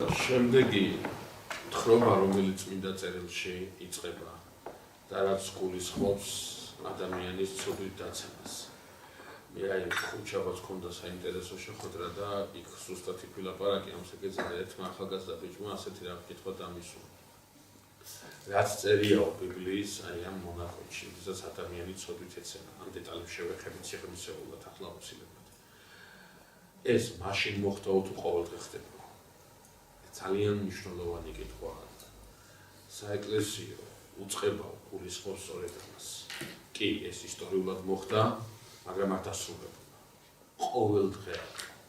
შემდეგი თხრობა, რომელიც მინდა წერილში იწყება და რაც გულისხმობს ადამიანის ცოდვით დაცემას. მე აი ხუთშაბათს მქონდა საინტერესო შეხვედრა და იქ ზუსტად ვილაპარაკე ამ საკითხზე ერთმა ახალგაზრდა ბიჭმა ასეთი რა კითხვა დამისვა. რაც წერიაო ბიბლიის აი ამ მონაკვეთში, როდესაც ადამიანი ცოდვით ეცემა, ამ დეტალებს შევეხებით სიღრმისეულად ახლა აუცილებლად. ეს მაშინ მოხდა თუ ყოველდღე ხდება. ძალიან მნიშვნელოვანი კითხვაა. საეკლესიო უწყება გულისხმობს სწორედ ამას. კი, ეს ისტორიულად მოხდა, მაგრამ არ დასრულებულა. ყოველდღე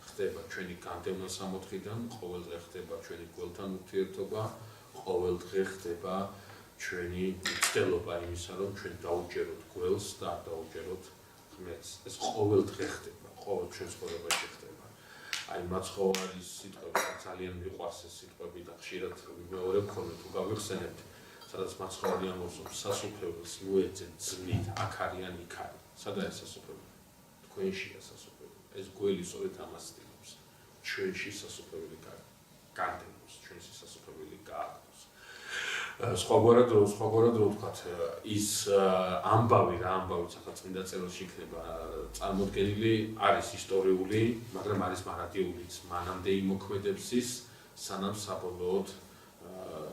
ხდება ჩვენი განდევნა სამოთხიდან, ყოველდღე ხდება ჩვენი გველთან ურთიერთობა, ყოველდღე ხდება ჩვენი მცდელობა იმისა, რომ ჩვენ დაუჯეროთ გველს და არ დაუჯეროთ ღმერთს. ეს ყოველდღე ხდება, ყოველ ჩვენ ცხოვრებაში ხდება. აი მაცხოვრის სიტყვები ძალიან მიყვარს ეს სიტყვები და ხშირად ვიმეორებ ხოლმე თუ გავიხსენებთ, სადაც მაცხოვრი ამბობს, რომ სასუფეველს მოეძენ ძმით, აქ არიან იქ არის. სადაა სასუფეველი? თქვენშია სასუფეველი. ეს გველი სწორედ ამას ცდილობს. ჩვენში სასუფეველი განდევნოს, ჩვენში სასუფეველი გააგნოს. სხვაგვარად რო ვთქვათ, ის ამბავი სახელმწიფო წერილში იქნება წარმოდგენილი, არის ისტორიული, მაგრამ არის მარადიულიც. მანამდე იმოქმედებს ის, სანამ საბოლოოდ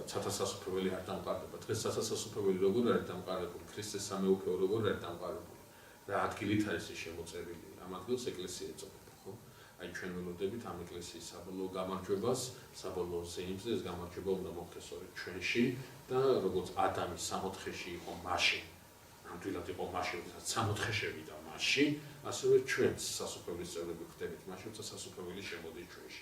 ცათასასუფეველი არ დამყარდება. დღეს ცათასასუფეველი როგორ არის დამყარებული, ქრისტეს სამეუფლო როგორ არის დამყარებული, რა ადგილით არის ეს შემოწერილი, ამ ადგილს ეკლესია ეწოდება, ხო? აი ჩვენ ველოდებით ამ ეკლესიის საბოლოო გამარჯვებას, საბოლოო ზეიმზე ეს გამარჯვება უნდა მოხდეს სწორედ ჩვენში და როგორც ადამის სამოთხეში იყო მაშინ, ნამდვილად იყო მაშინ, როდესაც სამოთხე შევიდა მასში, ასევე ჩვენც სასუფეველის წევრები ხდებით მაშინ, როცა სასუფეველი შემოდის ჩვენში.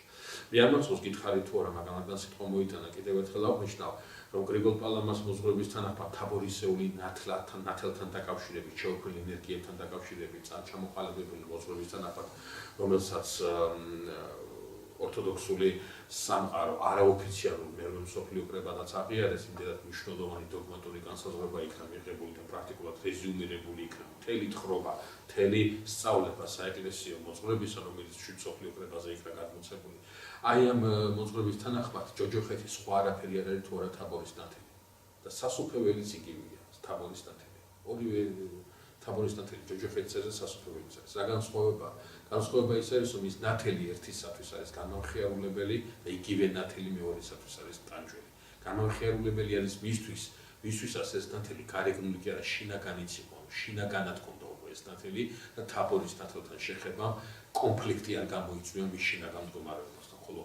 მე არ მახსოვს გითხარით თუ არა, მაგრამ რადგან სიტყვა მოიტანა, კიდევ ერთხელ აღვნიშნავ, რომ გრიგოლ პალამას მოძღვრების თანახმად თაბორისეული ნათელთან დაკავშირებით, შეუქმნელი ენერგიებთან დაკავშირებით, წამოყალიბებული მოძღვრების თანახმად, რომელსაც ორთოდოქსული სამყარო არაოფიციალურ მეორე მსოფლიო კრებადაც აღიარეს, იმდენად მნიშვნელოვანი დოგმატური განსაზღვრება იქნა მიღებული და პრაქტიკულად რეზიუმირებული იქნა მთელი თხრობა, მთელი სწავლება საეკლესიო მოძღვრებისა, რომელიც მსოფლიო კრებაზე იქნა გადმოცემული. აი ამ მოძღვრების თანახმად ჯოჯოხეთის სხვა არაფერი არ არის თუ არა თაბორის ნათელი და სასუფეველიც იგივეა, თაბორის ნათელი. ორივე თაბორის ნათელი ჯოჯოხეთისა და სასუფეველიც არის. რა განსხვავება? განსხვავება ის არის, რომ ის ნათელი ერთისათვის არის განმხიარულებელი და იგივე ნათელი მეორისათვის არის ტანჯველი. განმხიარულებელი არის მისთვის ეს ნათელი გარეგნული კი არა, შინაგანიც იყო, შინაგანად ქონდა უკვე ეს ნათელი და თაბორის ნათელთან შეხება კონფლიქტი არ გამოიწვია მის შინაგან მდგომარეობასთან, ხოლო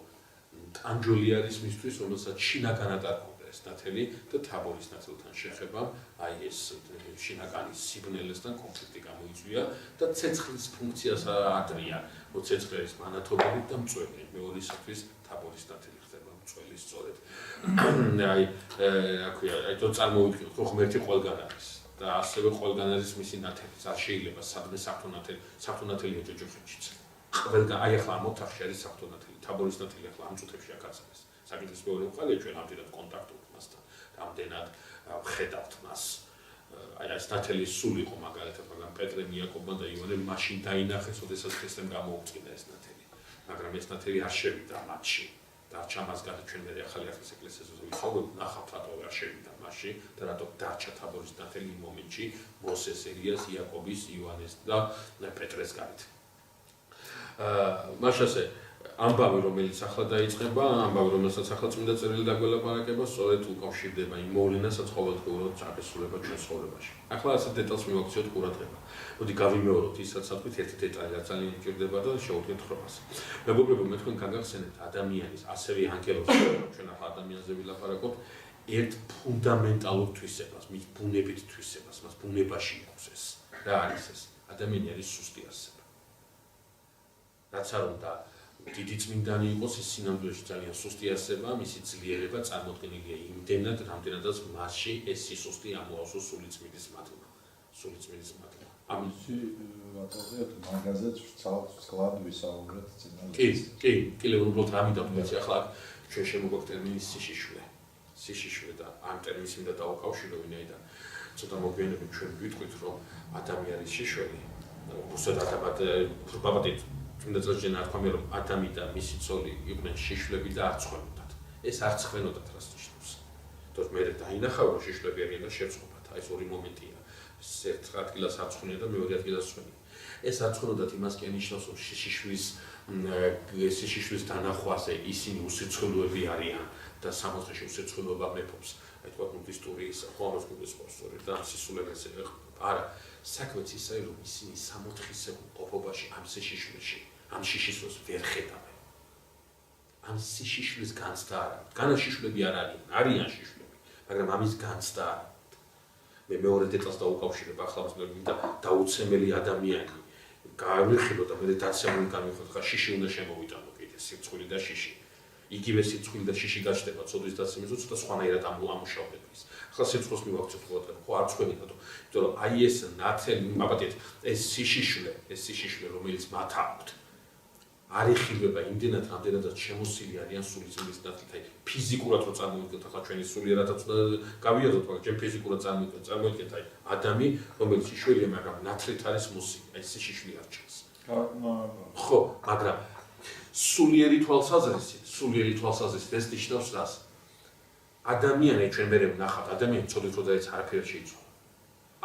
ტანჯველი არის მისთვის, რომელსაც შინაგანად არ ქონდა ეს ნათელი და თაბორის ნათელთან შეხება, აი ეს შინაგანის სიბნელესთან კონფლიქტი გამოიწვია და ცეცხლის ფუნქციას ადრია, რომ ცეცხლი არის მანათობელი და მწველი, მეორისათვის თაბორის ნათელი ხდება მწველი სწორედ. აი თო წარმოვიდგინოთ, რომ ღმერთი ყველგან არის და ასევე ყველგან არის მისი ნათელიც, არ შეიძლება სადმე საფრთხო ნათელია ჯოჯოხეთშიც. ყველგან აი ახლა ამ ოთახში არის საფრთხო ნათელი, თაბორის ნათელი ახლა ამ წუთებში აქ არის. საკითხის მეორე მყალია ჩვენ ამდენად კონტაქტობთ მასთან, ამდენად ვხედავთ მას. აი ეს ნათელი სულ იყო მაგალითად, მაგრამ პეტრემ, იაკობმა და ივანემ მაშინ დაინახეს, როდესაც ქრისტემ გამოუწყინა ეს ნათელი. მაგრამ ეს ნათელი არ შევიდა მათში. დარჩა მას გარეთ ჩვენ მე ახალი ახლის ეკლესიაზე ვისაუბრებთ, ნახავთ რატო არ შევიდა მასში და რატო დარჩა თაბორის ნათელი იმ მომენტში მოსეს, ელიას, იაკობის, ივანეს და პეტრეს გარეთ. მაშასე ამბავი, რომელიც ახლა დაიწყება, ამბავი, რომელსაც ახლა წმინდა წერილი დაგველაპარაკება, სწორედ უკავშირდება იმ მოვლენასაც ყოველდღიურად წარესულება ჩვენ ცხოვრებაში. ახლა ასეთ დეტალს მივაქციოთ ყურადღება. მოდი გავიმეოროთ ის, რაც თქვით, ერთი დეტალი რაც ძალიან მჭირდება და შევუდგეთ თხრობას. მეგობრებო, მე თქვენ გაგახსენებთ ადამიანის, ასევე ანგელოზს, ჩვენ ახლა ადამიანზე ვილაპარაკობთ, ერთ ფუნდამენტალურ თვისებას, მის ბუნებით თვისებას, მას ბუნებაში აქვს ეს. რა არის ეს? ადამიანი არის სუსტი არსება. რაც არ უნდა დიდი წმინდანი იყოს, ის სინამდვილეში ძალიან სუსტი არსება, მისი ძლიერება წარმოდგენილია იმდენად, რამდენადაც მასში ეს სისუსტე ამოავსოს სული წმინდის მადლობა. სული წმინდის მადლობა. ამისი რატოა მაგაზეც ვცალად ვისაუბრეთ წინა. კი, უბრალოდ რამიდან ვიცი, ახლა ჩვენ შემოგვაქვს ტერმინი სიშიშვე და ამ ტერმინს მინდა დავუკავშირო, ვინაიდან ცოტა მოგვიანებით ჩვენ ვიტყვით, რომ ადამიანის შიშველი, უბრალოდ ბაბადით წმინდა წელს ჯენა თქვა მე რომ ადამი და მისი ცოლი იყვნენ შიშვლები და არ ცხვებოდათ. ეს არ ცხენოდათ რას ნიშნავს. თორე მე დაინახავ რომ შიშვლები არიან და შეწყობათ. აი ეს ორი მომენტია. ერთ ადგილას არცხვენია და მეორე ადგილას ცხენია. ეს არცხვენოდათ იმას კი ნიშნავს რომ შიშვის დანახვაზე ისინი უსიცხელოები არიან და სამოთხეში უსიცხელოება მეფობს. აი თქვა ბუდისტური ხომას გულისხმობს და სისულელეს არა საქმეც ისაა რომ ისინი სამოთხის ყოფობაში ამ სიშიშვლეში ამ შიშისოს ვერ ხედავენ. ამ სიშიშვლის განცდა არა. განა შიშვლები არ არიან შიშვლები, მაგრამ ამის განცდა არა. მე მეორე დეტალს დაუკავშირებ ახლა და დაუცემელი ადამიანი გამიხილო და მე დაცემული გამიხილო ხა შიში უნდა შემოვიტანო კიდე სიცხული და შიში. იგივე სიცხული და შიში გაჩნდება ცოდვის დაცემისო ცოტა სხვანაირად ამუშავდება ის. ახლა სიცხულს მივაქცევთ ხო არ წვენი რატო? იმიტომ რომ აი ეს ნათელი მაპატეთ ეს სიშიშვლე რომელიც მათ აქვთ არ იხილება იმდენად რამდენადაც შემოსილი არიან სულიწმიდის ნათლით. აი ფიზიკურად რო წარმოვიდგენთ ახლა ჩვენი სული რატაც უნდა გავიაზროთ, მაგრამ ჩვენ ფიზიკურად წარმოვიდგენთ აი ადამი რომელიც შიშველია მაგრამ ნათლით არის მოსილი. აი სიშიშველი არ ჩანს. ხო, მაგრამ სულიერი თვალსაზრისით ეს ნიშნავს რას? ადამიანი ჩვენ მერე ვნახავთ, ადამიანი ცოდვით რომ დაეც არაფერი შეიცვალა.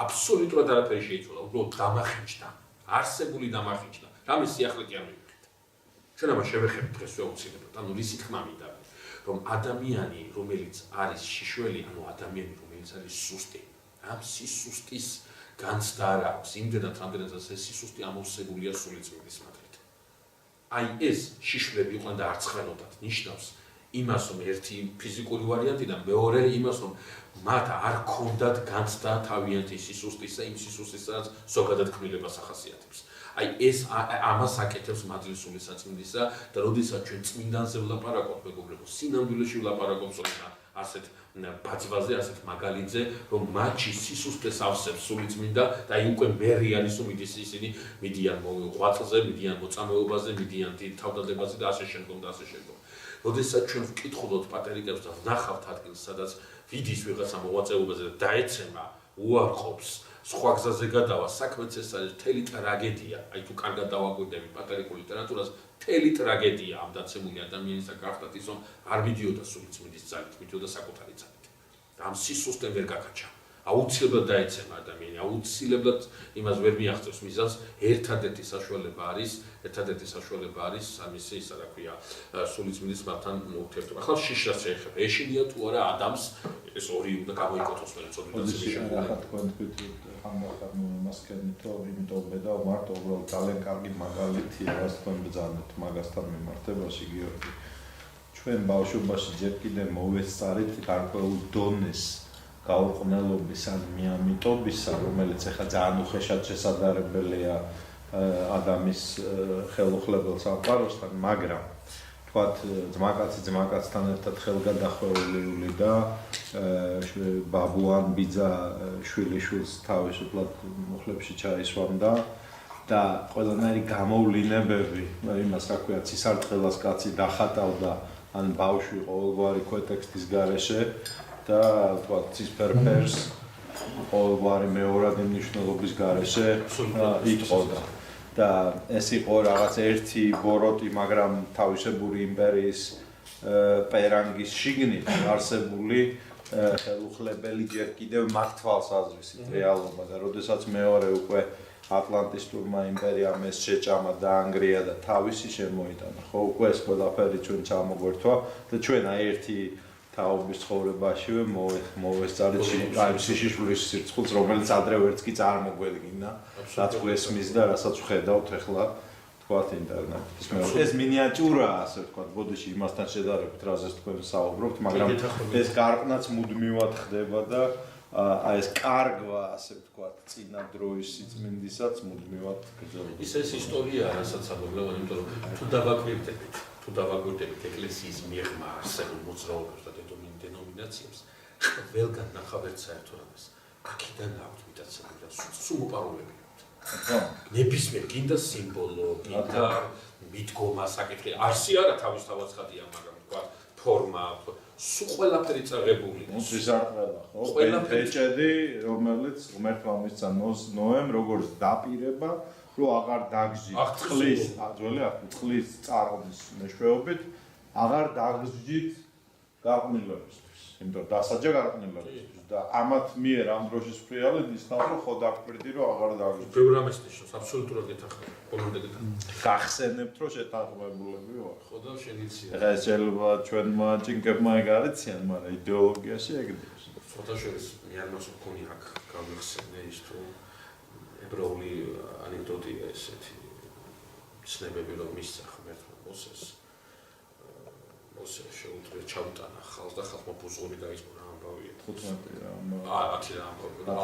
აბსოლუტურად არაფერი შეიცვალა, უბრალოდ დამახინჯდა, არსებული დამახინჯდა. რამე სიახლე კი არ მივიღეთ. ჩვენ ამას შევეხებით დღეს აუცილებლად, ანუ ისი თქმა მინდა, რომ ადამიანი, რომელიც არის შიშველი, ანუ ადამიანი, რომელიც არის სუსტი, ამ სისუსტის განცდა არ აქვს, იმდენად რამდენადაც ეს სისუსტი ამოვსებულია სულიწმიდის მადლით. აი ეს შიშვლები იყვნენ და არ ცხენოდათ, ნიშნავს იმას, რომ ერთი ფიზიკური ვარიანტი და მეორე იმას, რომ მათ არ ქონდათ განცდა თავიანთი სისუსტისა, იმ სისუსტისაც ზოგადად ქმნილებას ახასიათებს. აი ეს ამას აკეთებს მადლის სული საწმინდისა და როდესაც ჩვენ წმინდანზე ვლაპარაკობთ, მეგობრებო, სინამდვილეში ვლაპარაკობთ ასეთ ბაძვაზე, ასეთ მაგალითზე, რომ მათში სისუსტეს ავსებს სულიწმინდა და აი უკვე მერი არის რომ ისინი მიდიან ღვაწლზე, მიდიან მოწამეობაზე, მიდიან დიდ თავდადებაზე და ასე შემდგომ და ასე შემდგომ. როდესაც ჩვენ ვკითხულობთ პატერიკებს და ვნახავთ ადგილს, სადაც ვიდის ვიღაცა მოღვაწეობაზე და დაეცემა, უარყოფს, სხვა გზაზე გადავა, საქმეც ეს არის მთელი ტრაგედია. აი თუ კარგად დავაკვირდები პატერიკულ ლიტერატურას, მთელი ტრაგედია ამ დაცემული ადამიანისა გახდათ ის, რომ არ მიდიოდა სულიწმიდის ძალით, მიდიოდა საკუთარი ძალით. და ამ სისუსტემ ვერ გაკაჩა. აუცილებლად დაეცემა ადამიანი, აუცილებლად იმას ვერ მიაღწევს მიზანს. ერთადერთი საშუალება არის ამისი ისა რა ქვია სულიწმიდის მათთან ურთიერთობა. ახლა შიშას შეეხება. ეშინია თუ არა ადამს ეს ორი უნდა გამოიკოთოს მე ცოდვითაც შეეხება. ახლა თქვენ თქვით ხანდახან იმას კენითო, იმიტომ ბედა მარტო უბრალოდ ძალიან კარგი მაგალითია, რაც თქვენ ბრძანეთ მაგასთან მიმართებაში გიორგი. ჩვენ ბავშვობაში ჯერ კიდე მოვესწარით გარკვეულ დონეს გაუყნელობის ან მიამიტობისა, რომელიც ახლა ძალიან უხეშად შესაძლებელია ადამიანის ხელუხლებელ სამყაროსთან, მაგრამ თქვათ ძმაკაცთან ერთად ხელგადახვეული და ბაბუან ბიძა შვილიშვილს თავისუფლად მუხლებში ჩაისვამდა და ყველანაირი გამოვლინებები, იმას რა ქვია, ცისარტყელას კაცი დახატავდა ან ბავშვი ყოველგვარი ქვეტექსტის გარეშე და თქვა ცისფერფერს ყოველგვარი მეორადი მნიშვნელობის გარეშე იტყოდა და ეს იყო რაღაც ერთი ბოროტი, მაგრამ თავისებური იმპერიის პერანგის შიგნით არსებული ხელუხლებელი ჯერ კიდევ მათ თვალსაზრისით რეალობა და როდესაც მეორე უკვე ატლანტისტურმა იმპერიამ ეს შეჭამა და ანგრია და თავისი შემოიტანა, ხო, უკვე ეს ყველაფერი ჩვენ ჩამოგვერთვა და ჩვენ აი ერთი თაობის ცხოვრებაშივე მოვესწარით აი შიშიშვილის სიცხულს, რომელიც ადრე ვერც კი წარმოგვედგინა, რაც გვესმის და რასაც ვხედავთ ახლა თქვათ ინტერნეტის მეორე. ეს მინიატიურაა, ასე ვთქვათ, ბოდიში იმასთან შედარებით, რაზეც თქვენ საუბრობთ, მაგრამ ეს გარყნაც მუდმივად ხდება და აი ეს კარგვა, ასე ვთქვათ, წინა დროის სიწმინდისაც მუდმივად გრძელდება. ეს ისტორიაა, რასაც ამბობენ, იმიტომ რომ თუ დავაკვირდებით ეკლესიის მიღმა არსებულ მოძრაობებს და დენომინაციებს, ყველგან ნახავთ საერთო რამეს. აქედან აქვთ მიტაცებული და სულ მოპარულები აქვთ. ნებისმიერ გინდა სიმბოლო, გინდა მიდგომა საკითხი. არსი არა თავისთავად ხადია, მაგრამ თქვა ფორმა, სულ ყველაფერი წაღებული. ცისარტყელა, ხო? ბეჭედი, რომელიც ღმერთმა მისცა ნოემ, როგორც დაპირება, რომ აღარ დაგზით წყლის, ძველი ახლა წყლის წარღვნის მეშვეობით, აღარ დაგზით გარყვნილებისთვის, იმიტომ რომ დასაჯა გარყვნილებისთვის და ამათ მიერ ამ დროშის ფრიალით ისნავ რომ ხო დაგვირდი რომ აღარ დაგიწყო. ბევრ ამას ნიშნავს, აბსოლუტურად გეთახმები. ბოლომდე გახსენებთ რომ შეთანხმებულები ვარ. ხო და შეგიცია. ეხლა ეს შეიძლება ჩვენმა ჭინკებმა ეგ არ იციან, მაგრამ იდეოლოგიაში ეგრეა. ფოტოშოპის მე არ მას მქონი აქ გამიხსენე ის თუ ებრაული ანეკდოტია ესეთი ცნებები რომ მისცა ღმერთმა მოსეს შეუძლია ჩაუტანა ხალხს და ხალხმა ბუზღური გაიწყო რა ამბავია 15 რა 10 რა ამბავია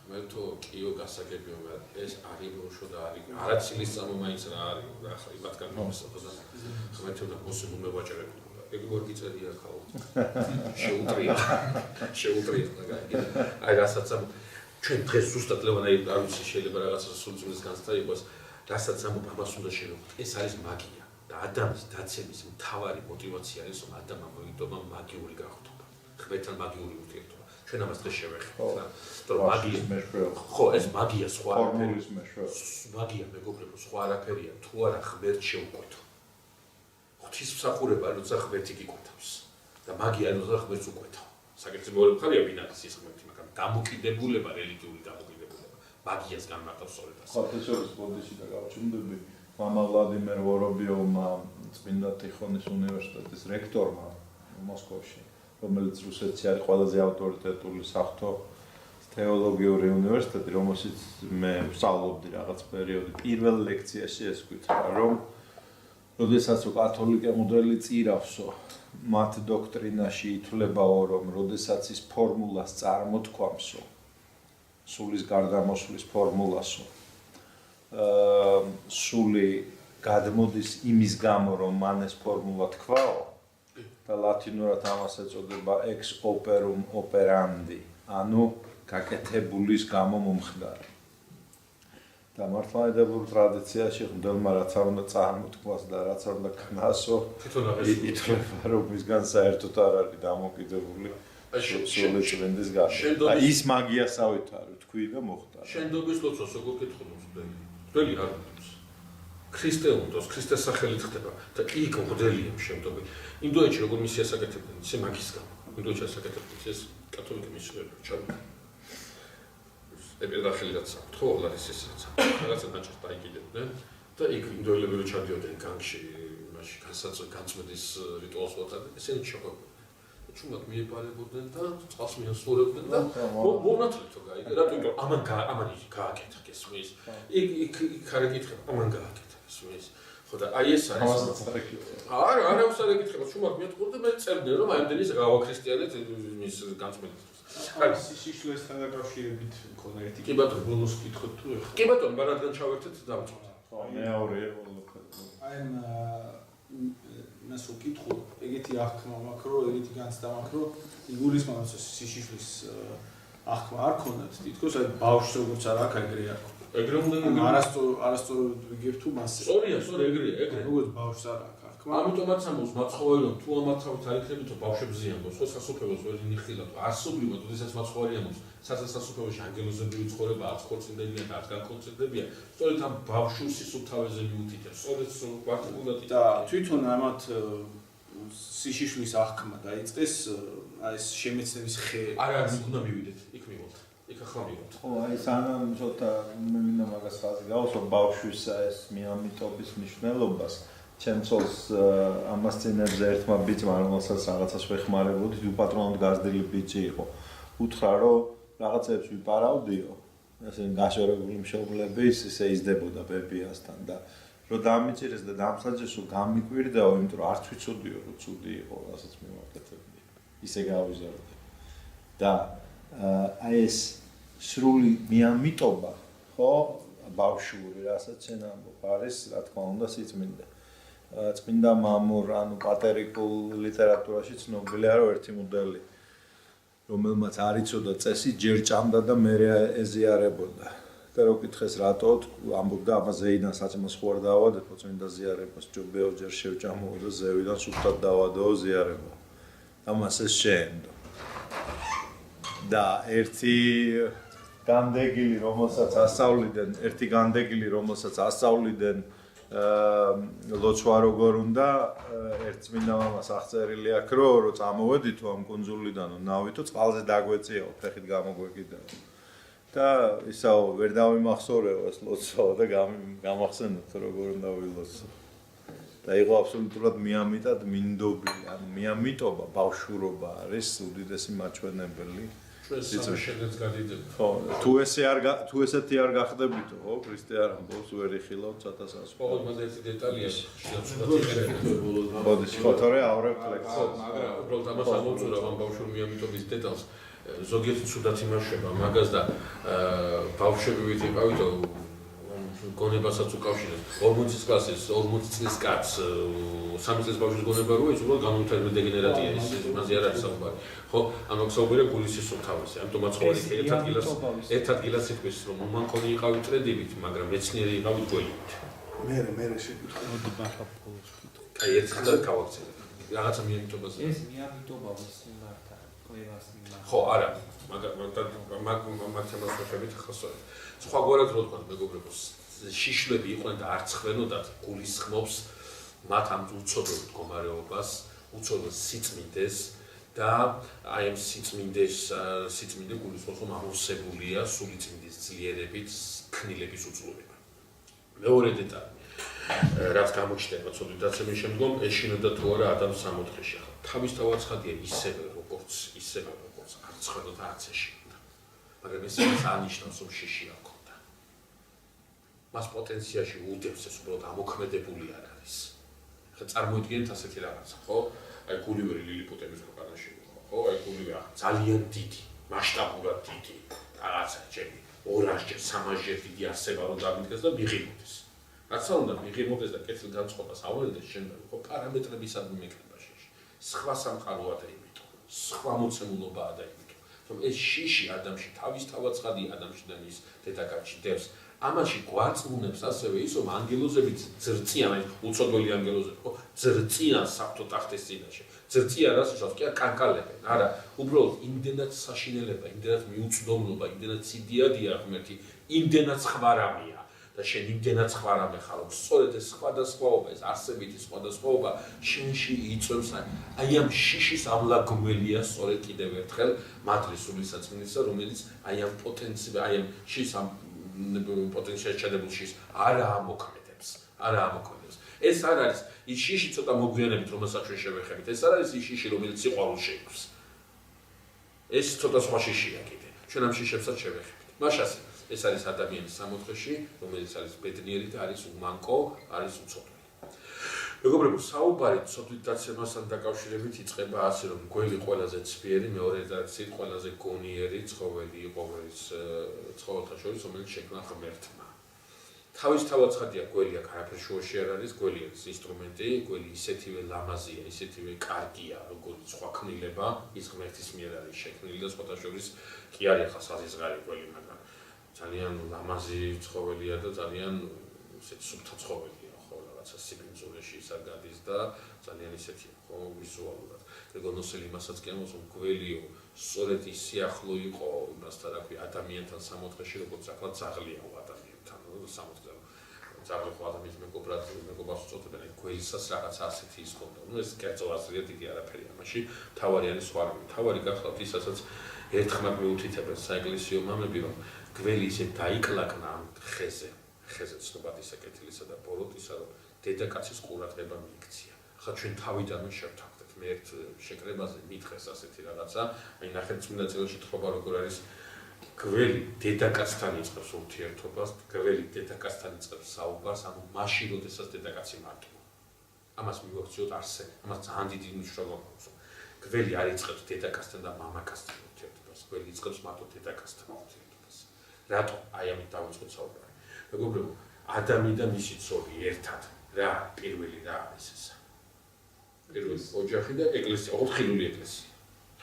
ღმერთო კიო გასაგებია ეს არის ბოშო და არის არაცილის წამო მაინც რა არის და ახლა იმათგან მომსახო და ღმერთო და მოსე უნდა ვაჭერებო ეგ მორგი წერია ხალხს შეუტრია აი რასაც ჩვენ დღეს ზუსტად ლევანაი არ ვიცი შეიძლება რაღაცა სულწმის განცდა იყოს რასაც ამას უნდა შევხვდეთ ეს არის მაგია და ადამიანის დაცემის მთავარი мотиваცია არის რომ ადამიანმა მოიტოვა მაგიური გახდობა ღმერთთან მაგიური ურთიერთობა ჩვენ ამას დღეს შევეხებთ რა რომ მაგიის მეშვეობა ხო ეს მაგია სხვა ფორმულის მეშვეობა მაგია მეგობრებო სხვა არაფერია თუ არა ღმერთ შეუკვეთო ღვთისმსახურება როცა ღმერთი გიკვეთავს და მაგია როცა ღმერთს უკვეთავ საკითხი მეორე მხარეა ვინ არის ის ღმერთი მაგრამ დამოკიდებულება რელიგიური დამოკიდებულება მაგიას განმარტავს სწორედ ასე ფოტოშოპის ბოდიში და გავჩნდები მამა ვლადიმერ ვორობიოვმა წმინდა ტიხონის უნივერსიტეტის რექტორმა მოსკოვში რომელიც რუსეთში არის ყველაზე ავტორიტეტული საღვთო თეოლოგიური უნივერსიტეტი რომელშიც მე ვსწავლობდი რაღაც პერიოდი პირველ ლექციაში ეს გვითხა რომ როდესაც კათოლიკე მოდელი წირავსო მათ დოქტრინაში ითვლებაო რომ როდესაც ის ფორმულას წარმოთქვამსო სულის გარდამოსვლის ფორმულასო სული გადმოდის იმის გამო რომ მან ეს ფორმულა თქვაო და ლათინურად ამას ეწოდება ex operum operandi ანუ გაკეთებულის გამო მომხდარი და მართლმადიდებლურ ტრადიციაში მდელმა რაც არ უნდა წარმოთქვას და რაც არ უნდა ქნასო ითვლება რომ მისგან საერთოდ არ არის დამოკიდებული სული წმინდის გარდა და ის მაგიასავით არის თქვი და მოხდა შენდობის ლოცვას როგორ კითხულობს მღვდელი არ უნდა ქრისტეუნდოს ქრისტეს სახელით ხდება და იქ მღვდელია შემდობი ინდოეთში როგორ მისიას აკეთებდნენ ისე მაგის გამო ინდოეთში აკეთებდნენ ეს კათოლიკე მისიები ჩავდა ეპიდრახელი რაც აქვს ხო ლარისის რაღაცა დაჭერს დაიკიდებდნენ და იქ ინდოელები რო ჩადიოდნენ განგში იმაში განწმენდის რიტუალს ვაწარდნენ ესენი ჩაგვაგვიდნენ ჩუმად მიეპარებოდნენ და წყალს მიასწორებდნენ და მონათლეთო გაიგე რატომ ამან გააკეთა გესმის იქ არ ეკითხება ამან გააკეთა გესმის ხო და აი ეს არის არა უსარ ეკითხება ჩუმად მიატყუდა მე წერდნენ რომ აი ამდენის გავა ქრისტიანეთ მის განწმენდისთვის აი სიშიშვლესთან დაკავშირებით მქონდა ერთი კი ბატონო ბოლოს კითხოთ თუ ეხლა კი ბატონო მარადან ჩავერთეთ დავწყოთ ხო მეორე აი მას უკითხო ეგეთი აღქმა მაქვს რომ ეგეთი განცდა მაქვს რომ იგულისხმობს სიშიშვლის აღქმა არ ქონდათ თითქოს აი ბავშვს როგორც არ აქვს ეგრე არ ეგრე უნდა არასწორად ვიგებ თუ მასე სწორია ეგრე როგორც ბავშვს არ აქვს აღქმა ამიტომაც ამოს მაცხოვრო თუ ამათავით არ იქნებოდო ბავშვებს ზიანოს ხო სასופველოს ვერ ნიხილად არსობრივად ოდესაც მაცხოვარი ამოს სასופველოში ანგელოზები ვიცხოვრება არც კონცენტრებიან და არც განკონცენტრებიან სწორედ ამ ბავშვის სისუფთავეზე მიუთითებს სწორედ ვარტიკულად და თვითონ ამათ სიშიშვლის აღქმა დაიწყეს აი ეს შემეცნების ხე არა უნდა მივიდეთ იქ მივოთ იქ ახლა მივოთ ხო აი სანამ ცოტა მე მინდა მაგას ხაზი გავუსვა ბავშვის ეს მიამიტობის მნიშვნელობას ჩემცოლს ამას წინებზე ერთმა ბიჭმა რომელსაც რაღაცას ვეხმარებოდი უპატრონოდ გაზრდილი ბიჭი იყო უთხრა რომ რაღაცებს ვიპარავდიო ესე გაშორებული მშობლები ისე იზრდებოდა ბებიასთან და რომ დამიჭირეს და დამსაჯეს რომ გამიკვირდაო იმიტომ რომ არც ვიცოდიო რომ ცუდი იყო რასაც მივაკეთებდი ისე გავიზარდე და აი ეს სრული მიამიტობა ხო ბავშვური რასაც შენ ამბობ არის რა თქმა უნდა სიწმინდე წმინდა მამურ ანუ პატერიკულ ლიტერატურაში ცნობილია რომ ერთი მოდელი რომელმაც არ იცოდა წესი ჯერ ჭამდა და მერე ეზიარებოდა და რო კითხეს რატო ამბობდა ამას ზეიდან საწმოს ხوار დავადეო წმინდა ზიარებას ჯობეო ჯერ შევჭამო და ზევიდან სუფთად დავადეო ზიარება ამას ეს შეენდო და ერთი განდეგილი რომელსაც ასავლიდან ლოცვა როგორ უნდა ერთწმინდა მამას აღწერილი აქვს რომ წამოვედითო ამ კუნძულიდან ნავითო წყალზე დაგვეწიაო ფეხით გამოგვეკიდაო და ისაო ვერ დავიმახსოვრეო ეს ლოცვაო და გამახსენოთ როგორ უნდა ვილოცო და იყო აბსოლუტურად მიამიტად მინდობილი ან მიამიტობა ბავშვურობა არის უდიდესი მაჩვენებელი შედეგს გადიდება. ხო, თუ ესეთი არ გახდებითო, ხო, ქრისტიან ამბობს ვერ იხილავთ ცოტასას. ხო, მაგრამ ეს დეტალია შეიძლება ბოდის ხო, თორე ავრევთ ლექციას. მაგრამ უბრალოდ ამას ამოვწურავ ამ ბავშვურ მიამიტობის დეტალს. ზოგიერთი ცუდად იმაშება მაგას და ბავშვები ვიყავით გონებასაც უკავშირებს 40 კლასის 40 წლის კაცს 3 წლის ბავშვის გონება რო ის უბრალოდ განვითარებული დეგენერატია ის მასე არ არის საუბარი ხო ანუ საუბარია გულის სისუფთავეზე ამიტომ მაცხოვარი ერთ ადგილას იტყვის რომ მომანქონი იყავით წრედივით მაგრამ მეცნიერი იყავით გველით მე შეკითხები ბახაპოლოს აი ერთხელ გავაქცევ რაღაცა მიამიტობაზე ეს მიამიტობა ვის მიმართა ყველას მიმართ ხო არა მაგრამ თემას ვეშებით ხასოეთ სხვაგვარად რო თქვა მეგობრებო შიშლები იყვნენ და არც ხვენოდათ გულისხმობს მათ ამ უცოდურ მდგომარეობას, უცოდურ სიწმინდეს და აი ამ სიწმინდე გულისხმობს რომ ამოვსებულია სულიწმინდის ძლიერებით ქნილების უძლურება. მეორე დეტალი რაც გამოჩნდება ცოდვით დაცემის შემდგომ ეშინოდა თუ არა ადამიანს სამოთხეში ახლა თავისთავად ცხადია ისევე როგორც არც ხვენოდა არც ეშინოდა მაგრამ ეს აღნიშნავს რომ შიში აქვს მას პოტენციაში უდევს ეს უბრალოდ ამოქმედებული არ არის. ხა წარმოიდგინეთ ასეთი რაღაცა, ხო? აი გულივერი ლილიპუტების ქვეყანაში ხო? აი გულივერი ძალიან დიდი, მასშტაბურად დიდი რაღაცა ჩემი 200-ჯერ, 300-ჯერ დიდი არსება რომ დამიდგეს და მიღიმოდეს. რაცა უნდა მიღიმოდეს და კეთილ განწყობას აუვლდეს შემდეგ, ხო? პარამეტრებისადმი მეკნება შეში. სხვა სამყაროა და იმიტომ, სხვა მოცემულობაა და იმიტომ, რომ ეს შიში ადამიანში თავისთავად ცხადია ადამიანში და მის დედაკაცში დევს ამაში გვარწმუნებს ასევე ის რომ ანგელოზები ძრწიან აი უცოდველი ანგელოზები ხო ძრწიან საფრთხო ტახტის წინაშე ძრწიან რას ნიშნავს კი კანკალებენ არა უბრალოდ იმდენად საშინელება იმდენად მიუწვდომლობა იმდენად ციდიადია ღმერთი იმდენად ხვარამია და შენ იმდენად ხვარამე ხარ რომ სწორედ ეს სხვადასხვაობა ეს არსებითი სხვადასხვაობა შენში იწვევს აი ამ შიშის ამლაგმელია სწორედ კიდევ ერთხელ მადრის სულისაცმინისა რომელიც აი ამ პოტენციალს აი ამ შიშის პოტენციალს ჩადებულშის არა ამოქმედებს. ეს არ არის ის შიში ცოტა მოგვიანებით რომელსაც ჩვენ შევეხებით. ეს არ არის ის შიში რომელიც სიყვარულს შეიქმს. ეს ცოტა სხვა შიშია კიდე. ჩვენ ამ შიშებსაც შევეხებით. მაშასე ეს არის ადამიანის სამოთხეში, რომელიც არის ბედნიერი და არის უმანკო, არის უცოდველი. მეგობრებო, საუბარი ცოდვით დაცემასთან დაკავშირებით იწყება ასე რომ გველი ყველაზე ცფიერი, მეორე რედაქციით ყველაზე გონიერი ცხოველი იყო ეს ცხოველთა შორის, რომელიც შექმნა ღმერთმა. თავისთავად ცხადია, გველი აქ არაფერ შუაში არ არის, გველი არის ინსტრუმენტი, გველი ისეთივე ლამაზია, ისეთივე კარგია, როგორც სხვა ქმნილება, ის ღმერთის მიერ არის შექმნილი და სხვათა შორის კი არის ახლა საზღარი გველი, მაგრამ ძალიან ლამაზი ცხოველია და ძალიან ისეთ სუფთა ცხოველია. სიბინძურეში ის არ გადის და ძალიან ისეთია ხო ვიზუალურად. გეგონოსელი იმასაც კი ამბობს რომ გველიო სწორედ ის სიახლო იყო იმასთან რა ქვია ადამიანთან სამოთხეში როგორც ახლა ძაღლიაო ადამიანთან სამოთხე ძაღლი ხო ადამიანის მეგობრად უწოდებენ აი გველისაც რაღაცა ასეთი ის ხონდა. ნუ ეს კერძო აზრია დიდი არაფერია მაშინ თავარი არის სხვა რამე. თავარი გახლავთ ისაც ერთხმად მიუთითებენ საეკლესიო მამები რომ გველი ისე დაიკლაკნა ამ ხეზე ცნობად ისე კეთილისა და ბოროტისა რომ დედაკაცის ყურადღება მიიქცია. ახლა ჩვენ თავიდანვე შევთანხმდით. მე ერთ შეკრებაზე მითხეს ასეთი რაღაცა, აი ნახეთ წმინდა წელში თხრობა როგორ არის გველი დედაკაცთან იწყებს ურთიერთობას, გველი დედაკაცთან იწყებს საუბარს, ანუ მაშინ როდესაც დედაკაცი მარტოა. ამას მივაქციოთ არსენ, ამას ძალიან დიდი მნიშვნელობა აქვს. გველი არ იწყებს დედაკაცთან და მამაკაცთან ურთიერთობას, გველი იწყებს მარტო დედაკაცთან ურთიერთობას. რატო? აი ამით დავიწყოთ საუბარი. მეგობრებო, ადამი და მისი ცოლი ერთად რა პირველი რა არის ეს? პირველი ოჯახი და ეკლესია, ხილული ეკლესია.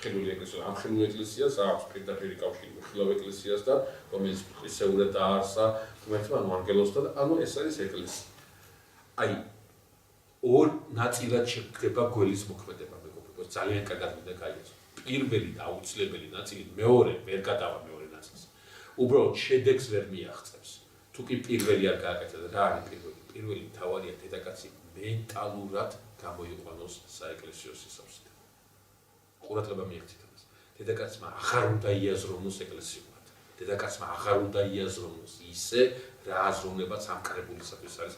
ხილული ეკლესია, ამ ხილულ ეკლესიას აქვს პირდაპირ კავშირი ხილულ ეკლესიასთან, რომელიც ისეურად დაარსა ღმერთმა ანგელოზთან, ანუ ეს არის ეკლესია. აი ორ ნაწილად შედგება გველის მოქმედება, მეგობრებო, ძალიან კარგად მინდა გაიგოს. პირველი და აუცილებელი ნაწილი, მეორე ვერ გადავა მეორე ნაწილს. უბრალოდ შედეგს ვერ მიაღწევს. თუ კი პირველი არ გააკეთეთ, რა არის პირველი? პირველი მთავარია დედაკაცი მენტალურად გამოიყვანოს საეკლესიო სისავსით. ყურადღება მიექცეთ ამას. დედაკაცმა აღარ უნდა იაზროვნოს ეკლესიურად. დედაკაცმა აღარ უნდა იაზროვნოს ისე, რა აზროვნებაც ამ კრებულისათვის არის.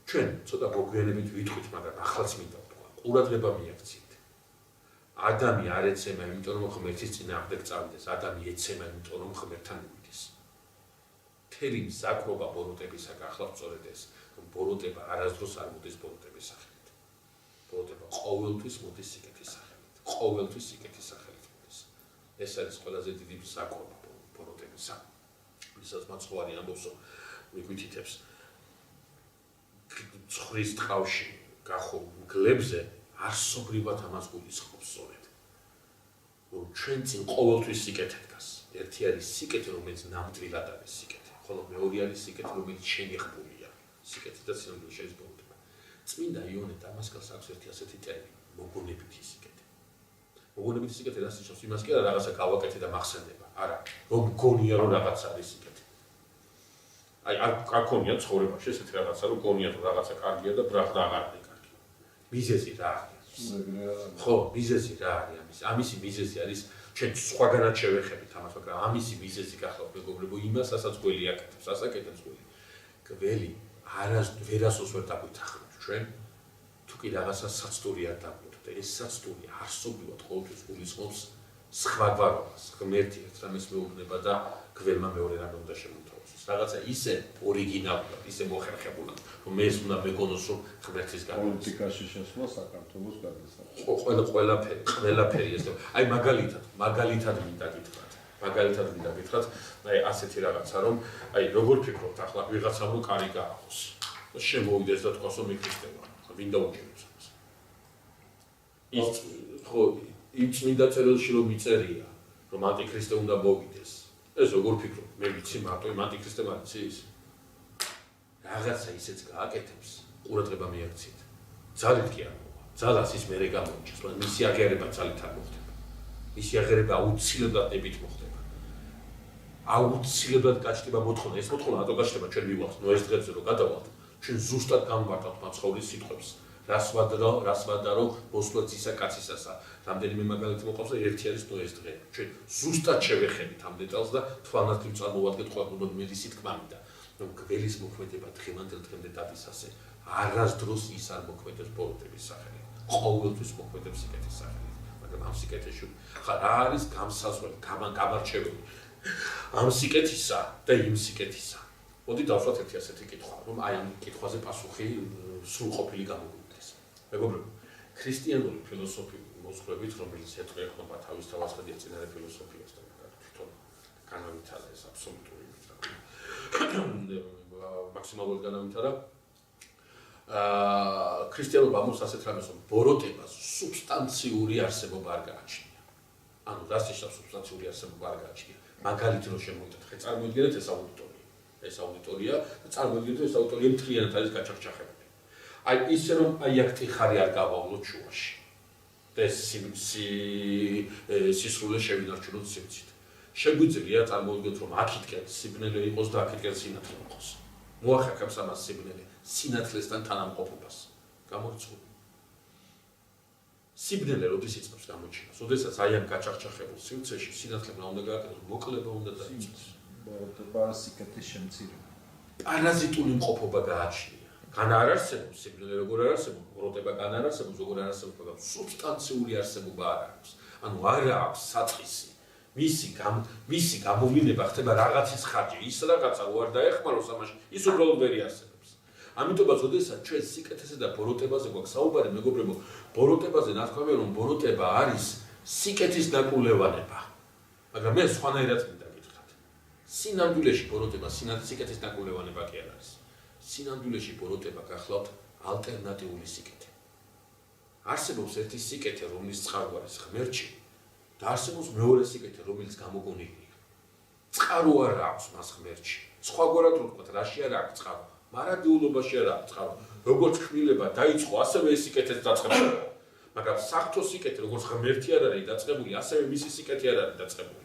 ჩვენ ცოტა მოგვიანებით ვიტყვით, მაგრამ ახლაც მინდა ვთქვა, ყურადღება მიექცეთ. ადამი არ ეცემა, იმიტომ რომ ღმერთის წინააღმდეგ წავიდეს, ადამი ეცემა, იმიტომ რომ ღმერთთან მივიდეს. მთელი მზაკრობა ბოროტებისა გახლავთ სწორედ ეს, რომ ბოროტება არასდროს არ მოდის ბოროტების სახელით. ბოროტება ყოველთვის მოდის სიკეთის სახელით. ყოველთვის სიკეთის სახელით მოდის. ეს არის ყველაზე დიდი მზაკრობა ბოროტებისა. ვისაც მაცხოვარი ამბობს, რომ მიგვითითებს ცხვრის ტყავში გახურ მგლებზე არსობრივად ამას გულისხმობს სწორედ. რომ ჩვენ წინ ყოველთვის სიკეთე დგას. ერთი არის სიკეთე, რომელიც ნამდვილად არის სიკეთე. ხოლო მეორე არის სიკეთე, რომელიც შემიღებულია. სიკეთე და სინამდვილე შეიძლება ბოროტება. წმინდა იონე დამასკელს აქვს ერთი ასეთი ტერმინი, მოგონებითი სიკეთე. მოგონებითი სიკეთე რას ნიშნავს? იმას კი არა რაღაცა გავაკეთე და მახსენდება. არა, რომ გონია რომ რაღაც არის სიკეთე. აი არ გქონია ცხოვრებაში ესეთი რაღაცა, რომ გონია რომ რაღაცა კარგია და ბრაღდა აღარ არის კარგი. მიზეზი რა არის? ხო, მიზეზი რა არის? ამისი მიზეზი არის ჩვენ სხვაგანაც შევეხებით ამას, მაგრამ ამისი მიზეზი გახლავთ მეგობრებო, იმასაც გველი აკეთებს, ასაკეთებს გველი. გველი ვერასდროს ვერ დაგვითხართ ჩვენ, თუ კი რაღაცა საცდური არ დაგვიოთ და ეს საცდური არსობრივად ყოველთვის გულისხმობს სხვაგვარობას, ღმერთი ერთ რამეს მეუბნება და გველმა მეორე რამე უნდა შემოთავაზოს. რაღაცა ისე ორიგინალურად, ისე მოხერხებულად, რომ ეს უნდა მეგონოს, რომ ღმერთის გარდა პოლიტიკაში შესვლა საქართველოს გადასახადს. ყველაფერი ეს. აი მაგალითად მინდა გითხრათ, აი ასეთი რაღაცა, რომ აი როგორ ფიქრობთ ახლა ვიღაცამ რომ კარი გაახოს. შემოვიდეს და თქვას რომ მიქრისტევა. ვინ დაუჭირებს ამას? ის ხო იმ წმინდა წერილში რომ მიწერია, რომ ანტიქრისტე უნდა მოვიდეს. ეს როგორ ფიქრობ? მე ვიცი მარტო იმ ანტიქრისტე მარცის. რაღაცა ისეც გააკეთებს, ყურადღება მიაქცეთ. ძალით კი არ მოვა. ძალას ის მერე გამოიჩენს, მაგრამ მისი აღიარება ძალით არ მოხდება. მისი აღიარება აუცილებლად ნებით მოხდება. აუცილებლად გაჩნდება მოთხოვნა. ეს მოთხოვნა რატო გაჩნდება? ჩვენ მივალთ, ნოეს დღეზე რომ გადავალთ, ჩვენ ზუსტად გამოვარდავთ მაცხოვრის სიტყვებს. რას ვადარო მოსვლაც ისა კაცისასა. რამდენიმე მაგალითი მოყავს და ერთი არის ნოეს დღე. ჩვენ ზუსტად შევეხებით ამ დეტალს და თვალნათლივ წარმოვადგეთ ყოველდღიურად მერისი თქმა მინდა, რომ გველის მოქმედება დღევანდელ დღემდე დადის ასე. არასდროს ის არ მოქმედებს ბოროტების სახელით. ყოველთვის მოქმედებს სიკეთის სახელით. მაგრამ ამ სიკეთეში რა არის გამსაზღვრელი, გამარჩეველი ამ სიკეთისა და იმ სიკეთისა. მოდი დავსვათ ერთი ასეთი კითხვა, რომ აი ამ კითხვაზე პასუხი სრულყოფილი გამოგვიდეს. მეგობრებო, ქრისტიანული ფილოსოფია მოსწრებით, რომელიც ეთყობა თავის თავასხადია წინარე ფილოსოფიას და თვითონ განავითარა ეს აბსოლუტური მაქსიმალური განავითარა. ქრისტიანობა ამბობს ასეთ რამეს, რომ ბოროტებას სუბსტანციური არსებობა არ გააჩნია. ანუ რას ნიშნავს სუბსტანციური არსებობა არ გააჩნია? მაგალითი რომ შემოვიდეთ, ხე წარმოიდგინეთ ეს აუდიტორია და წარმოიდგინეთ ეს აუდიტორია მთლიანად არის გაჩახჩახებული. აი ისე რომ აი აქ ტიხარი არ გავავლოთ შუაში. და ეს სისრულე შევინარჩუნოთ სიმცით. შეგვიძლია წარმოიდგინოთ რომ აქითკენ სიბნელე იყოს და აქითკენ სინათლე იყოს. მოახერხებს ამას სიბნელე სინათლესთან თანამყოფობას. გამორიცხული. სიბნელე როდის იწყებს გამოჩენას? როდესაც აი ამ გაჩახჩახებულ სივრცეში სინათლე უნდა გააკეთოს, მოკლება უნდა დაიწყოს. ბოროტება სიკეთის შემცირება. პარაზიტული მყოფობა გააჩნია. გან არ არსებობს სიბნელე როგორ არ არსებობს, ბოროტება გან არ არსებობს, როგორ არ არსებობს, მაგრამ სუბსტანციური არსებობა არ აქვს. ანუ არ აქვს საწყისი. მისი გამოვლინება ხდება რაღაცის ხარჯი. ის რაღაცა რო არ დაეხმაროს ამაში, ის უბრალოდ ვერ არსებობს. ამიტომაც, როდესაც ჩვენ სიკეთესა და ბოროტებაზე გვაქვს საუბარი, მეგობრებო, ბოროტებაზე ნათქვამია, რომ ბოროტება არის სიკეთის დაკვლევანება. მაგრამ მე სხვანაირად მინდა გითხრათ. სინამდვილეში ბოროტება სიკეთის დაკვლევანება კი არ არის. სინამდვილეში ბოროტება გახლავთ ალტერნატიული სიკეთე. არსებობს ერთი სიკეთე, რომლის წყარო არის ღმერთში და არსებობს მეორე სიკეთე, რომელიც გამოგონილია. წყარო არ აქვს მას ღმერთში. სხვაგვარად რო ვთქვათ, რაში არ აქვს წყარო? მარადიულობაში არ აქვს წყარო. როგორც ქმნილება დაიწყო, ასევე ეს სიკეთეც დაწყებული. მაგრამ საღვთო სიკეთე, როგორც ღმერთი არ არის დაწყებული, ასევე მისი სიკეთე არ არის დაწყებული.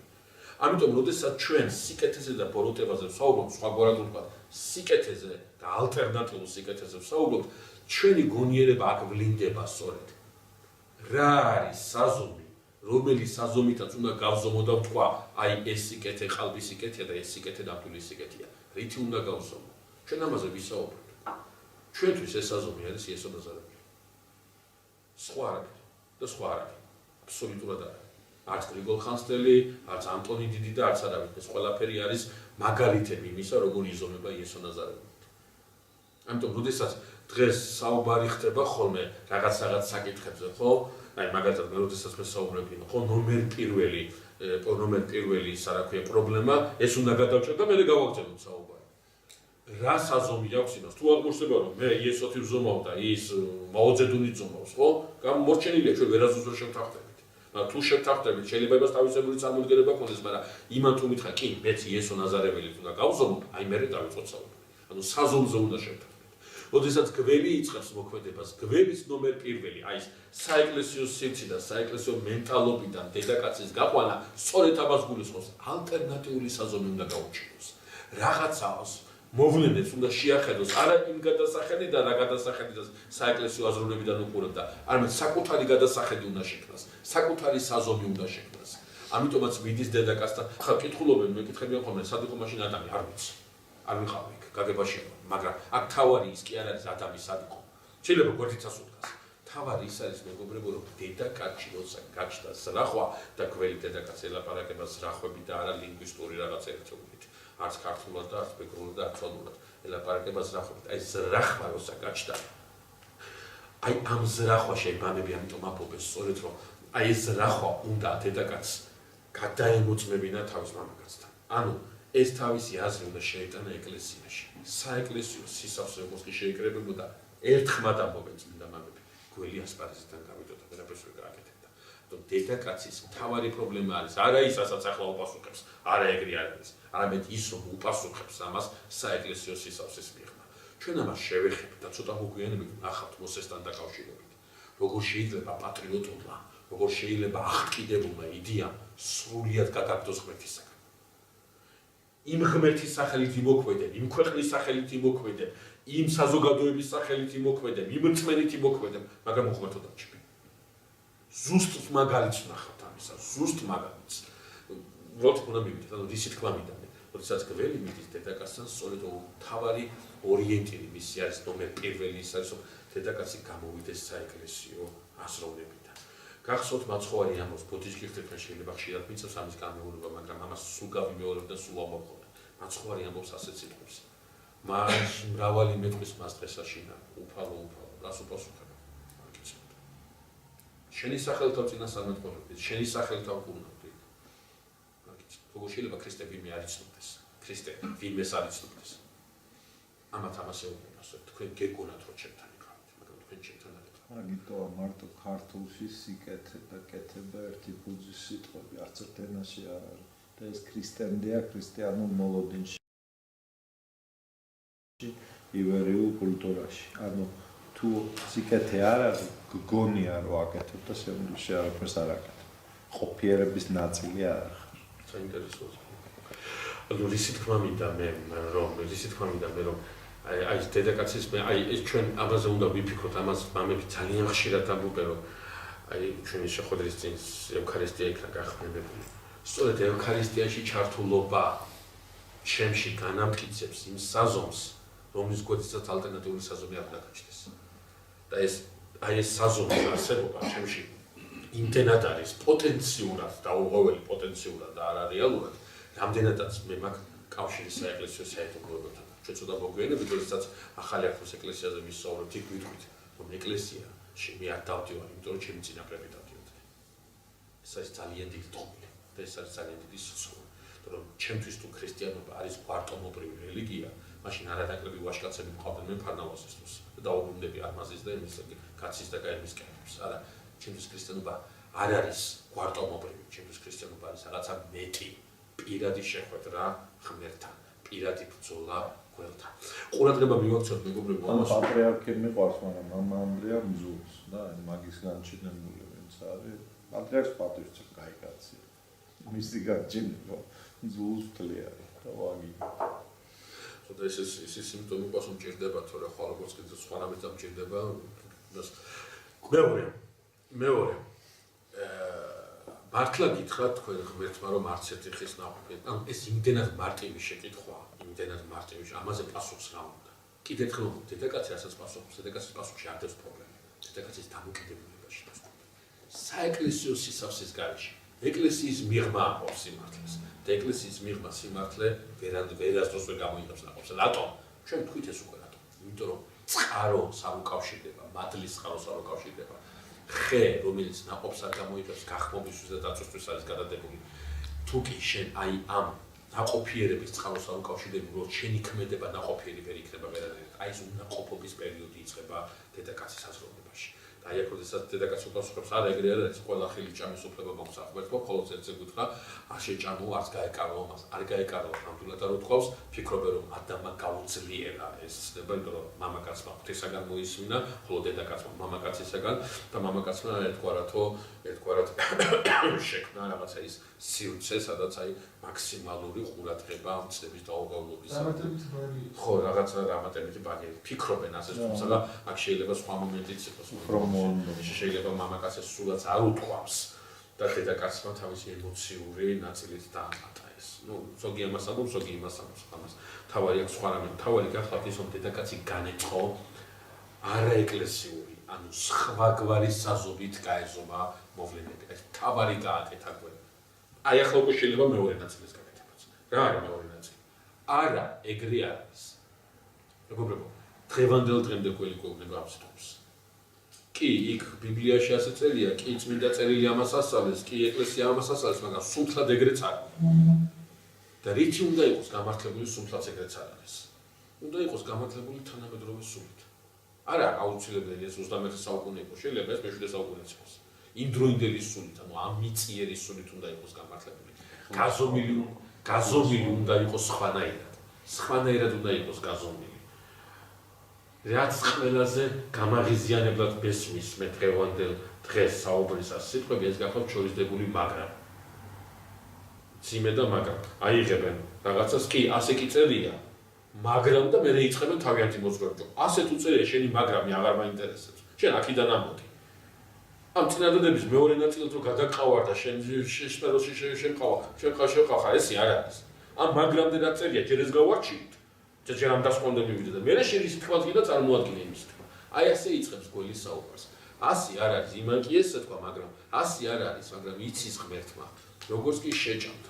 ამიტომ როდესაც ჩვენ სიკეთეზე და ბოროტებაზე ვსაუბრობთ, სხვაგვარად ვთქვათ, სიკეთეზე და ალტერნატიულ სიკეთეზე ვსაუბრობთ, ჩვენი გონიერება აქ ვლინდება სწორედ. რა არის საზომი, რომელიც საზომითაც უნდა გავზომო და ვთქვა, აი ეს სიკეთე ყალბის სიკეთეა და ეს სიკეთე ნამდვილი სიკეთეა. რითი უნდა გავზომო? ჩვენ ამაზე ვისაუბრებთ. ჩვენთვის ეს საზომი არის იესო ნაზარელი. სხვა არაფერი და სხვა არაფერი. აბსოლუტურად არა. არც გრიგოლ ხანძთელი, არც ანტონი დიდი და არც არავის. ეს ყველაფერი არის მაგალითები იმისა, როგორ იზომება იესო ნაზარელი. ამიტომ როდესაც დღეს საუბარი ხდება ხოლმე რაღაც საკითხებზე, ხო? აი მაგალითად მე როდესაც მე საუბრობ, ხო, ნომერ პირველი ისა რა ქვია პრობლემა, ეს უნდა გადავჭერ და მე გავაგზავნოთ საუბარი. რა საზომი აქვს იმას? თუ აღმოჩნდება რომ მე იესოთი ვზომავ და ის მაოძედუნი ზომავს, ხო? გამორჩენილია ჩვენ ვერასდროს ვერ შევთანხმდებით. თუ შევთანხმდებით, შეიძლება იმას თავისებური წარმოდგენება გქონდეს, მაგრამ იმან თუ მითხრა, კი, მეც იესო ნაზარელი უნდა გავზომო, აი მე დავიწყოთ საუბარი. ანუ საზომზე უნდა შევთანხმდებით. როდესაც გველი იწყებს მოქმედებას, გველის ნომერ პირველი, აი ეს საეკლესიო სივრცე და საეკლესიო მენტალობიდან დედაკაცის გაყვანა, სწორედ ამას გულისხმობს, ალტერნატიული საზომი უნდა გაუჩინოს. რაღაცას მოვლენებს უნდა შეახედოს, არა იმ გადასახედიდან, რა გადასახედიდან საეკლესიო აზროვნებიდან უყურებდა, არამედ საკუთარი გადასახედი უნდა შექმნას, საკუთარი საზომი უნდა შექმნას. ამიტომაც მიდის დედაკაცთან, ხა კითხულობენ, მეკითხებიან ხოლმე, სად იყო მაშინ ადამი, არ ვიცი. არ ვიყავი იქ, გაგებაში იყო, მაგრამ აქ თავარი ის კი არ არის ადამი სად იყო. შეიძლება გვერდითაც უთქას. თავარი ის არის მეგობრებო, რომ დედაკაცი როცა გაჩნდა ზრახვა და გველი დედაკაცს ელაპარაკება ზრახვები და არა ლინგვისტური რაღაც ერთობლით. არც ქართულად და არც მეგრულად და არც ოდულად ელაპარაკება ზრახვებით. აი ზრახვა როცა გაჩნდა. აი ამ ზრახვაში ბანები ამიტომ ამბობენ სწორედ რომ აი ეს ზრახვა უნდა დედაკაცს გადაემოწმებინა თავის მამაკაცთან. ანუ ეს თავისი აზრი უნდა შეეტანა ეკლესიაში. საეკლესიო სისავსე როგორც კი შეიკრებებოდა, ერთხმად ამბობენ წმინდა მამები, გველი ასპარეზიდან გავიდოდა, ვერაფერს ვერ გააკეთებდა. რომ დედაკაცის მთავარი პრობლემა არის არა ის, რასაც ახლა უპასუხებს, არა ეგრე არ არის, არამედ ის, რომ უპასუხებს ამას საეკლესიო სისავსის მიღმა. ჩვენ ამას შევეხებთ და ცოტა მოგვიანებით ნახავთ მოსესთან დაკავშირებით. როგორ შეიძლება პატრიოტულმა, როგორ შეიძლება აღტკიდებულმა იდეამ სრულიად გადაგდოს ღმერთისაგან. იმ ღმერთის სახელით იმოქმედენ, იმ ქვეყნის სახელით იმოქმედენ, იმ საზოგადოების სახელით იმოქმედენ, იმ რწმენით იმოქმედენ, მაგრამ უხმერთო დაჭირდება. ზუსტ მაგალითს ვნახავთ ამისა, ზუსტ მაგალითს. როდ უნდა მივიდეთ, ანუ ისი თქმა მინდა. როდესაც გველი მიდის დედაკაცთან, სწორედ თავარი ორიენტირი მისი არის ნომერ პირველი ის არის, რომ დედაკაცი გამოვიდეს საეკლესიო აზროვნებიდან. გახსოვთ მაცხოვარი ამბობს, ბუდისტებთან შეიძლება ხშირად მიწევს ამის განმეორება, მაგრამ ამას სულ გავიმეორებ და სულ ამბობ. მაცხოვარი ამბობს ასეთ სიტყვებს. მას მრავალი მეტყვის მას დღეს აშინა, უფალო, რას უპასუხებ? შენი სახელთავ წინასწარმეტყველებით, შენი სახელთავ კურნავდი. როგორ შეიძლება ქრისტე ვინმე არ იცნობდეს? ქრისტე ვინმეს არ იცნობდეს? ამათ ამას ეუბნება, თქვენ გეგონათ რომ ჩემთან იყავით, მაგრამ თქვენ ჩემთან არ იყავით. აგიტოა მარტო ქართულში სიკეთე და კეთება ერთი ბუძის სიტყვები, არც ერთ ენაში არ არის. და ეს ქრისტემდეა ქრისტიანულ მოლოდინში, ივერიულ კულტურაში. ანუ თუ სიკეთე არ არის, გგონია რომ აკეთებ და შემდგომში არაფერს არ აკეთებ. ყოფიერების ნაწილი არ არის. საინტერესოა. ანუ ისი თქმა მინდა მე რომ აი ეს დედაკაცის მე აი ეს ჩვენ ამაზე უნდა ვიფიქროთ, ამას მამები ძალიან ხშირად ამბობენ რომ აი ჩვენი შეხვედრის წინ ევქარისტია იქნა გახმებებული. სწორედ ევქარისტიაში ჩართულობა ჩემში განამტკიცებს იმ საზომს, რომლის გვერდითაც ალტერნატიული საზომი არ დაგაჩნდეს. და ეს საზომის არსებობა ჩემში იმდენად არის პოტენციურად დაუღოველი პოტენციურად და არა რეალურად, რამდენადაც მე მაქვს კავშირი საეკლესიო საერთაშორისოებთან. ჩვენ ცოტა მოგვიანებით, როდესაც ახალი აღთქმის ეკლესიაზე ვისაუბრებთ, იქ ვიტყვით, რომ ეკლესიაში მე არ დავდივარ, იმიტომ რომ ჩემი წინაპრები დავდიოდნენ. ეს არის ძალიან დიდი ტყუილი და ეს არის ძალიან დიდი სიცხე. რომ ჩემთვის თუ ქრისტიანობა არის გვარტომობრივი რელიგია, მაშინ არანაკლები ვაჟკაცები მყავდნენ მე ფარნავაზისთვის და დაუბრუნდები არმაზის და იმის კაცის და გაერმის კეთებს. არა, ჩემთვის ქრისტიანობა არ არის გვარტომობრივი, ჩემთვის ქრისტიანობა არის რაღაცა მეტი, პირადი შეხვედრა ღმერთთან, პირადი ბრძოლა გველთან. ყურადღება მივაქცევთ მეგობრებო, ამას პატრიარქი მიყვარს, მაგრამ მამა ანდრია მზურს და მაგის განჩინებული ვინც არის, პატრიარქს პატივს გაიგაცია. მისი გაჩინება ზულს თლიანი და ვაგი. ხოდა ეს სიმპტომი ყავს მჭირდება, თორე ხვალ როგორც კიდე სხვა რამე დამჭირდება. მეორე მართლა გითხრათ თქვენ ღმერთმა რომ არც ერთი ხის ნაყოფი, ანუ ეს იმდენად მარტივი შეკითხვაა, იმდენად მარტივი, ამაზე პასუხს რა უნდა. კიდე ერთხელ დედაკაცი რასაც პასუხს, დედაკაცის პასუხში არ დევს პრობლემა. დედაკაცის დამოკიდებულებაში დასკვნით. საეკლესიო სისავსის გარეშე ეკლესიის მიღმა აკობს სიმართლეს. და ეკლესიის მიღმა სიმართლე ვერასდროს ვერ გამოიღებს ნაყოფს. რატომ? ჩვენ თქვით ეს უკვე რატომ? იმიტომ რომ წყარო სამუკავშირდება, მადლის წყარო სამუკავშირდება. ხე, რომელიც ნაყოფს არ გამოიღებს, გახმობისთვის და დაცვისთვის არის გადადებული. თუ კი შენ აი ამ ნაყოფიერების წყაროს არ უკავშირდები, რომ შენი ქმედება ნაყოფიერი ვერ იქნება ვერანაირად. აი ეს უნაყოფობის პერიოდი იწყება დედაკაცის აზროვნებაში. და აი აქ როდესაც დედაკაცი უპასუხებს, არა ეგრე არ არის, ყველა ხილი ჭამის უფლება მაქვს აღმერთვა, მხოლოდ ერთზე გითხრა, არ შეჭამო, არც გაეკარო მას, არ გაეკარო, ნამდვილად არ უთქვავს, ფიქრობენ რომ ადამიანმა გაუძლიერა ეს ცნება, იმიტომ რომ მამაკაცმა ღვთისაგან მოისმინა, ხოლო დედაკაცმა მამაკაცისაგან და მამაკაცმა ერთგვარად შექმნა რაღაცა ის სივრცე, სადაც აი მაქსიმალური ყურადღება ამ ცნების დაუღალობის. ხო, რაღაცა რამატებითი ბაგერი. ფიქრობენ ასე, თუმცა აქ შეიძლება სხვა მომენტიც იყოს. შეიძლება მამაკაცის სულაც არ უთქვავს და დედაკაცმა თავისი ემოციური ნაწილით დაამატა ეს. ზოგი ამას ამბობს, ზოგი იმას ამბობს. ამას თავარი აქვს სხვა რამე. თავარი გახლავთ ის, რომ დედაკაცი განეწყო არაეკლესიური, ანუ სხვაგვარი საზობით გაეზომა მოვლენები. ეს თავარი გააკეთა გვერდ. აი ახლა უკვე შეიძლება მეორე ნაწილის გაკეთებაც. რა არის მეორე ნაწილი? არა, ეგრე არის. მეგობრებო, დღევანდელ დღემდე ყველი გვეუბნება ამ სიტყვას. კი, იქ ბიბლიაში ასე წერია, კი წმინდა წერილი ამას ასწავლის, კი ეკლესია ამას ასწავლის, მაგრამ სულთლად ეგრეც არ არის. და რითი უნდა იყოს გამართლებული სულთლად ეგრეც არ არის. უნდა იყოს გამართლებული თანამედროვე სულით. არა, აუცილებელი ეს 21 საუკუნე იყო, შეიძლება ეს მე-7 საუკუნეც იყოს. იმდროინდელი სულით, ანუ ამ მიწიერი სულით უნდა იყოს გამართლებული. გაზომილი უნდა იყოს სხვანაირად. სხვანაირად უნდა იყოს გაზომილი. რაც ყველაზე გამაღიზიანებლად მესმის მე დღევანდელ დღეს საუბრისას სიტყვები ეს გახლავთ შორისდებული მაგრამ. ძიმე და მაგრამ. აიღებენ რაღაცას კი, ასე კი წერია. მაგრამ და მერე იწყებენ თავიანთი მოძღვრებო. ასე თუ წერია შენი მაგრამი აღარ მაინტერესებს. შენ აქედან ამოდი. ამ წინადადების მეორე ნაწილად რო გადაყავარ და შენ სფეროში შემყავა, შეხახა, ესე არ არის. ამ მაგრამდე რაც წერია, ჯერ ეს გავარჩიოთ. ჯერ ამ დასკვნამდე მივიდე და მერე შენ ის თქვა და წარმოადგინე იმის თქვა. აი ასე იწყებს გველის საუბარს. ასე არ არის, იმან კი ესე თქვა, მაგრამ ასე არ არის, მაგრამ იცის ღმერთმა, როგორც კი შეჭამთ.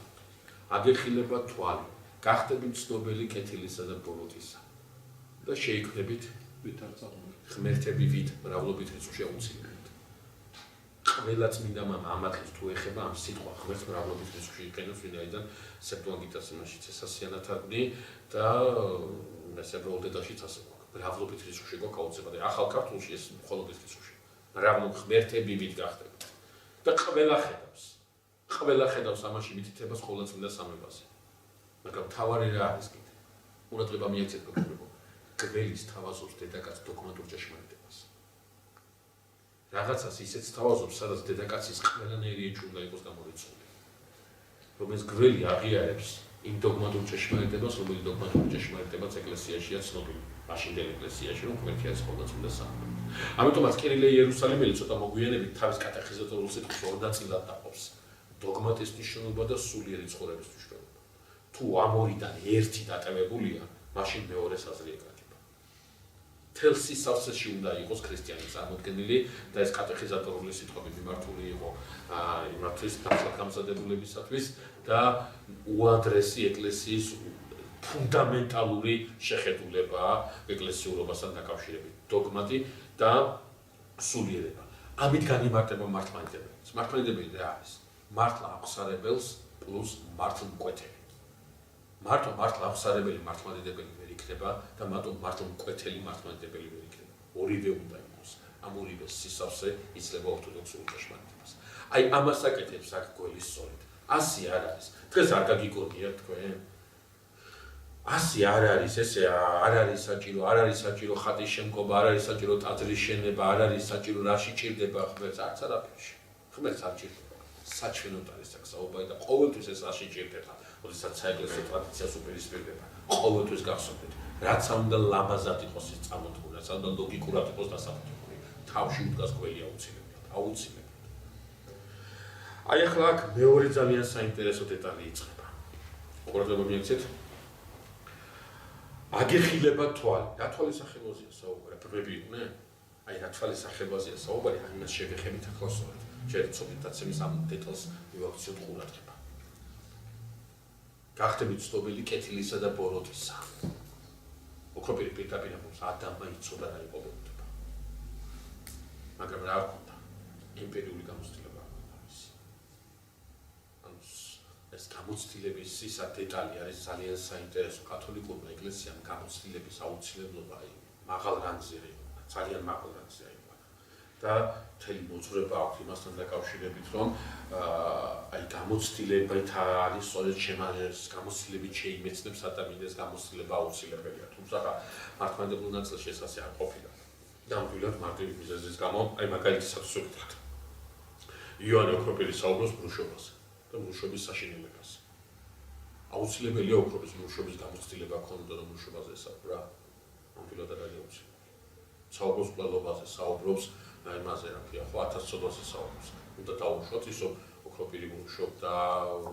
აგეხილება თვალი, გახდები მცნობელი კეთილისა და ბოროტისა. და შეიქმნებით ღმერთები ვით, მრავლობით რიცხვში აუცილებლად. ყველა წმინდა მამა ამათის თუ ეხება ამ სიტყვა ღმერთს მრავლობით რიცხვში იყენებს, ვინაიდან სეპტუაგინტას იმაშიც ესასიანად არნი და ებრაულეთაშიც ასე გვაქვს. მრავლობით რიცხვში გვაქვს აუცილებლად. ახალ ქართულში ეს მხოლოდ რიცხვში. მრავლობ ღმერთები ვით გახდებით. და ყველა ხედავს ამაში მითითებას ყოველ წმინდა სამებაზე. მაგრამ თავარი რა არის კიდე? ყურადღება მიაქცეთ მეგობრებო. გველის თავაზობს დედაკაც დოგმატურ ჭეშმარიტებას. რაღაცას ისეც თავაზობს, სადაც დედაკაცის ყველანაირი ეჭვი უნდა იყოს გამორიცხული. რომ ეს გველი აღიარებს იმ დოგმატურ ჭეშმარიტებას, რომელიც დოგმატურ ჭეშმარიტებაც ეკლესიაშია ცნობილი. მაშინდელ ეკლესიაში რომ ღმერთი არის ყოველ წმინდა სამებად. ამიტომაც კირილე იერუსალიმელი ცოტა მოგვიანებით თავის კატეხიზატორულ სიტყვას ორ ნაწილად დაყოფს. დოგმატის მნიშვნელობა და სულიერი ცხოვრების მნიშვნელობა. თუ ამ ორიდან ერთი დატევებულია, მაშინ მეორეს აზრი ეკრატება. მთელ სისავსეში უნდა იყოს ქრისტიანი წარმოდგენილი და ეს კატეხიზატორული სიტყვები მიმართული იყო იმათთვის დამსადებულებისათვის და უადრესი ეკლესიის ფუნდამენტალური შეხედულება ეკლესიურობასთან დაკავშირებით. დოგმატი და სულიერება. ამით განიმარტება მართლმადიდებლიც. მართლმადიდებელი რა არის? მართლა აღსარებელს პლუს მართლმკვეთელი. მარტო მართლა აღსარებელი მართლმადიდებელი ვერ იქნება და მარტო მართლმკვეთელი მართლმადიდებელი ვერ იქნება. ორივე უნდა იყოს. ამ ორივე სისავსე იძლევა ორთოდოქსურ ჭეშმარიტებას. აი ამას აკეთებს აქ გველის სწორედ. ასე არ არის. დღეს არ გაგიგონია თქვენ? ასე არ არის, ესე არ არის საჭირო, არ არის საჭირო ხატის შემკობა, არ არის საჭირო ტაძრის შენება, არ არის საჭირო რაში ჭირდება ღმერთს, არც არაფერში. ღმერთს არ ჭირდება. საჩვენო ტალისაკ საუბარი და ყოველთვის ეს აღიჭირდება, როდესაც საეკლესიო ტრადიციას უპირისპირდება. ყოველთვის გახსოვდეთ, რაც უნდა ლამაზად იყოს ის წამოთქმული, რაც უნდა ლოგიკურად იყოს დასაფუძველი. თავში უდგას გველი აუცილებლად. აი ახლა აქ მეორე ძალიან საინტერესო დეტალი იწყება. ყურადღება მიაქცეთ. აგეხილება თვალი. რა თვალის სახელოზეა საუბარი? პრობები იყვნენ? აი რა თვალის სახელოზეა საუბარი? ამას შეგეხებით ახლა სწორედ. ჯერ ცოტათაც იმის ამ დეტალს მივაქციოთ ყურადღება. გახდებით ცნობილი კეთილისა და ბოროტისა. ოქროპირი პირდაპირ ამბობს, ადამმა იცოდა რა იყო ბოროტება. მაგრამ რა ჰქონდა? იმპერიული გამოცდილება ჰქონდა მისი. ანუ ეს გამოცდილების ისა დეტალი არის ძალიან საინტერესო. კათოლიკურმა ეკლესიამ გამოცდილების აუცილებლობა მაღალ რანგზე იყო, ძალიან მაღალ რანგზე იყო. და მთელი მოძღვრება აქვს იმასთან დაკავშირებით, რომ აი გამოცდილებით არის სწორედ შემაერს გამოცდილებით შეიმეცნებს ადამიანს გამოცდილება აუცილებელია. თუმცა მართლმადიდებლურ ნაწილში ეს ასე არ ყოფილა. ნამდვილად მარტივი მიზეზის გამო, აი მაგალითად ვსვით. იონე ოქროპირი საუბრობს ბრუშობაზე და ბრუშობის საშინელებაზე. აუცილებელია ოქროპის ბრუშობის გამოცდილება ქონოდა რომ ბრუშობაზე ესაუბრა. ნამდვილად არ არის აუცილებელი. საუბრობს ყველობაზე, საუბრობს აი მასე რა ქვია, ხო 1000 ცოდვაზე საუბრობს. უნდა დაუშვათ ის რომ ოქროპირი ბრუშობდა,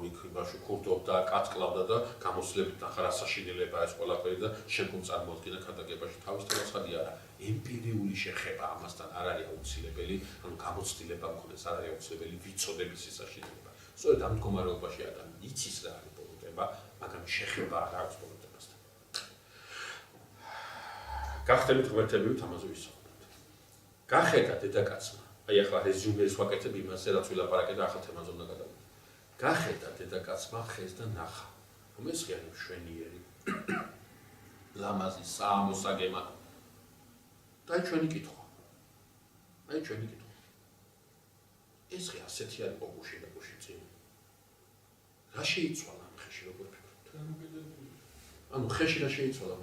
იქ ქურდობდა, კაცკლავდა და გამოცდილებით ნახა რა საშინელება ეს ყველაფერი და შემდგომ წარმოადგინა ქადაგებაში თავის თავაცხადი არა. ემპირიული შეხება ამასთან არ არის აუცილებელი, ანუ გამოცდილება მქონდეს არ არის აუცილებელი ვიცოდების საშინელება. სწორედ ამ მდგომარეობაში ადამიანი იცის რა არის ბოროტება, მაგრამ შეხება არ აქვს ბოროტებასთან. გახდებით ღმერთებივით ამაზე ვისაუბროთ. გახედა დედაკაცმა, აი ახლა რეზიუმეს ვაკეთებ იმაზე, რაც ვილაპარაკეთ და ახალ თემაზე უნდა გადავიდეთ. გახედა დედაკაცმა ხეს და ნახა, რომ ეს ღია მშვენიერი, ლამაზი, საამოსაგემა. და ჩვენი კითხვა. ეს ღია ასეთი არის გუში და გუში წინ. რა შეიცვალა ამ ხეში როგორ ფიქრობთ? ანუ ხეში რა შეიცვალა?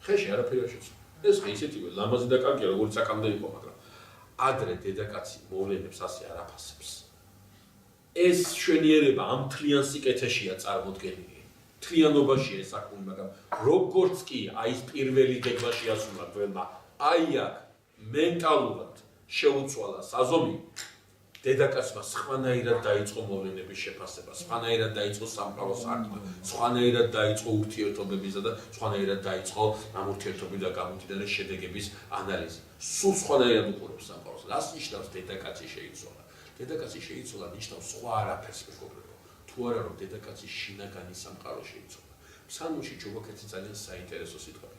ხეში არაფერი არ შეიცვალა. ეს ხე ისეთივე ლამაზი და კარგია, როგორც აქამდე იყო, მაგრამ ადრე დედაკაცი მოვლენებს ასე არ აფასებს. ეს შვენიერება ამ თლიან სიკეთეშია წარმოდგენილი. თლიანობაშია საქმე, მაგრამ როგორც კი აი ეს პირველი დეგმა შეასრულა გველმა, აი აქ მენტალურად შეუცვალა საზომი, დედაკაცმა სხვანაირად დაიწყო მოვლენების შეფასება, სხვანაირად დაიწყო სამყაროს აღქმა, სხვანაირად დაიწყო ურთიერთობებისა და სხვანაირად დაიწყო ამ ურთიერთობიდან გამომდინარე შედეგების ანალიზი. სულ სხვანაირად უყურებს სამყაროს. რას ნიშნავს დედაკაცი შეიცვალა? დედაკაცი შეიცვალა ნიშნავს სხვა არაფერს მეგობრებო. თუ არა რომ დედაკაცის შინაგანი სამყარო შეიცვალა. ფსალმში ჯობოქეთი ძალიან საინტერესო სიტყვაა.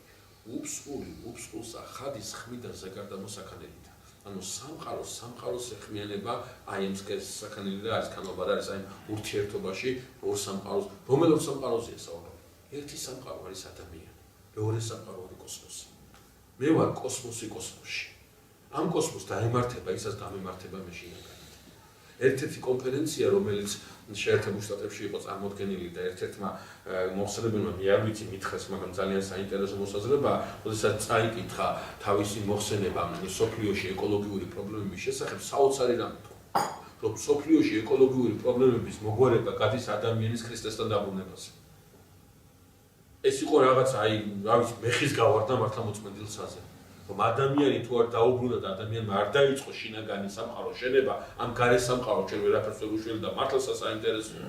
უბსყულსა ხადის ხმიდან ზეგარდამო საქანელიდა. ანუ სამყაროს ეხმიანება აი ამ საქანელი და არის ქანობა არის აი ურთიერთობაში ორ სამყაროს, რომელ სამყაროზეა საუბარი? ერთი სამყარო არის ადამიანი, მეორე სამყარო არის კოსმოსი. მე ვარ კოსმოსში. ამ კოსმოსს დაემართება ისაც გამემართება მე შინაგანით. ერთ-ერთი კონფერენცია, რომელიც შეერთებულ შტატებში იყო წარმოდგენილი და ერთ-ერთმა მოხსენებელმა მე არ ვიცი მითხრეს, მაგრამ ძალიან საინტერესო მოსაზრება, როდესაც წაიკითხა თავისი მოხსენება სოფლიოში ეკოლოგიური პრობლემების შესახებ, საოცარი რამ თქვა, რომ სოფლიოში ეკოლოგიური პრობლემების მოგვარება გადის ადამიანის ქრისტესთან დაბრუნებაზე. ეს იყო რაღაცა, აი, რა ვიცი, მეხის გავარდა მართლმოწმედილსაზე. რომ ადამიანი თუ არ დაუბრუნდა და ადამიანმა არ დაიწყო შინაგანი სამყარო შენება, ამ გარე სამყარო ჩვენ ვერაფერს ვერ უშველთ და მართლა საინტერესოა.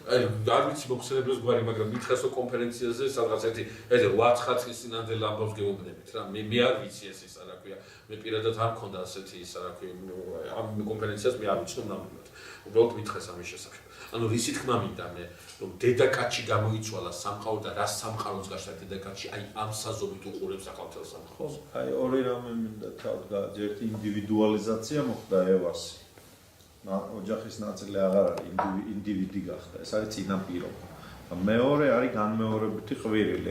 აი, არ ვიცი მოხსენებელს გვარი, მაგრამ მითხრასო კონფერენციაზე სადღაც ერთი 8-9 წინანდელ ამბავს გეუბნებით რა. მე არ ვიცი ეს რა ქვია. მე პირადად არ მქონდა ასეთი რა ქვია, ამ კონფერენციას მე არ ვიცნობ ნამდვილად. უბრალოდ მითხრეს ამის შესახებ. ანუ რისი თქმა მინდა მე, რომ დედაკაცი გამოიცვალა სამყარო და რა სამყაროს გაშლა დედაკაცი, აი ამ საზომით უყურებს ახალთელ სამყაროს. აი ორი რამე მინდა თავდა, ერთი ინდივიდუალიზაცია მოხდა ევას. ოჯახის ნაწილი აღარ არის ინდივიდი გახდა, ეს არის წინაპირობა. მეორე არის განმეორებითი ყვირილი,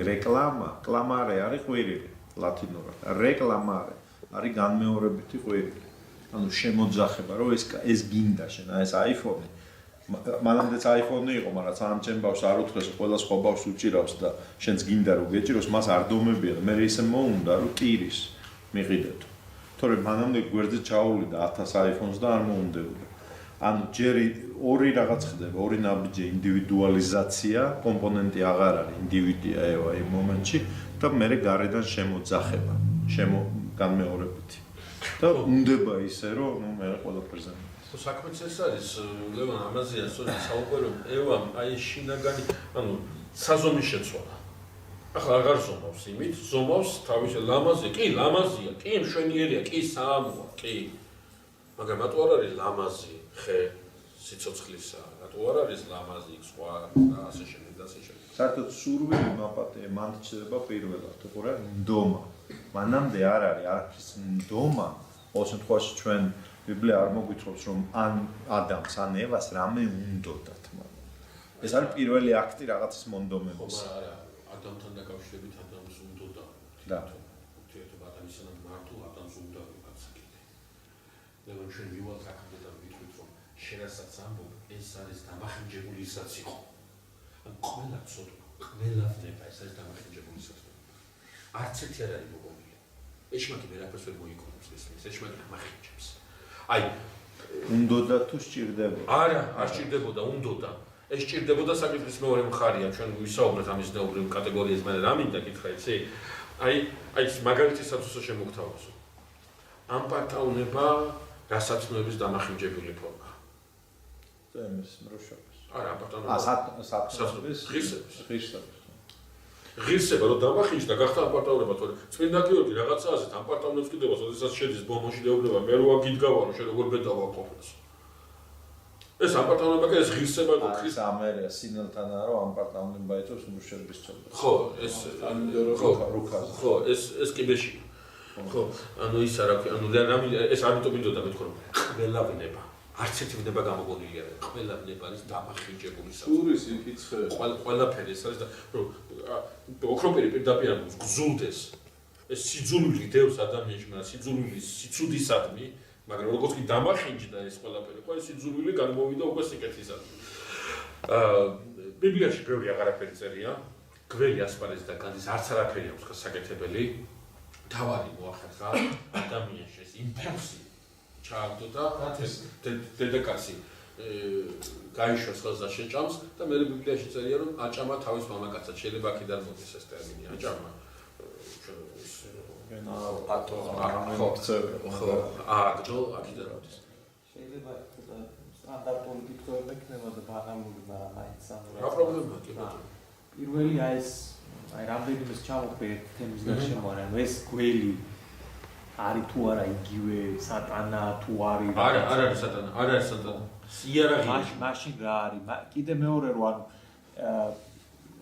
კლამარე არის ყვირილი ლათინურად. რეკლამარე არის განმეორებითი ყვირილი. ანუ შემოძახება, რომ ეს გინდა შენ, ეს iPhone-ი. მანამდეც iPhone-ი იყო, მაგრამ სანამ ჩემ ბავშვს არ უთხრეს, ყველა სხვა ბავშვს უჭირავს და შენც გინდა რომ გეჭიროს, მას არ დომებია და მე ისე მოუნდა რომ ტირის მიყიდეთო. თორემ მანამდე გვერდზე ჩაუვლიდა 1000 iPhone-ს და არ მოუნდებოდა. ანუ ჯერ ორი რაღაც ხდება, ორი ნაბიჯი ინდივიდუალიზაცია, კომპონენტი აღარ არის ინდივიდია ევა იმ მომენტში და მე გარედან შემოძახება, განმეორებითი. და უნდება ისე რომ მე ყველაფერზე საქმეც ეს არის ლევან ამაზეა სწორედ საუბარი ევამ აი შინაგანი ანუ საზომის შეცვალა ახლა აღარ ზომავს იმით ზომავს თავის ლამაზია კი მშვენიერია კი საამოა კი მაგრამ რატო არ არის ლამაზი ხე სიცოცხლისა რატო არ არის ლამაზი სხვა და ასე შემდეგ და ასე შემდეგ საერთოდ სურვილი მაპატე მან ჩდება პირველად ხო რა ნდომა მანამდე არ არის არაფრის ნდომა ყოველ შემთხვევაში ჩვენ ბიბლია არ მოგვითხრობს რომ ან ადამს ან ევას რამე უნდოდათ მაგრამ ეს არის პირველი აქტი რაღაცის მონდომების არა ადამთან დაკავშირებით ადამიანს უნდოდა და ურთიერთობა ადამიანთან მარტო ადამიანს უნდა ვიღაცა კიდე ლევან ჩვენ მივალთ აქამდე და ვიტყვით რომ შენასაც ამბობ ეს არის დამახინჯებული ისაც იყო ან ყველა ცოტა ყველა ხდება ეს არის დამახინჯებული ისაც არც ერთი არ არის მოგონილი ეშმაკი ვერაფერს ვერ მოიკონებს ეს ეშმაკი დამახინჯებს აი უნდოდა თუ სჭირდებოდა არა არ სჭირდებოდა უნდოდა ეს სჭირდებოდა საკითხის მეორე მხარეა ჩვენ ვისაუბრეთ ამის ზნეობრივ კატეგორიაზე მაგრამ რა მინდა კითხა იცი აი მაგალითისაც უსო შემოგთავაზო ამ პარტაუნება გასაცნოების დამახინჯებული ფორმა ეს მრუშობის არა პარტაუნება საცნობის ღირსება რომ დამახინჯდა გახდა ამ პარტაუნება თორე წმინდა გიორგი რაღაცააზე ამ პარტაუნებს კიდევაც ოდესაც შედის ბომოში დაუბრება მე რო აგიდგავარო შენ როგორ ბედავა ყოფილს ეს ამ პარტაუნება კი ეს ღირსება და ქრისტე ამერია სინელთანაა რომ ამ პარტაუნება იწვევს მრუშობის ცოდვას ხო ეს ხო ეს კიბეში ხო ანუ ის არა ანუ ეს ამიტომ მინდოდა მეთქო რომ ყველა ვინება არც ერთი ვინება გამოგონილი არ არის ყველა ვინება არის დამახინჯებული სურის იფიცხე ყველაფერი ეს არის და რომ ოქროპირი პირდაპირ გზულდეს ეს სიძულვილი დევს ადამიანში მაგრამ სიძულვილი სიცუდისადმი მაგრამ როგორც კი დამახინჯდა ეს ყველაფერი ხო ეს სიძულვილი გამოვიდა უკვე სიკეთისადმი ბიბლიაში ბევრი აღარაფერი წერია გველი ასპარეზი და განდის არც არაფერი აქვს გასაკეთებელი თავარი მოახერხა ადამიანში ეს იმპულსი ჩააგდო და დედაკაცი გაიშვას ხელს და შეჭამს და მე ბიბლიაში წერია რომ აჭამა თავის მამაკაცად შეიძლება აქედან მოდის ეს ტერმინი აჭამა აგდო აქედან მოდის შეიძლება სტანდარტული კითხვები ექნება და ბანალური მაგრამ აი სამურა რა პრობლემაა კი ბატონო პირველი აი ეს აი რამდენიმე ჩამოყრე თემის გარშემო არა ეს გველი არის თუ არა იგივე სატანა თუ არის არა არის სატანა არ არის სატანა იარაღი მაშინ რა არის კიდე მეორე რო ანუ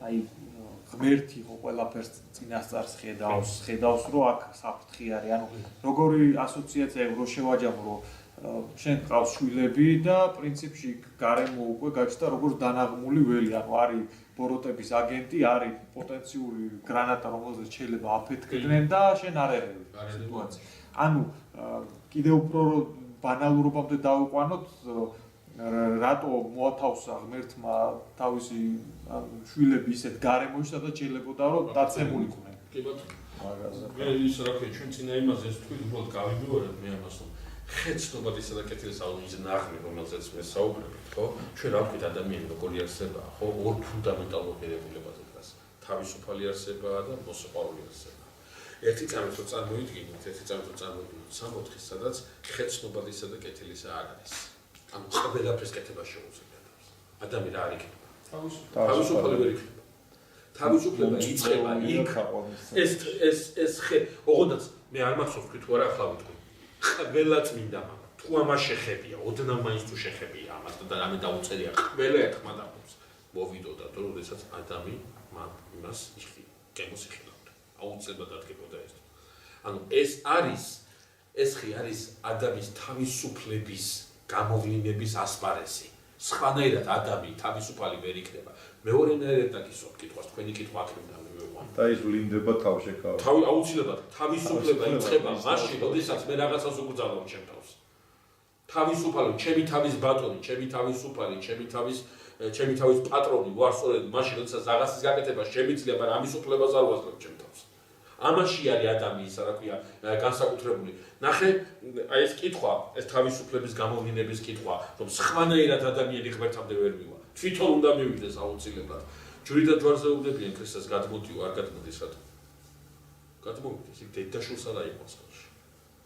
აი ღმერთი ხო ყველაფერს წინასწარს ხედავს რომ აქ საფრთხე არის ანუ როგორი ასოციაცია რო შევაჯამო რომ შენ ყავს შვილები და პრინციპში გარემო უკვე გაჩნდა როგორც დანაღმული ველი ანუ არის ბოროტების აგენტი არის პოტენციური გრანატა რომელზეც შეიძლება აფეთქდნენ და შენ არ ერევი სიტუაცია ანუ კიდე უფრო ბანალურობამდე დავიყვანოთ რატო მოათავსა ღმერთმა თავისი შვილები ისეთ გარემოში სადაც შეიძლებოდა რომ დაცემულიყვნენ კი ბატონო მე ის რა ქვია ჩვენ წინა იმაზე ეს თქვი უბრალოდ გავიმეორებ მე ამას რომ ხეცნობადისა და კეთილის ალუზი ნაღმი რომელზეც მე საუბრობთ ხო ჩვენ რა ვქით ადამიანი როგორი არსებაა ხო ორ ფუნდამენტალურ ღირებულებაზე დგას თავისუფალი არსებაა და მოსიყვარული არსებაა ერთი წამით რო წარმოიდგინოთ 64-ის სადაც ხეცნობადისა და კეთილისა არ არის ანუ ყველაფერს კეთება შეუძლია ადამიანი რა არ იქნება თავისუფალი ვერ იქნება თავისუფლება იწყება იქ ეს ხე ოღონდაც მე არ მახსოვს თქვი თუ არა ახლა ვიტყვი ყველა წმინდა მამა თუ ამას შეხებია ოდნავ მაინც თუ შეხებია ამას და რამე დაუწერია ყველა ერთხმად ამბობს მოვიდოდა თუ როდესაც ადამი იმას კემოს იხილავდა აუცილებლად დადგებოდა ეს ანუ ეს ხი არის ადამიანის თავისუფლების გამოვლინების ასპარეზი სხვანაირად ადამი თავისუფალი ვერ იქნება მეორენაირად დაგისვათ კითხვას თქვენი კითხვა აქედან მივეყვან და ის ვლინდება თავშეკავად აუცილებლად თავისუფლება იწყება მაშინ როდესაც მე რაღაცას უგრძალავ ჩემ თავს თავისუფალი ჩემი თავის ბატონი ჩემი თავისუფალი ჩემი თავის პატრონი ვარ სწორედ მაშინ როდესაც რაღაცის გაკეთება შემიძლია მაგრამ ამის უფლებას არ ვაძლევ ჩემ თავს ამაში არის ადამიანის, რა ქვია, განსაკუთრებული. ნახე, აი ეს კითხვა, ეს თავისუფლების გამოვლინების კითხვა, რომ სხვანაირად ადამიანი ღმერთამდე ვერ მივა. თვითონ უნდა მივიდეს აუცილებლად. ჯვარი და ჯვარზე უნებიან ქრისტეს გადმოდიო, არ გადმოდის რა. გადმოვიდეს, იქ დედაშულს არა იყოს ხელში.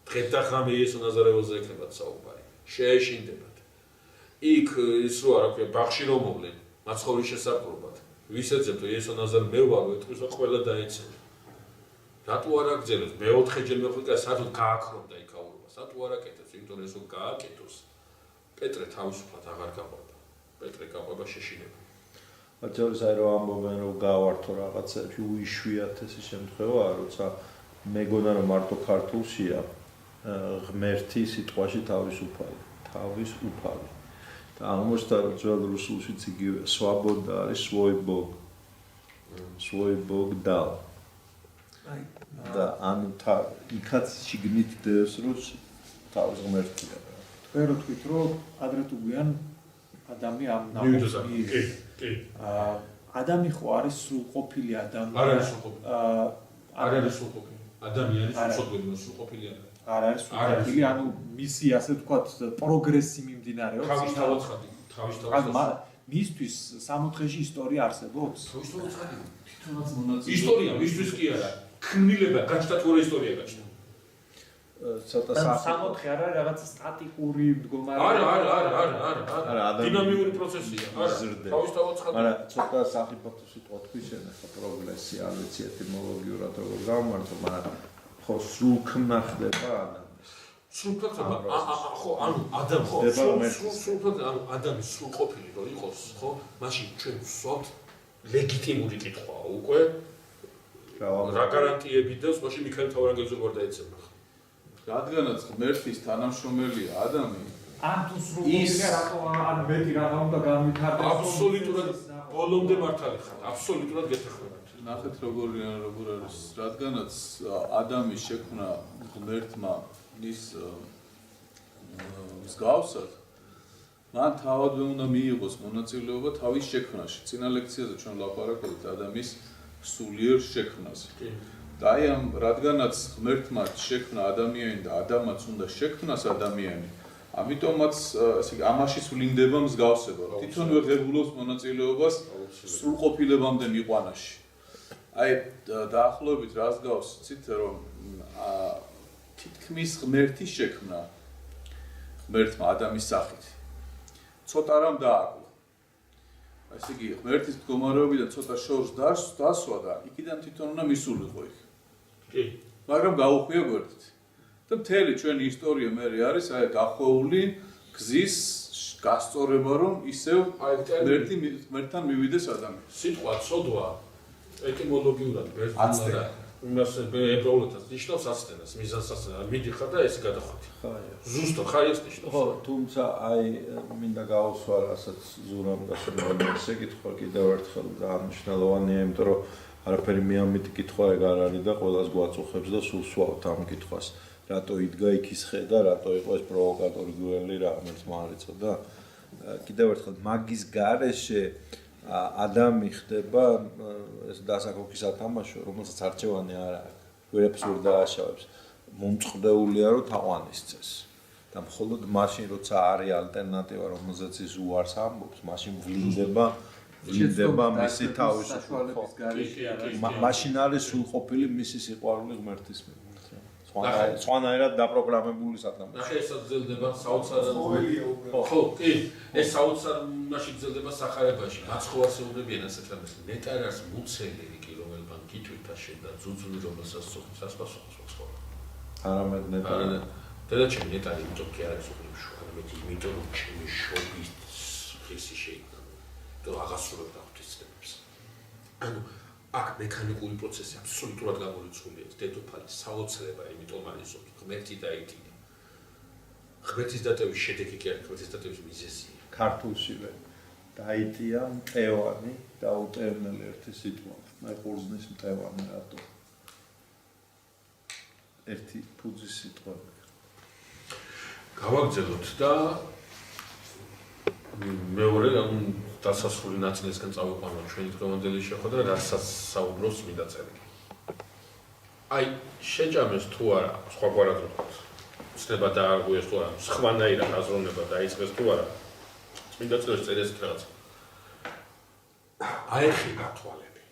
დღეს და ღამე იესო ნაზარეველზე ექნებათ საუბარი. შეეშინდებათ. იქ ის რო არა ქვია, ბაღში რომ მოვლენ, მაცხოვრის შესაყრობად. ვის ეძებთ იესო ნაზარე მე ვარო, ეთქვის რომ ყველა დაეცემა. რატო არ აგძელებს? მეოთხეჯერ მეხვდა, სადღაც გააქრობდა იქ აურობა. რატო არ აკეთებს? იმიტომ რომ გააკეთოს. პეტრე თავისუფლად აღარ გაყვება. პეტრე გაყვება შეშინება. აჯერს აი რომ ამბობენ რომ გავართო რაღაცებში უიშვიათესი შემთხვევაა, როცა მეგონა რომ მარტო ქართულშია ღმერთი სიტყვაში თავისუფალი. და ამოსთან ძველ რუსულშიც იგივე სვაბოდა არის свой бог дал. და ანუ იქაც შიგნით დევს რომ თავის ღმერთია. თქვენ რო თქვით რომ ადრე თუ გვიან ადამი ამ ადამი ხო არის სრულყოფილი ადამიანი. არ არის სრულყოფილი. არ არის სრულყოფილი. ადამიანის სრულყოფილი არა. არ არის სრულყოფილი, ანუ მისი ასე ვთქვათ პროგრესი მიმდინარეობს. თავისთავად. მისთვის 60-ში ისტორია არსებობს? თავისთავად. თვითონაც მონაწილე. ისტორია მისთვის კი არა. ქმნილება გაჩნდა თუ არა ისტორია გაჩნდა. ცოტა 60 არა რაღაც სტატიკური მდგომარეობა. არა. დინამიური პროცესია. თავისთავად ცხადია. მაგრამ ცოტა საფრთხე სიტყვა თქვი შენახა პროგრესი, არ ვიცი ეტიმოლოგიურად როგორ გამართო, მაგრამ ხო სრულქმნა ხდება ადამიანის. სრულქმნა ხო ანუ ადამი ხო სრულქმნა ანუ ადამიანის სრულყოფილი რო იყოს, ხო? მაშინ ჩვენ ვსვავთ ლეგიტიმური კითხვაა უკვე. რა გარანტიები დევს, მაშინ მიქაელ თავარანგელზე როგორ დაეცემა. რადგანაც ღმერთის თანამშრომელია ადამი, ან თუ სრულყოფილია, რატო ან მეტი რაღა უნდა განვითარდეს? აბსოლუტურად ბოლომდე მართალი ხარ, აბსოლუტურად გეთახმებათ. ნახეთ როგორ არის, რადგანაც ადამის შექმნა ღმერთმა ის მსგავსად, მან თავადვე უნდა მიიღოს მონაწილეობა თავის შექმნაში. წინა ლექციაზე ჩვენ ვლაპარაკობთ ადამიანის სულიერ შექმნაზე. და აი ამ რადგანაც ღმერთმა შექმნა ადამიანი და ადამიანს უნდა შექმნას ადამიანი, ამიტომაც ამაშიც ვლინდება მსგავსება. თვითონვე ღებულობს მონაწილეობას სრულყოფილებამდე მიყვანაში. აი დაახლოებით რას გავს, იცით რომ თითქმის ღმერთის შექმნა ღმერთმა ადამიანის სახით. ცოტა რამ დააკლა. ესე იგი ღმერთის მდგომარეობიდან ცოტა შორს დასვა და იქიდან თვითონ უნდა მისულიყო იქ. კი. მაგრამ გაუხვია გვერდით. და მთელი ჩვენი ისტორია მე არის აი გახვეული გზის გასწორება რომ ისევ ღმერთთან მივიდეს ადამიანი. სიტყვა ცოდვა ეტიმოლოგიურად ბერძნულად იმას ებრაულადაც ნიშნავს აცდენას, მიზანსაცდენას. მიდიხარ და ეს გადახვედი. ზუსტად ხარ ეს ნიშნავს. ხო, თუმცა აი მინდა გავუსვა რასაც ზურამ გასაგებია შეკითხვა კიდევ ერთხელ დანიშნულოვანია, იმიტომ რომ არაფერი მე ამით კითხვა ეგ არ არის და ყველას გვაწუხებს და სულ სვავთ ამ კითხვას. რატო იდგა იქ ის ხე და რატო იყო ეს პროვოკატორი გველი რა, რომელიც მოარიწოდა. კიდევ ერთხელ მაგის გარეშე ადამი ხდება ეს დასაკოქის ათამაშო, რომელსაც არჩევანი არ აქვს. ვერაფერს ვერ დააშავებს. მომწყდეულია რომ თაყვანისცეს. და მხოლოდ მაშინ როცა არის ალტერნატივა, რომელზეც ის უარს ამბობს, მაშინ ვლინდება მისი თავისუფლების გარეშე არის. მაშინ არის სრულყოფილი მისი სიყვარული ღმერთის მიმართ. სხვანაირად დაპროგრამებული სათამაშო. ნახე ესაც გრძელდება საოცარ ხო, კი, ეს საოცარ მაშინ გრძელდება სახარებაში. მაცხოვარს ეუბნებიან ასეთ რამეს. ნეტარას მუცელი კი რომელმან კითხვით აშენდა ძუძული რომელსაც სწორს ასპასუხოს მაცხოვარ. არამედ ნეტარი. დედაჩემი ნეტარი იმიტომ კი არის უყურებშო, არამედ იმიტომ რომ ჩემი შობის ხისი შეიქმნა. და აღასრულებდა ღვთისმსახურებას. ანუ აქ მექანიკური პროცესი აბსოლუტურად გამორიცხულია. დედოფალი საოცრება იმიტომ არის რომ ღმერთი დაიტინა. ღმერთის დატევის შედეგი კი არის ღმერთის დატევის მიზეზია. ქართულშივე დაიტია მტევანი და უტევნელი ერთი სიტყვა. აი ყურძნის მტევანი რატო? ერთი ფუძის სიტყვები. გავაგრძელოთ და მეორე ამ დასასრული ნაწილისგან წავიყვანოთ ჩვენი დღევანდელი შეხვედრა, რასაც საუბრობს წმინდა წერილი. აი შეჭამეს თუ არა, სხვაგვარად ვთქვათ. ცნება დაარღვიეს თუ არა, სხვანაირად აზროვნება დაიწყეს თუ არა. წმინდა წელს წერეს რაღაც. აეხილა თვალები.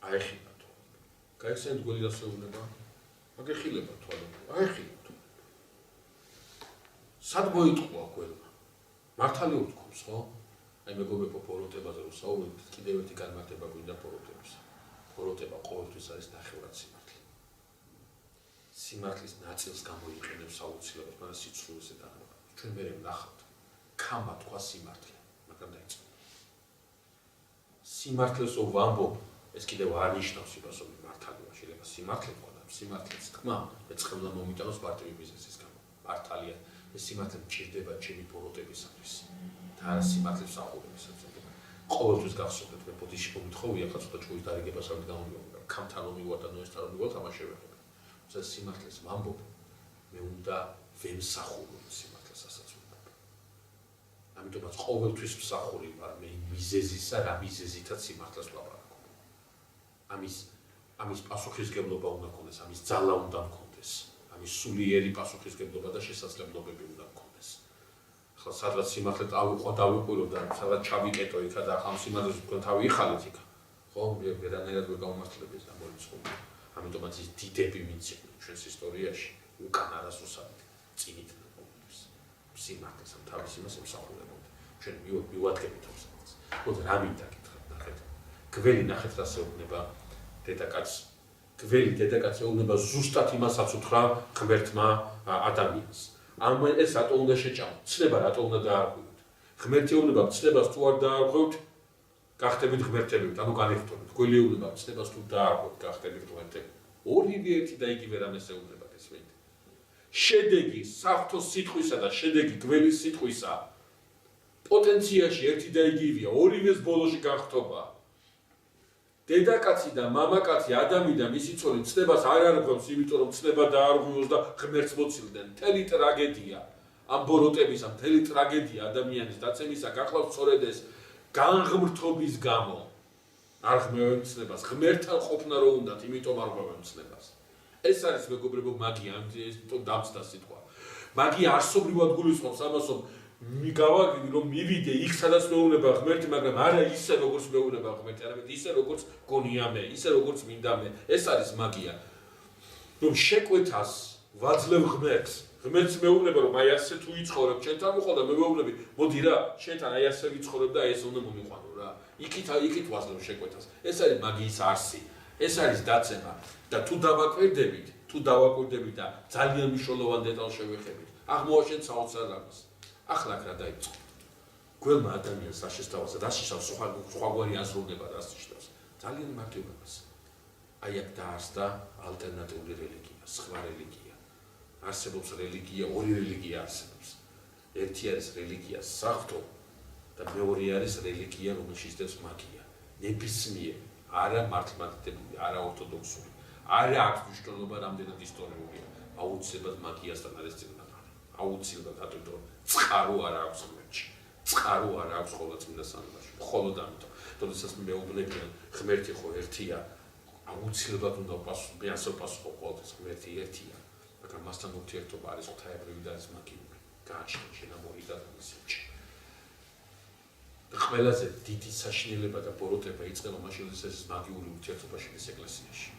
აეხილა თვალები. გაიხსენეთ გველი დასეულება. აგეხილება თვალები. აეხილა თვალები. სად მოიტყვა გველმა? მართალი უთქვამს, ხო? აი მეგობრებო, ბოროტებაზე რომ საუბრობთ, კიდევ ერთი განმარტება გვინდა ბოროტებისა. ბოროტება ყოველთვის არის ნახევრად სიმართლე. სიმართლის ნაწილს გამოიყენებს აუცილებლად, მაგრამ სიცრუეზე დაყრდნობა. ჩვენ მერე ვნახავთ, ქამა თქვა სიმართლე, მაგრამ დაიწყო. სიმართლეს რო ვამბობ, ეს კიდევ არ ნიშნავს იმას, რომ მართალია, შეიძლება სიმართლე თქვა და სიმართლის თქმა მეწყებლა მომიტანოს პარტიული ბიზნესის გამო. მართალია, ეს სიმართლე მჭირდება ჩემი ბოროტებისათვის. და არა სიმართლის მსახურებისათვის. ყოველთვის გახსოვდეთ, მე ბოდიში მომითხოვია, ხა ცოტა ჩვეულის დარიგებას არ გამომივიდა. ქამთან რომ მივარ და ნოესთან რომ მივარ, თამაშებები. თუმცა სიმართლეს ვამბობ, მე უნდა ვემსახურო სიმართლეს ასაც ვამბობ. ამიტომაც ყოველთვის მსახური ვარ მე მიზეზისა, რა მიზეზითაც სიმართლეს ვლაპარაკობ. ამის პასუხისგებლობა უნდა გქონდეს, ამის ძალა უნდა გქონდეს, ამის სულიერი პასუხისგებლობა და შესაძლებლობები უნდა გქონდეს. ახლა სადღაც სიმართლე დავიყვირო და სადღაც ჩავიკეტო იქა და ამ სიმართლეს თქვენ თავი იხალეთ იქა. ხო, ვერანაირად ვერ გამომართლებს ამ მოიწყო. ამიტომაც ის დიდები ვინც იყვნენ ჩვენს ისტორიაში, უკან არასუსად წინით ნაკობებს. სიმართლეს ამ თავის იმას ემსახურებოდა. ჩვენ მივადგენთ ამ საკითხს. მოდი რა მინდა გითხრათ, ნახეთ. გველი ნახეთ რა შეუნება დედაკაცს. გველი დედაკაცს ეუბნება ზუსტად იმასაც უთხრა ღმერთმა ადამიანს. ამ ეს რატო უნდა შეჭამოთ? ცნება რატო უნდა დაარღვევთ? ღმერთი ეუბნება ცნებას თუ არ დაარღვევთ, გახდებით ღმერთები, ანუ განიხტოთ. გველი ეუბნება ცნებას თუ დაარღვევთ, გახდებით ღმერთები. ორივე ერთი და იგივე რამეს ეუბნება გესმით. შედეგი საფრთხოს სიტყვისა და შედეგი გველის სიტყვისა პოტენციაში ერთი და იგივეა, ორივეს ბოლოში განხტობა. დედაკაცი და მამაკაცი, ადამი და მისი ცოლი ცნებას არ არღვევს, იმიტომ რომ ცნება დაარღვიოს და ღმერთს მოცილდნენ. მთელი ტრაგედია ამ ბოროტებისა, მთელი ტრაგედია ადამიანის დაცემისა გახლავს სწორედ ეს განღმრთობის გამო. არ ღმევენ ცნებას, ღმერთთან ყოფნა რო უნდათ, იმიტომ არ ღმევენ ცნებას. ეს არის მეგობრებო მაგია, ამიტომ დამცდა სიტყვა. მაგია არსობრივად გულისხმობს ამას, რომ მიგავაგდი რომ მივიდე იქ სადაც მეუბნება ღმერთი, მაგრამ არა ისე როგორც მეუბნება ღმერთი, არამედ ისე როგორც გონია მე, ისე როგორც მინდა მე. ეს არის მაგია. რომ შეკვეთას ვაძლევ ღმერთს. ღმერთს მეუბნება რომ აი ასე თუ იცხოვრებ, ჩვენთან მოხდა და მე მეუბნები, მოდი რა, შენთან აი ასე ვიცხოვრებ და ეს უნდა მომიყვანო რა. იქით ვაძლევ შეკვეთას. ეს არის მაგიის არსი. ეს არის დაცემა და თუ დავაკვირდებით და ძალიან მნიშვნელოვან დეტალს შევეხებით, აღმოაჩენთ საოცარ რამას. ახლა რა დაიწყო? გველმა ადამიანს რა შესთავაზა, რა შეშავს სხვაგვარი აზროვნება და შეშავს. ძალიან მარტივებას. აი აქ დაარსდა ალტერნატიული რელიგია, სხვა რელიგია. არსებობს რელიგია, ორი რელიგია არსებობს. ერთი არის რელიგია საღვთო და მეორე არის რელიგია, რომელშიც დევს მაგია. ნებისმიერი, არა მართლმადიდებელი, არა ორთოდოქსული. არა აქვს მნიშვნელობა რამდენად ისტორიულია. აუცილებლად მაგიასთან არის წინაპარი. აუცილებლად ატვირთო წყარო არ აქვს ღმერთში. წყარო არ აქვს ხოლმე წმინდა სამყაროში. მხოლოდ ამიტომ. თორემ მეუბნებიან ღმერთი ხო ერთია. აუცილებლად უნდა მე ასე ვპასუხობ ყოველთვის ღმერთი ერთია. მაგრამ მასთან ურთიერთობა არის ღვთაებრივი და არის მაგიური. გააჩნია შენამორი და ისეთი. ყველაზე დიდი საშინელება და ბოროტება იწყება მაშინ, როდესაც ეს მაგიური ურთიერთობა შედის ეკლესიაში.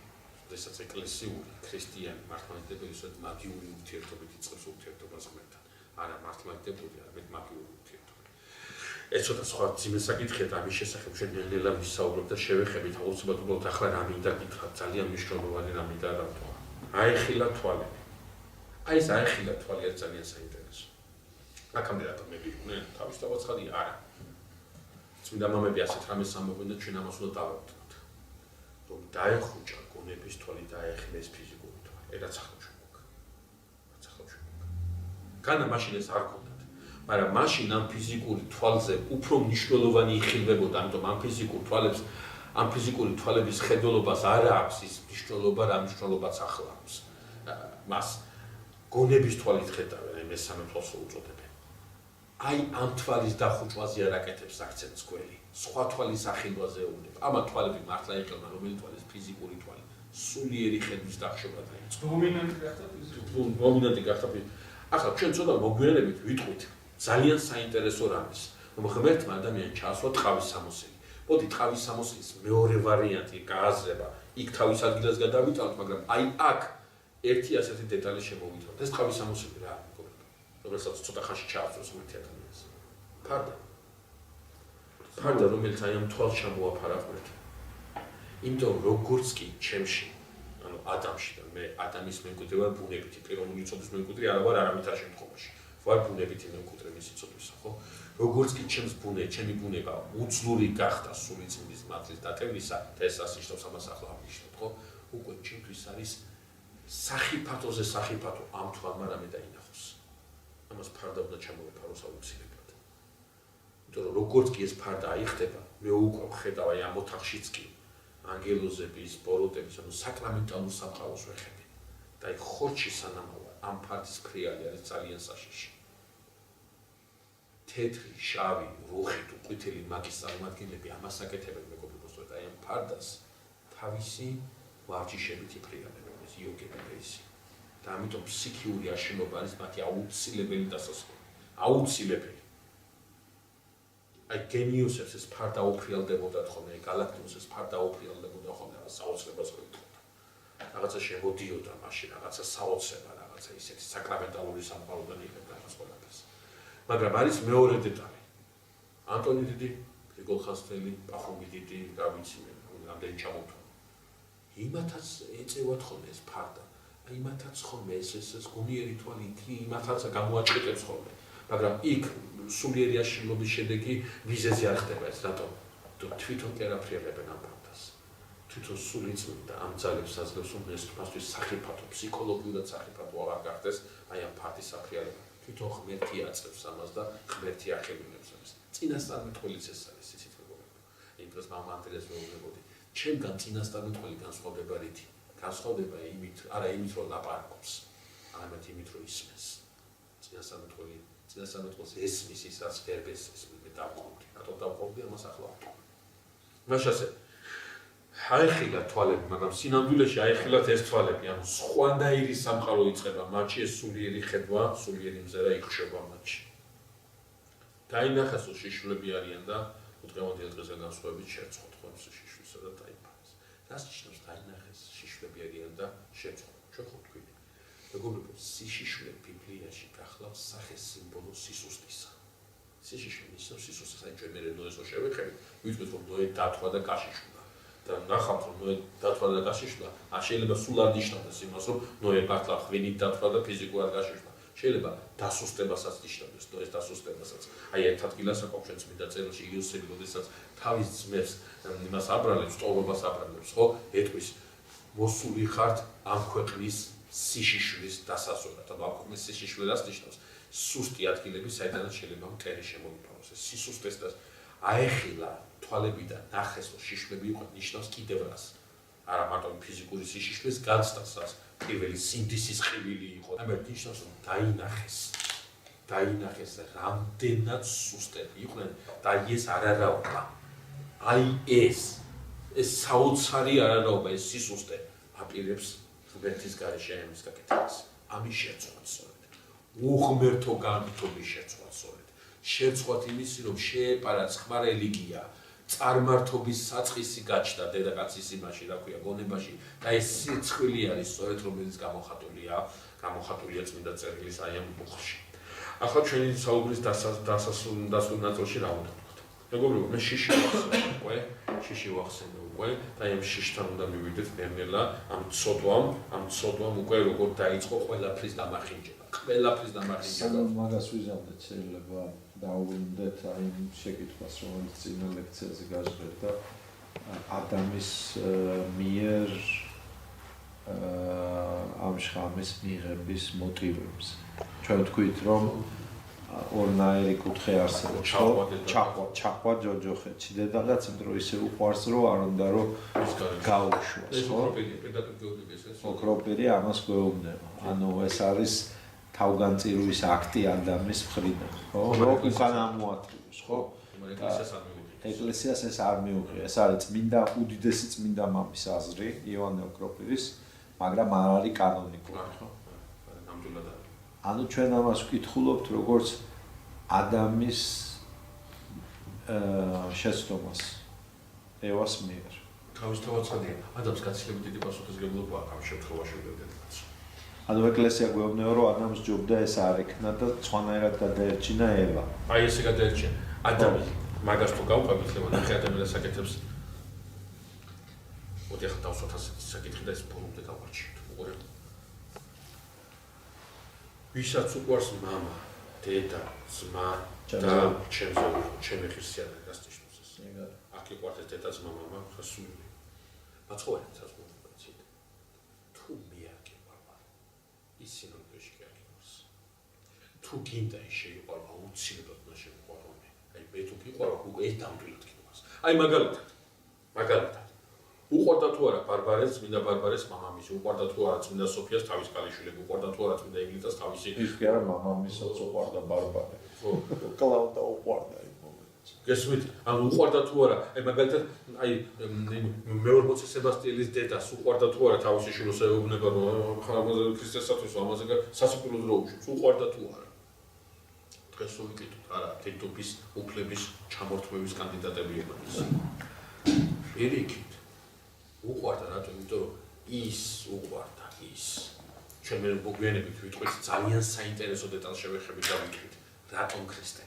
როდესაც ეკლესიური ქრისტიანი მართლმადიდებელი ისეთ მაგიური ურთიერთობით იწყებს ურთიერთობას ღმერთთან. არა მართლმადიდებელი, არამედ მაგიური ურთიერთობა. ეს ცოტა სხვა ძიმე საკითხია და ამის შესახებ ჩვენ ნელ-ნელა ვისაუბრებთ და შევეხებით აუცილებლად უბრალოდ ახლა რა მინდა გითხრათ, ძალიან მნიშვნელოვანი რა მინდა დავთვალო. აეხილა თვალები. აი ეს აეხილა თვალი არის ძალიან საინტერესო. აქამდე რატომ მე ვიყვნე? თავის დავაცხადი არა. წმინდა მამები ასეთ რამეს ამბობენ და ჩვენ ამას უნდა დავაკვირდეთ. რომ დაეხუჭა გონების თვალი, დაეხილეს ფიზიკური თვალი. რაც ახლა ჩვენ გვაქვს. განა მაშინ ეს არ გქონდათ. მაგრამ მაშინ ამ ფიზიკური თვალზე უფრო მნიშვნელოვანი იხილვებოდა, ამიტომ ამ ფიზიკური თვალების ხედველობას არ აქვს ის მნიშვნელობა, რა მნიშვნელობაც ახლა აქვს. მას გონების თვალით ხედავენ, აი მესამე თვალს უწოდებენ. აი ამ თვალის დახუჭვაზე არ აკეთებს აქცენტს გველი. სხვა თვალის ახილვაზე ეუბნება. ამა თვალები მართლა ეხება, რომელი თვალის ფიზიკური თვალი. სულიერი ხედვის დახშობა დაიწყო. დომინანტი გახდა ფიზიკური. დომინანტი გახდა. ახლა ჩვენ ცოტა მოგვიანებით ვიტყვით ძალიან საინტერესო რამის, რომ ღმერთმა ადამიანს ჩაასვა ტყავის სამოსელი. მოდი ტყავის სამოსლის მეორე ვარიანტი გააზრება, იქ თავის ადგილას გადავიტანოთ, მაგრამ აი აქ ერთი ასეთი დეტალი შემოვიტანოთ. ეს ტყავის სამოსელი რა არის, მეგობრებო? რომელსაც ცოტა ხანში ჩაასვას ღმერთი ადამიანს. ფარდა. ფარდა, რომელიც აი ამ თვალს ჩამოაფარა ღმერთმა. იმიტომ როგორც კი ჩემში, ანუ ადამიანში და მე ადამიანის მემკვიდრე ვარ ბუნებითი, პიროვნული ცოდვის მემკვიდრე არა ვარ არავითარ შემთხვევაში. ვარ ბუნებითი მემკვიდრე მისი ცოდვისა, ხო? როგორც კი ჩემი ბუნება უძლური გახდა სული წმინდის მართლის დატევნისა და ეს ასიშნავს ამას ახლა აღნიშნავ, ხო? უკვე ჩემთვის არის სახიფათოზე სახიფათო ამ თვალმა რამე დაინახოს. ამას ფარდა უნდა ჩამოვეფაროს აუცილებლად. იმიტომ რომ როგორც კი ეს ფარდა აიხდება, მე უკვე ვხედავ აი ამ ოთახშიც კი ანგელოზების, ბოროტების, ანუ საკრამენტალურ სამყაროს ვეხედე. და აი ხორჩი სანამ ამ ფარდის ფრიალი არის ძალიან საშიში. თეთრი, შავი, რუხი თუ ყვითელი მაგის წარმომადგენლები ამას აკეთებენ მეგობრებო, და აი ამ ფარდას თავისი ვარჯიშებით იფრიალებენ, ეს იოგები და ისი. და ამიტომ ფსიქიური აშენობა არის მათი აუცილებელი დასასრული. აუცილებელი. აი გენიუსებს ეს ფარდა უფრიალდებოდა ხოლმე, გალაქტიუსს ეს ფარდა უფრიალდებოდა ხოლმე, საოცრებას ვითხოვდა. რაღაცა შემოდიოდა მაშინ, რაღაცა საოცრება, რაღაცა ისეთი საკრამენტალური სამყაროდან იღებდა მას ყველაფერს. მაგრამ არის მეორე დეტალი. ანტონი დიდი, გრიგოლ ხასტელი, პახუმი დიდი, რა ვიცი მე, რამდენი ჩამოთვალა. იმათაც ეწევათ ხოლმე ეს ფარდა. იმათაც ხოლმე ეს გონიერი თვალი იმათაც გამოაჭრიტებს ხოლმე. მაგრამ იქ სულიერი აშლილობის შედეგი ვიზეზე არ ხდება ეს, რატომ? თვითონ კი არ აფრიალებენ ამ ფარდას. თვითონ სული წმინდა ამ ძალებს აძლევს, რომ ეს მასთვის სახიფათო, ფსიქოლოგიურად სახიფათო აღარ გახდეს აი ამ ფარდის აფრიალება. თვითონ ღმერთი აწევს ამას და ღმერთი ახელუნებს ამას. წინასწარმეტყველიც ეს არის, იცით მეგობრებო. იმ დროს მამა ანდრიას მეუბნებოდი, ჩემგან წინასწარმეტყველი განსხვავდება რითი? განსხვავდება არა იმით, რომ ლაპარაკობს, არამედ იმით, რომ ისმენს. წინასწარმეტყველს ესმის ის რაც ვერბეს ესმის, მე დავყავდი. რატომ დავყავდი ამას ახლა ვთქვა. მაშასე აიხილა თვალები, მაგრამ სინამდვილეში აიხილათ ეს თვალები, ანუ სხვანაირი სამყარო იწყება მათში, ეს სულიერი ხედვა, სულიერი მზერა იხშობა მათში. დაინახეს, რომ შიშვლები არიან და უდღემოდიელ დღესა განსხვავებით შერწყოთ ხო ეს შიშვისა და დაიფარეს. რას ნიშნავს დაინახეს, შიშვლები არიან და შერწყოთ? ჩვენ ხო თქვით. მეგობრებო, სიშიშვე ბიბლიაში გახლავს სახე სიმბოლო სისუსტისა. სიშიშვე ნიშნავს სისუსტეს, აი ჩვენ ნოეს რო შევეხებით, ვიტყვით რომ ნოე დათვა და გაშიშვლა. და ნახავთ რომ ნოე დათვა და გაშიშვლა, შეიძლება სულ არ ნიშნავდეს იმას, რომ ნოე მართლა ღვინით დათვა და ფიზიკურად გაშიშვლა. შეიძლება დასუსტებასაც ნიშნავდეს, ნოეს დასუსტებასაც. აი ერთ ადგილას აკავ ჩვენ წმინდა წერილში იოსები, როდესაც თავის ძმებს იმას აბრალებს, ტოვებას აბრალებს, ხო? ეტყვის მოსული ხართ ამ ქვეყნის სიშიშვლის დასასრულად. ანუ ამ ქვეყნის სიშიშვე რას ნიშნავს? სუსტი ადგილები, საიდანაც შეიძლება მტერი შემოიფაროს. ეს სისუსტეს და აეხილა თვალებიდან ნახეს, რომ შიშვლები იყო, ნიშნავს კიდევ რას? არა მარტო ფიზიკური სიშიშვლის განცდას, რაც პირველი სინდისის ხივილი იყო. ამერტ ნიშნავს, რომ დაინახეს რამდენად სუსტები იყვნენ და ეს არარაობა. აი ეს საოცარი არარაობა, ეს სისუსტე აპირებს ღმერთის გარეშე ამის გაკეთებას. ამის შერცხვაც სწორედ. უღმერთო განვითობის შერცხვაც სწორედ. შერცხვათ იმისი, რომ შეეპარა წყმა რელიგია, წარმართობის საწყისი გაჩნდა დედაკაცის იმაში, რა ქვია, გონებაში და ეს სიცხვილი არის სწორედ, რომელიც გამოხატულია წმინდა წერილის აი ამ ბუხში. ახლა ჩვენი საუბრის დასასრულ ნაწილში რა უნდა ვთქვათ? მეგობრებო, მე შიში ვახსენე უკვე და ამ შიშთან უნდა მივიდეთ ნელ-ნელა ამ ცოდვამ უკვე როგორ დაიწყო ყველაფრის დამახინჯება. სანამ მაგას ვიზამთრეთ, შეიძლება დავუვინდეთ აი შეკითხვას, რომელიც წინა ლექციაზე გაჟღერდა ადამის მიერ ამ შრამის მიღების მოტივებს. ჩვენ ვთქვით, რომ ორნაირი კუთხე არსებობს, ჩაყვა ჯოჯოხეთში. დედალაც იმ დროს ისე უყვარს, რომ არ უნდა რომ გაუშვას, ხო? ოქროპირი ამას გვეუბნება. ანუ ეს არის თავგანწირვის აქტი ადამიანის მხრიდან, ხო? რომ უკან ამოათვლოს, ხო? ეკლესიას ეს არ მიუღია. ეს არის წმინდა უდიდესი წმინდა მამის აზრი, იოანე ოქროპირის, მაგრამ არ არის კანონიკური, ხო? ნამდვილად არის. ანუ ჩვენ ამას ვკითხულობთ როგორც ადამის შეცდომას ევას მიერ. თავისთავად ხადია. ადამიანს გაცილებით დიდი პასუხისმგებლობა აქვს ამ შემთხვევაში ვიდეოდაც. ანუ ეკლესია გვეუბნება, რომ ადამიანს ჯობდა ეს არ ექნა და სხვანაირად გადაერჩინა ევა. აი ესე გადაერჩინა. ადამი მაგას თუ გავყვებით, ლევან, ახლა ადამიანს საკეთებს. მოდი ახლა დავსვათ ასეთი საკითხი და ეს ბოლომდე გავარჩიოთ. უყურებ. ვისაც უყვარს მამა, დედა, ძმა და ჩემი ხირსიანა გასწიშნოს ეს. აქ იყვართ ეს დედა, ძმა, მამა, ხასული. მაცხოვარით საზღვარგაცით. თუ მე არ გიყვარვა, ისინი როეში გიყვარს. თუ გინდა ის შეიყვარვა, უცილებლად უნდა შემიყვარვა მე. აი მე თუ გიყვარვა, უკვე ეს დამტვილად გიყვარს. აი მაგალითად. უყვარდა თუ არა ბარბარეს, წმინდა ბარბარეს მამამისი, უყვარდა თუ არა წმინდა სოფიას თავის ქალიშვილები, უყვარდა თუ არა წმინდა ემილიტას თავისი. ის კი არა მამამისაც უყვარდა ბარბარე. ხო, კლავდა უყვარდა იმ მომენტში. გესმით? ანუ უყვარდა თუ არა, აი მაგალითად, აი მეორმოცე სებასტიელის დედას უყვარდა თუ არა თავისი შვილს ეუბნება, რომ ხალხზე ქრისტესათვის ამაზე სასიკვდილო დრო უშვებს, უყვარდა თუ არა. დღეს ვიკითხოთ, არა, თითობის უფლების ჩამორთმევის კანდიდატები იყვნენ. პირიქით უყვარდა რატომ? იმიტომ რომ ის უყვარდა ის. ჩვენ მე მოგვიანებით ვიტყვით ძალიან საინტერესო დეტალს შევეხებით და ვიტყვით რატომ ქრისტე.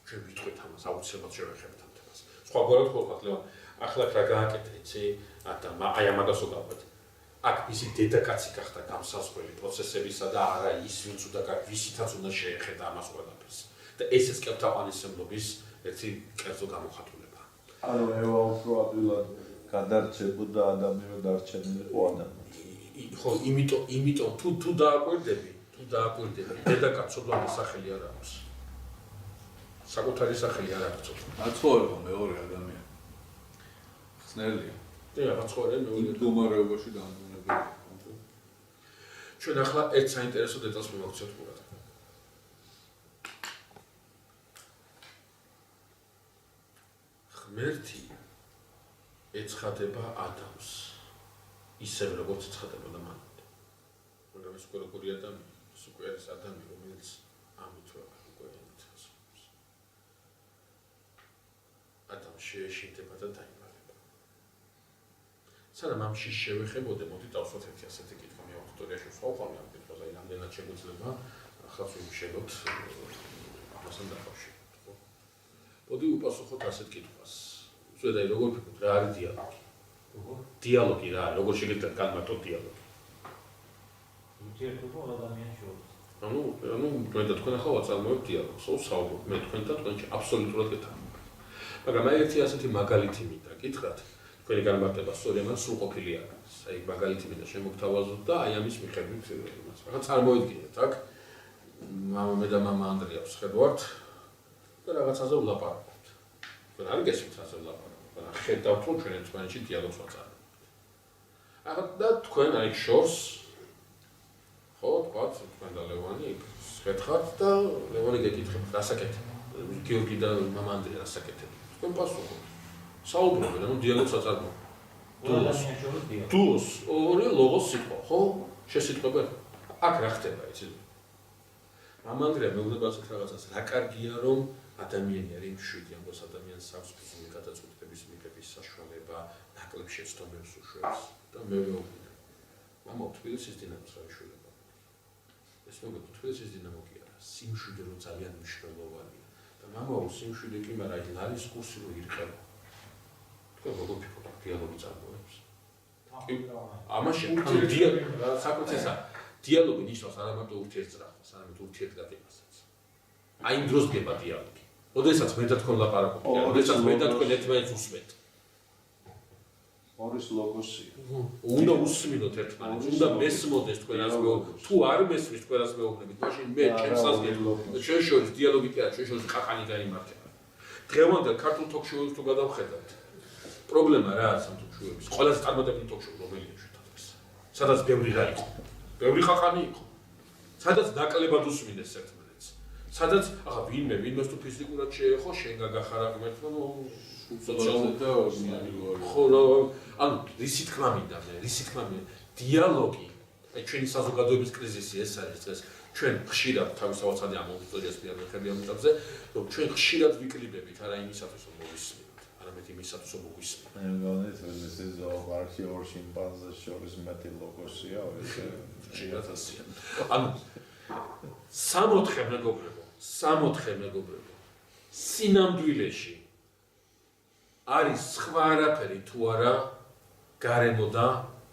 ჩვენ ვიტყვით ამას, აუცილებლად შევეხებით ამ თემას. სხვაგვარად ხოხათ ლევან, ახლა რა გააკეთე იცი? აი ამაგას ვუყავთ. აქ მისი დედაკაცი გახდა გამსასწრელი პროცესებისა და არა ის ვინც უნდა ვისითაც უნდა შეეხედა ამას ყველაფერს. და ესეც კეთილთაყვანისმცემლობის ერთი კერძო გამოხატულება. ანუ ევა უფრო ადვილად გადარჩებოდა ადამი დარჩენილიყო ადამი. ხო, იმიტომ თუ დააკვირდები, დედაკაცობლად სახელი არ აქვს. საკუთარი სახელი არ აქვს. მაცხოვრება მეორე ადამიანი. ხსნელია. მაცხოვრება მეორე. მდგომარეობაში დამონებული. ჩვენ ახლა ერთ საინტერესო დეტალს მივაქცევთ ყურად. ღმერთი ეცხადება ადამიანს ისევ როგორც ეცხადებოდა მანამდე. მაგრამ ეს უკვე როგორი ადამიანი, ეს უკვე არის ადამი, რომელიც ამით უკვე ემთხვევა. ადამი შეეშინდება და დაიმალება. სანამ ამ შიშ შევეხებოდე, მოდი დავსვათ ერთი ასეთი კითხვა. მე ავტორიაში ვსვავყავი ამ კითხვაზე, აი რამდენად შეგვიძლია ახლა ვიმშელოთ ამასთან დაკავშირებით, ხო? მოდი უპასუხოთ ასეთ კითხვას. ზედაი როგორ ფიქრობთ, რა არის დიალოგი? დიალოგი რა არის? როგორ შეგიძლიათ განმარტოთ დიალოგი? ურთიერთობა ადამიანის შორის. ანუ თქვენ და თქვენ ახლა ვაწარმოებთ დიალოგს, საუბრობთ მე თქვენ და თქვენ აბსოლუტურად გეთანხმებით. მაგრამ აი ერთი ასეთი მაგალითი მინდა გითხრათ, თქვენი განმარტება სწორია, მაგრამ სრულყოფილი არ არის. აი მაგალითი მინდა შემოგთავაზოთ და აი ამის მიხედვით იმას. ახლა წარმოიდგინეთ, აქ მე და მამა ანდრიას ხედავთ და რაღაცაზე ვლაპარაკობთ. თქვენ არ გესმით ასე ვლაპარაკობთ, მაგრამ ხედავთ რომ ჩვენ ერთმანეთში დიალოგს ვაწარმოებთ. ახლა და თქვენ აი შორს ხო, თქვათ, თქვენ და ლევანი შეხეთ და ლევანი გეკითხებთ, რასაკეთებ? გიორგი და მამა ანდრია რასაკეთებ? თქვენ პასუხობთ. საუბრობენ, ანუ დიალოგს აწარმოებთ. ადამიანის შორის დიალოგი. დუოს, ორი ლოგოს სიტყვა, ხო? შესიტყვებენ. აქ რა ხდება, იცი? მამა ანდრია მეუბნება ასეთ რაღაცას, რა კარგია რომ ადამიანი არის მშვიდი, ამბობს ადამიანს აქვს ფიზიკური გადაწყვეტების მიღების საშუალება, ნაკლებ შეცდომებს უშვებს და მე ვეუბნები. მამა თბილისის დინამოს რა შულება. ეს მოგეთ თბილისის დინამო კი არა, სიმშვიდე რო ძალიან მნიშვნელოვანია. და მამა სიმშვიდე კი, მაგრამ აი ლარის კურსი რო ირყება. თქვენ როგორ ფიქრობთ, დიალოგი წარმოებს? ამაში საკუთესა დიალოგი ნიშნავს არა მარტო ურთიერთძრახას, არამედ ურთიერთგატებასაც. აი იმ დროს გება დიალოგი. ოდესაც მე და თქვენ ლაპარაკობთ, ოდესაც მე და თქვენ ერთმანეთს უსმენთ. ორის ლოგოსი. უნდა უსმინოთ ერთმანეთს, უნდა მესმოდეს თქვენას მეუბნებით. თუ არ მესმის თქვენას მეუბნებით, მაშინ მე ჩემს საზღერებს ჩვენ შორის დიალოგი კი არა, ჩვენ შორის ყაყანი გაიმართება. დღევანდელ ქართულ თოქ-შოუს თუ გადავხედავთ, პრობლემა რა არის ამ თოქ-შოუების? ყველაზე წარმატებული თოქ-შოუ რომელია შეთანხმდეს? სადაც ბევრი რა იყო? ბევრი ყაყანი იყო. სადაც ნაკლებად უსმინეს ერთმანეთს. სადაც ახლა ვინმეს თუ ფიზიკურად შეეხო, შენ გაგახარა ღმერთმა, ხო, ანუ რისი თქმა მინდა მე, დიალოგი, ჩვენი საზოგადოების კრიზისი ეს არის დღეს. ჩვენ ხშირად თავისთავად ამ აუდიტორიას მიერ ვეხები ამ წამზე, რომ ჩვენ ხშირად ვიკლიბებით არა იმისათვის, რომ მოვისმინოთ, არამედ იმისათვის, რომ მოგვისმინოთ. მე მგონი ეს ზოოპარკი ორ შიმპანზეს შორის მეტი ლოგოსია, ხშირად ასია. ანუ 64 მეგობრებო, სინამდვილეში არის სხვა არაფერი თუ არა გარემო და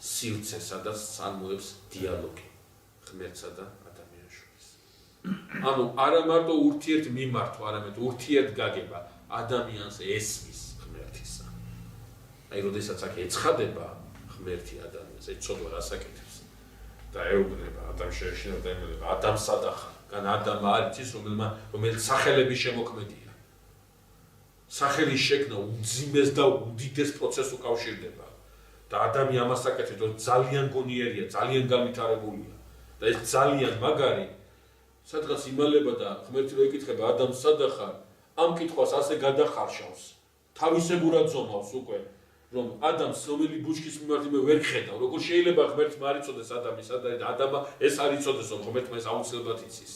სივრცე, სადაც წარმოებს დიალოგი ღმერთსა და ადამიანს შორის. ანუ არა მარტო ურთიერთ მიმართვა, არამედ ურთიერთ გაგება ადამიანს ესმის ღმერთისა. აი, როდესაც აქ ეცხადება ღმერთი ადამიანს, ეს ცოტა რასაკეთებს და ეუბნება ადამიანს შეეშინა და ეუბნება ადამიანს სადახარ, გან ადამა არის ის, რომელიც სახელების შემოქმედია. სახელის შექმნა უძიმეს და უდიდეს პროცესს უკავშირდება. და ადამი ამას აკეთებს, რომ ძალიან გონიერია, ძალიან განვითარებულია და ეს ძალიან მაგარი სადღაც იმალება და ღმერთი რო ეკითხება ადამიანს სადახარ, ამ კითხვას ასე გადახარშავს, თავისებურად ზომავს უკვე, რომ ადამიანს რომელი ბუჩქის მიმართ მე ვერ ხედავ, როგორ შეიძლება ღმერთმა არ იცოდეს ადამიანს სადაა და ადამა ეს არ იცოდეს, რომ ღმერთმა ეს აუცილებლად იცის.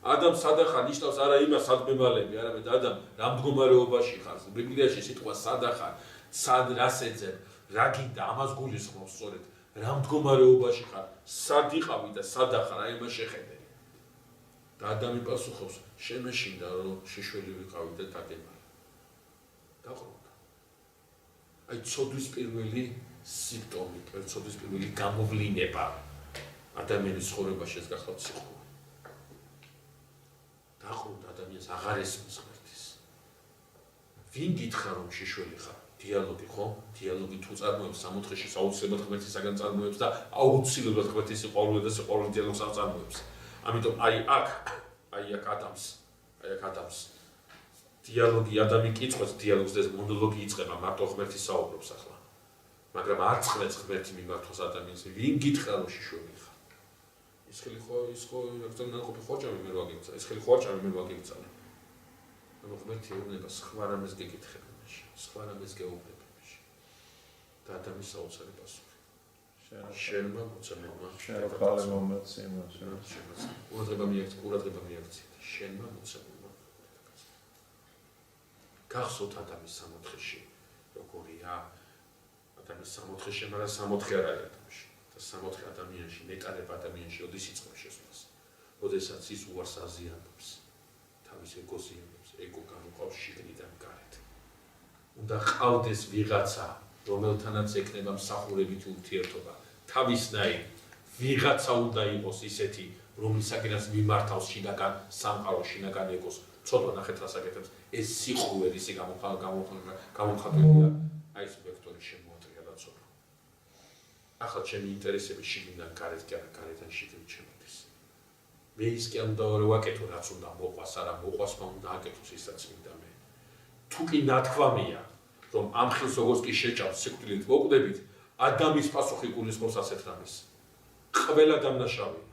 ადამს სადახარ ნიშნავს არა იმას სადმემალები, არამედ ადამ რა მდგომარეობაში ხარ. ბიბლიაში სიტყვა სადახარ, სად რას ეძებ, რა გინდა ამას გულისხმობს სწორედ რა მდგომარეობაში ხარ, სად იყავი და სადახარ, აი მას შეხედე. და ადამი პასუხობს, შემეშინდა რომ შეშველი ვიყავი და დაგემარი. დაყრდნობა. აი ცოდვის პირველი სიმპტომი, ცოდვის პირველი გამოვლინება ადამიანის ცხოვრებაში ეს გახლავთ სიყვარული. დაყრდნობა ადამიანს აღარ ესმის ღმერთის. ვინ გითხრა რომ შეშველი ხარ? დიალოგი ხო? დიალოგი თუ წარმოებს 64-ში აუცილებლად ღმერთისაგან წარმოებს და აუცილებლად ღმერთის სიყვარული და სიყვარულის დიალოგს წარმოებს. ამიტომ აი აქ ადამიანს დიალოგი ადამი კითხვას დიალოგს და მონოლოგი იწყება მარტო ღმერთის საუბრობს ახლა. მაგრამ არ წყვეტს ღმერთი მიმართავს ადამიანს. ვინ გითხრა რომ შეშველი ხარ? ის ხელი ხო რაღაცა ნაყოფი ხოჭამი მე რა გეკცა. ეს ხელი ხოჭამი მე რა გეკცა. ანუ ღმერთი ეუბნება სხვა რამეს გეკითხება. სხვა რამეს გეუბნებებში და ადამიანის საოცარი პასუხი. შენმა მოცემულმა შენ მომეცემა ყურადღება მიაქცია შენმა მოცემულმა გახსოვთ ადამიანის 64-ში როგორია ადამიანის 64-ში მაგრამ 64 არ არის ადამიანში და 64 ადამიანში ნეტარება ადამიანში ოდის იწყებს შესვლას როდესაც ის უარს აზიანებს თავის ეგოს იანებს ეგო გამოყავს შიგნიდან გარეთ უნდა ყავდეს ვიღაცა რომელთანაც ეკნება მსახურებითი ურთიერთობა თავისნაირ ვიღაცა უნდა იყოს ისეთი რომლისაკენაც მიმართავს შინაგან სამყაროს შინაგან ეგოს ცოტა ნახეთ რას აკეთებს ეს სიხუვე რისი გამოხატულია აი ეს ვექტორი შემოატრია და ცოტა ახლა ჩემი ინტერესები შიგნიდან გარეთ კი არა გარედან შიგნით შემოდის მე ის კი უნდა ვაკეთო რაც უნდა მოყვას არა მოყვას მაგრამ უნდა აკეთოს ისაც მინდა მე თუ კი ნათქვამია რომ ამ ხილს როგორც კი შეჭავს სიკვდილით მოკვდებით ადამიანის პასუხი გულისხმობს ასეთ რამეს ყველა დამნაშავეა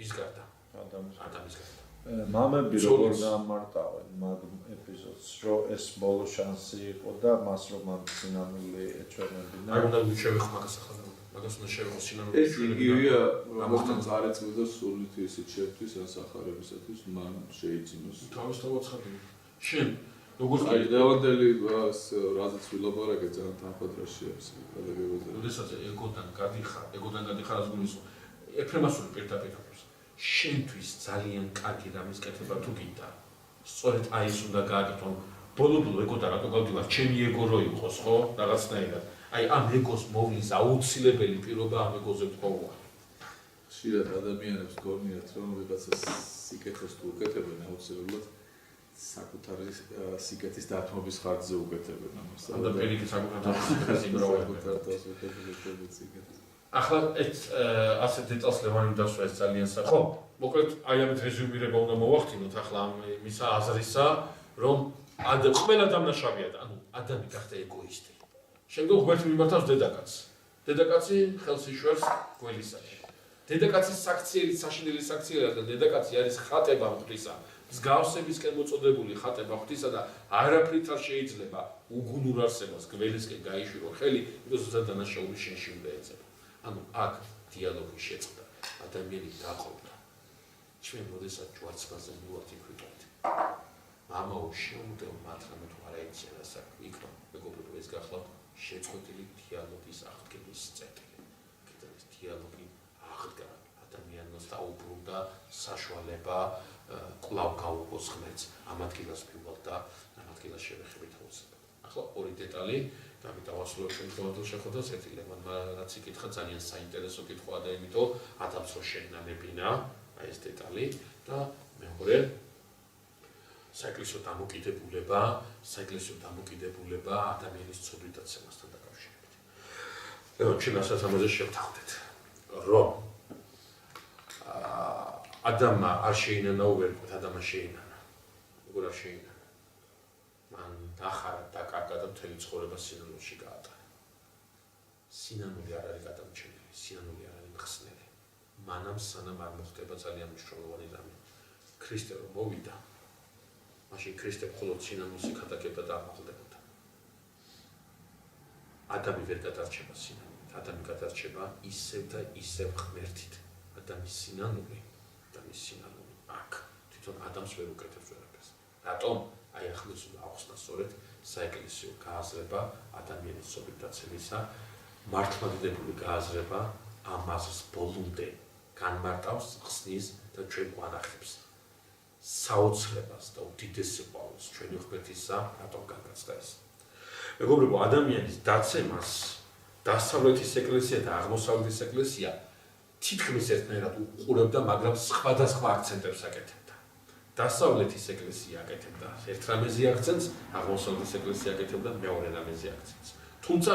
ის გარდა ადამიანის გარდა მამები როგორ გამარტავენ მაგ ეპიზოდს რომ ეს ბოლო შანსი იყო და მას რომ ამ სინამდვილე ეჩვენებინა აი უნდა შევეხო მაგას ახლა მაგას უნდა შევეხო სინამდვილე ეს იგივეა რომელთაც არ ეწმოდა სულით ისეთ შეთვის ან სახარებისათვის მან შეიძინოს თავისთავად ცხადია შენ როგორც აი დავანდელი რაზეც ვილაპარაკე ძალიან თანხმადრაში არის პედაგოგიაზე როდესაც ეგოდან გადიხარ რაც გულისხმობს ეფრემასური პირდაპირ შენთვის ძალიან კარგი რამის კეთება თუ გინდა სწორედ აი ეს უნდა გააკეთო ბოლო ეგოდა რატო გავდივარ ჩემი ეგო რო იყოს ხო რაღაცნაირად აი ამ ეგოს მოვლის აუცილებელი პირობა ამ ეგოზე თქვა ხშირად ადამიანებს გონიათ რომ ვიღაცა სიკეთეს თუ უკეთებენ აუცილებლად საკუთარი სიკეთის დათმობის ხარჯზე უკეთებენ ამას და პირიქით საკუთარ სიკეთის იმრავლება ახლა ეს ასე დეტალს ლევანი დასვა ეს ძალიან ხო მოკლედ აი ამით რეზუმირება უნდა მოვახდინოთ ახლა მის აზრისა რომ ყველა დამნაშავეა ანუ ადამი გახდა ეგოისტი შემდგომ ღმერთი მიმართავს დედაკაცი ხელს იშვერს გველისაში დედაკაცის საქციელი საშინელი საქციელი და დედაკაცი არის ხატება მღვდლისა მსგავსებისკენ მოწოდებული ხატება ღვთისა და არაფრით არ შეიძლება უგუნურ არსებას გველისკენ გაიშვირო ხელი, იმიტომ დანაშაული შენში უნდა ეწება. ანუ აქ დიალოგი შეწყდა, ადამიანი დაყრდნდა. ჩვენ მოდესაც ჯვარცმაზე მივართ იქ ვიყავით. მამაო შეუდევ მათ რამე თუ არა ეციან ასაკ იქნო მეგობრებო ეს გახლავთ შეწყვეტილი დიალოგის აღდგენის წერტილი. კიდევ ეს დიალოგი აღდგა ადამიანს დაუბრუნდა საშუალება კვლავ გაუგოს ღმერთს ამ ადგილას მივვალ და ამ ადგილას შევეხებით აუცილებლად. ახლა ორი დეტალი და მე დავასრულებ შემთხვევით შეხვედრას ერთი ლევანმა რაც იკითხა ძალიან საინტერესო კითხვა და იმიტომ ადამიანს რო შეინამებინა აი ეს დეტალი და მეორე საეკლესიო დამოკიდებულება ადამიანის ცოდვითაცემასთან დაკავშირებით. ჩვენ ასაც ამაზე შევთანხმდით, რომ ადამმა არ შეინანა უვერკოთ, ადამა შეინანა. როგორ არ შეინანა? მან დახარა, დაკარგა და მთელი ცხოვრება სინანულში გაატარა. სინანული არ არის გადამჩენილი, სინანული არ არის მხსნელი. მანამ სანამ არ მოხდება ძალიან მნიშვნელოვანი რამე. ქრისტე რომ მოვიდა მაშინ ქრისტე მხოლოდ სინანულს იქადაგებდა და ამაღლებდა. ადამი ვერ გადარჩება სინანულით, ადამი გადარჩება ისევ და ისევ ღმერთით. ადამიანის სინანული აქ თვითონ ადამიანს ვერ უკეთებს ვერაფერს. რატომ? აი ახლა ახსნა სწორედ საეკლესიო გააზრება ადამიანის სობიტაცემისა, მართლმადიდებლური გააზრება ამას ბოლომდე განმარტავს, ხსნის და ჩვენ გვანახებს. საოცრებას და უდიდეს სიყვარულს ჩვენი ღმერთისა რატომ გაგაცდა ეს. მეგობრებო, ადამიანის დაცემას დასავლეთის ეკლესია და აღმოსავლეთის ეკლესია თითქმის ერთნაირად უყურებდა, მაგრამ სხვადასხვა აქცენტებს აკეთებდა. დასავლეთის ეკლესია აკეთებდა ერთ რამეზე აქცენტს, აღმოსავლეთის ეკლესია აკეთებდა მეორე რამეზე აქცენტს. თუმცა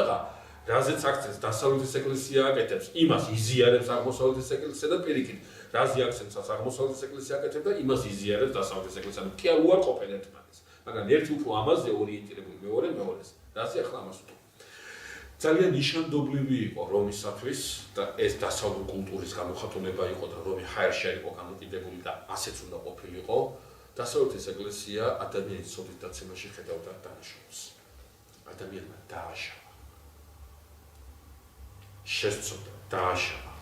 რაზეც აქცენტს დასავლეთის ეკლესია აკეთებს, იმას იზიარებს აღმოსავლეთის ეკლესია და პირიქით რაზე აქცენტსაც აღმოსავლეთის ეკლესია აკეთებდა, იმას იზიარებს დასავლეთის ეკლესია. კი არ უარყოფენ ერთმანეთს, მაგრამ ერთი უფრო ამაზე ორიენტირებული, მეორე მეორეს. რაზე ახლა ამას ვთქვი. ძალიან ნიშანდობლივი იყო რომისათვის და ეს დასავლური კულტურის გამოხატულება იყო და რომი ჰაერში არ იყო გამოკიდებული და ასეც უნდა ყოფილიყო. დასავლეთის ეკლესია ადამიანის ცოდვით დაცემაში ხედავდა დანაშაულს. ადამიანმა დააშავა. შესწორდა, დააშავა.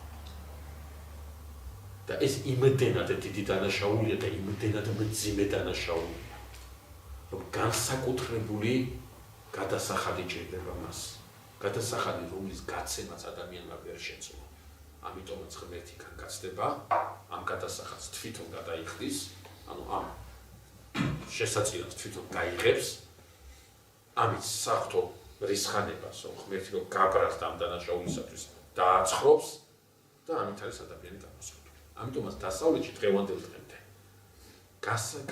და ეს იმდენად დიდი დანაშაულია და იმდენად მძიმე დანაშაულია, რომ განსაკუთრებული გადასახადი ჭირდება მას. გადასახადი, რომლის გაცემაც ადამიანმა ვერ შეძლო. ამიტომაც ღმერთი განკაცდება, ამ გადასახადს თვითონ გადაიხდის, ანუ ამ შესაძლებლობას თვითონ გაიღებს, ამის საფრთხო რისხანებას, რომ ღმერთი რომ გაბრას ამ დანაშაულისათვის დააცხრობს და ამით არის ადამიანი გამოსვლილი. ამიტომაც დასავლეთში დღევანდელ დღემდე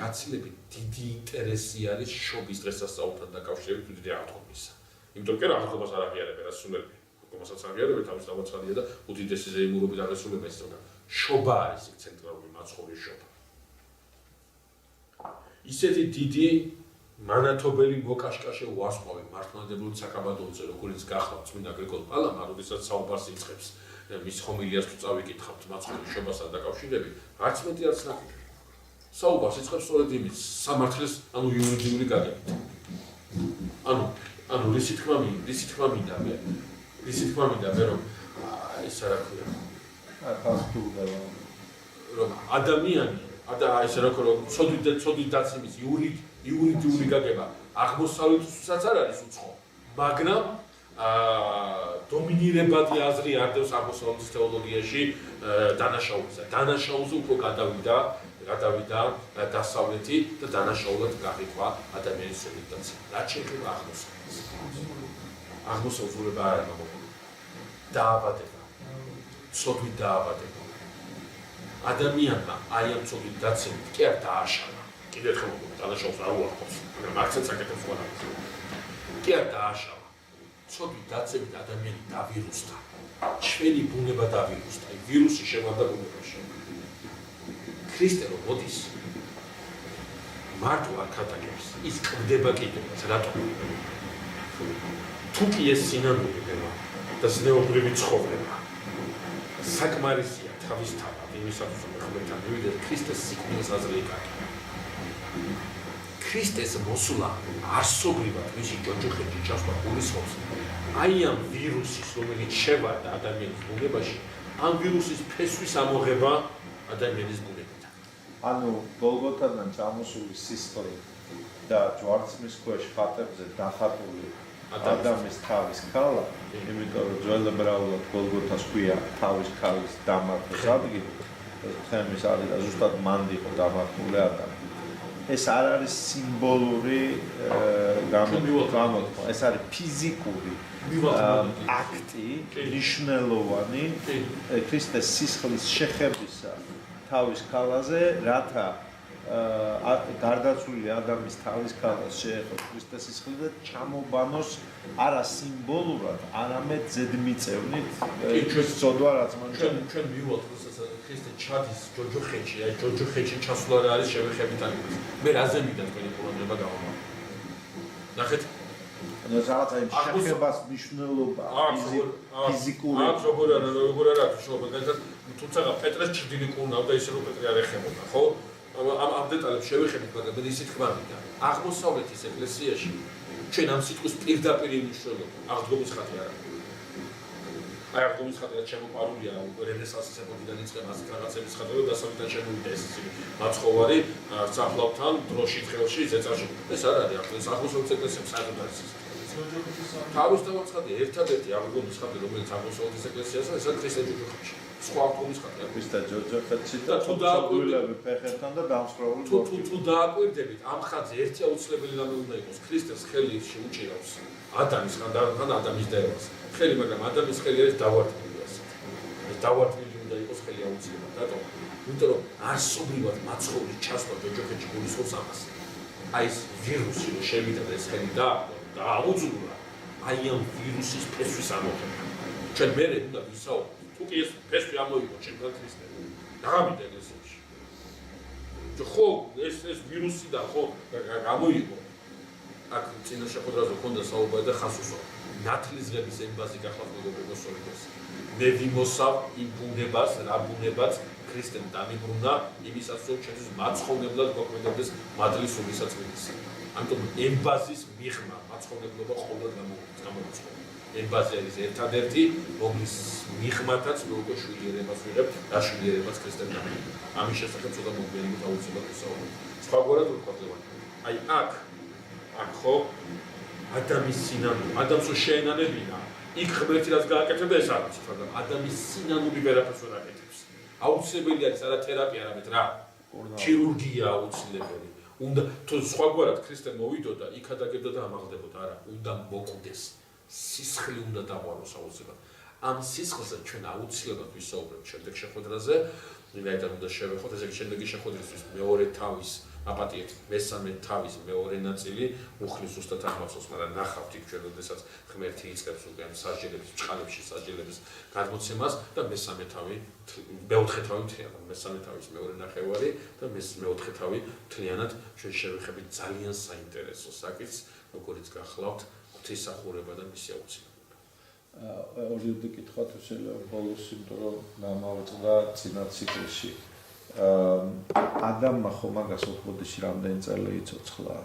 გაცილებით დიდი ინტერესი არის შობის დღესასწაულთან დაკავშირებით უდიდი აღდგომისა. იმიტომ კი რა აღდგომას არ აღიარებენ ასულები. აღდგომასაც აღიარებენ თავის დამოწალია და უდიდესი ზეიმურობით აღესრულება ის თქო. შობა არის იქ ცენტრალური მაცხოვრის შობა. ისეთი დიდი მანათობელი მოკაშკაშე ვარსკვლავი მართლმადიდებლური საკაბადოზე, როგორც გახლავთ წმინდა გრიგოლ პალამა, როდესაც საუბარს იწყებს მის ჰომილიას თუ წავიკითხავთ მაცხოვრის შობასთან დაკავშირებით, არც მეტი არც ნაკლები. საუბარს იწყებს სწორედ იმის სამართლის, ანუ იურიდიული გაგებით. ანუ რისი თქმა მინდა მე რომ ეს რა ქვია? რომ ადამიანი ეს რა ქვია, რომ ცოდვით დაცემის იურიდიული გაგება აღმოსავლეთსაც არ არის უცხო, მაგრამ დომინირებადი აზრი არდევს აღმოსავლეთის თეოლოგიაში დანაშაულზე. დანაშაულზე უფრო გადავიდა დასავლეთი და დანაშაულად გაიყვა ადამიანის სოლიდაცია. რაც შეეხება აღმოსავლეთს. აღმოსავლეთს უბრალოდ არ არის მოგებული. დაავადება. ცოდვით დაავადება. ადამიანმა აი ამ ცოდვით დაცემით კი არ დააშალა. კიდევ ერთხელ მოგებული, დანაშაულს არ უარყოფს, მაგრამ აქცენტს აკეთებს ყველაფერზე. კი არ დააშალა. ცოდვით დაცემით ადამიანი დავირუსდა. ჩვენი ბუნება დავირუსდა. აი ვირუსი შევარდა ბუნებაში. ქრისტე რომ მოდის მარტო არ ქადაგებს, ის კვდება კიდევაც, რატომ? თუ კი ეს სინანული და ზნეობრივი ცხოვრება საკმარისია თავისთავად იმისათვის რომ ღმერთთან მივიდეთ, ქრისტეს სიკვდილის აზრი იკარგა. ქრისტეს მოსვლა არსობრივად მისი ჯოჯოხეთში ჩასვლა გულისხმობს აი ამ ვირუსის, რომელიც შევარდა ადამიანის ბუნებაში, ამ ვირუსის ფესვის ამოღება ადამიანის ბუნებიდან. ანუ გოლგოთიდან ჩამოსული სისხლი და ჯვარცმის ქვეშ ხატებზე დახატული ადამიანის თავის ქალა, იმიტომ რომ ძველებრაულად გოლგოთას ქვია თავის ქალის დამარხვის ადგილი, თემის არის და ზუსტად მანდ იყო დამარხული ადამიანი. ეს არ არის სიმბოლური გამოთქმა, ეს არის ფიზიკური აქტი, მნიშვნელოვანი ქრისტეს სისხლის შეხებისა თავის ქალაზე, რათა გარდაცვლილი ადამიანის თავის ქალას შეეხო ქრისტეს სისხლი და ჩამობანოს არა სიმბოლურად, არამედ ზედმიწევნით ცოდვა რაც მან ჩვენ მივუვათ ქრისტე ჩადის ჯოჯოხეთში, აი ჯოჯოხეთში ჩასვლა რა არის შევეხებით ამის. მე რაზე მიდან თქვენი ყურადღება გავამართლე. ნახეთ ანუ რაღაც აი შეხებას მნიშვნელობა ფიზიკური აქვს როგორ არა შობა მაგალითად თუმცა პეტრეს ჭრილი კურნავდა ისე რომ პეტრე არ ეხებოდა ხო ამ დეტალებს შევეხებით მაგრამ მე ისე თქვა მინდა აღმოსავლეთის ეკლესიაში ჩვენ ამ სიტყვის პირდაპირ მნიშვნელობა აღდგომის ხატი არა აი აღდგომის ხატი რაც შემოპარულია რენესანსის ეპოქიდან იწყება ასეთ რაღაცების ხატები და დასავლეთიდან შემოვიდა ეს მაცხოვარი საფლავთან დროში ხელში ზეწარში ეს არ არის აღმოსავლეთის ეკლესიამ საერთოდ არის თავის დავაცხადე ერთადერთი აღდგომის ხატი რომელიც აღმოსავლეთის ეკლესიასა ეს არის ქრისტეს ჯოჯოხეთში სხვა აღდგომის ხატი არის ქრისტეს ჯოჯოხეთში და თუ დააკვირდებით ფეხებთან და დამსწრებული თუ დააკვირდებით ამ ხატზე ერთი აუცილებელი რამე უნდა იყოს ქრისტეს ხელი შეუჭირავს ადამიანის ხანდან ადამიანის დევას ხელი მაგრამ ადამიანის ხელი არის დავარტყმული ასეთ ეს დავარტყმული უნდა იყოს ხელი აუცილებლად რატომ იმიტომ რომ არსობრივად მაცხოვრის ჩასვლა ჯოჯოხეთში გულისხმობს ამას აი ეს ვირუსი რომ შევიდა და ეს ხელი დააუძულა აი ამ ვირუსის ფესვის ამოღება ჩვენ მერე უნდა ვისაუბროთ თუ კი ეს ფესვი ამოიღო ჩემთან ქრისტე დაღამით ეკლესიაში ხო ეს ვირუსი და ხო გამოიღო აქ წინა შეხვედრაზე ქონდა საუბარი და ხასუსო ნათლისღების ემბაზი გახლავთ მეგობრებო სოლიდოს მე ვიმოსავ იმ ბუნებას რა ბუნებაც ქრისტემ დამიბრუნა იმისაც რომ ჩვენთვის მაცხოვრებლად გვაკვირდებდეს მადლის სულისაწმინდის ამიტომ ემბაზის მიღმა მაცხოვრებლობა ყოველდღე გამოიწვია ემბაზი არის ერთადერთი რომლის მიღმათაც მე უკვე შვილიერებას ვიღებ და შვილიერებას ქრისტემ დამიბრუნა ამის შესახებ ცოტა მოგვიანებით აუცილებლად ვისაუბრებთ სხვაგვარად ვთქვათ აი აქ ხო ადამიანის სინანული ადამიანს შეენანებინა იქ ღმერთი რაც გააკეთებდა ეს არის მაგრამ ადამიანის სინანული ვერაფერს ვერ აკეთებს აუცილებელი არის არა თერაპია არამედ რა ქირურგია აუცილებელი უნდა თუ სხვაგვარად ქრისტე მოვიდოდა იქადაგებდა და ამაღლებოდა არა უნდა მოკვდეს სისხლი უნდა დაყვანოს აუცილებლად ამ სისხლზე ჩვენ აუცილებლად ვისაუბრებთ შემდეგ შეხვედრაზე ვინაიდან უნდა შევეხოთ ესე იგი შემდეგი შეხვედრისთვის მეორე თავის აპატიეთ მესამე თავის მეორე ნაწილი უხლის ზუსტად აღმოსოს მაგრამ ნახავთ იქ ჩვენ როდესაც ღმერთი იწყებს უკვე ამ სასჯელების წყალებში სასჯელების გადმოცემას და მესამე თავი მეოთხე თავი მთლიანად მესამე თავის მეორე ნახევარი და მეოთხე თავი მთლიანად ჩვენ შევეხებით ძალიან საინტერესო საკითხს როგორიც გახლავთ ღვთისმსახურება და მისი აუცილებლობა ორი კითხვა თუ შეიძლება ბოლოს იმიტომ რომ გამავწდა წინა ციკლში ადამიანმა ხო მაგას ოთხბოდიში რამდენი წელი იცოცხლა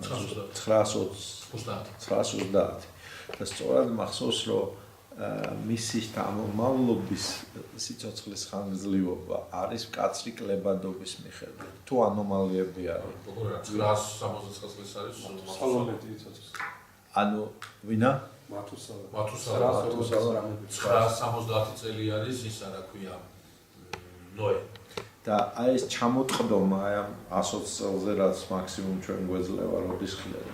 930 და სწორად მახსოვს რომ მისი შთამომავლობის სიცოცხლის ხანგრძლივობა არის მკაცრი კლებადობის მიხედვით თუ ანომალიები არის 969 წელს არის სალომეთი იცოცხლეს ანუ ვინა მათუსალა 970 წელი არის ისა რა ქვია ნოე და აი ეს ჩამოტყდომა აი ამ 120 წელზე რაც მაქსიმუმ ჩვენ გვეძლევა როდის ხდება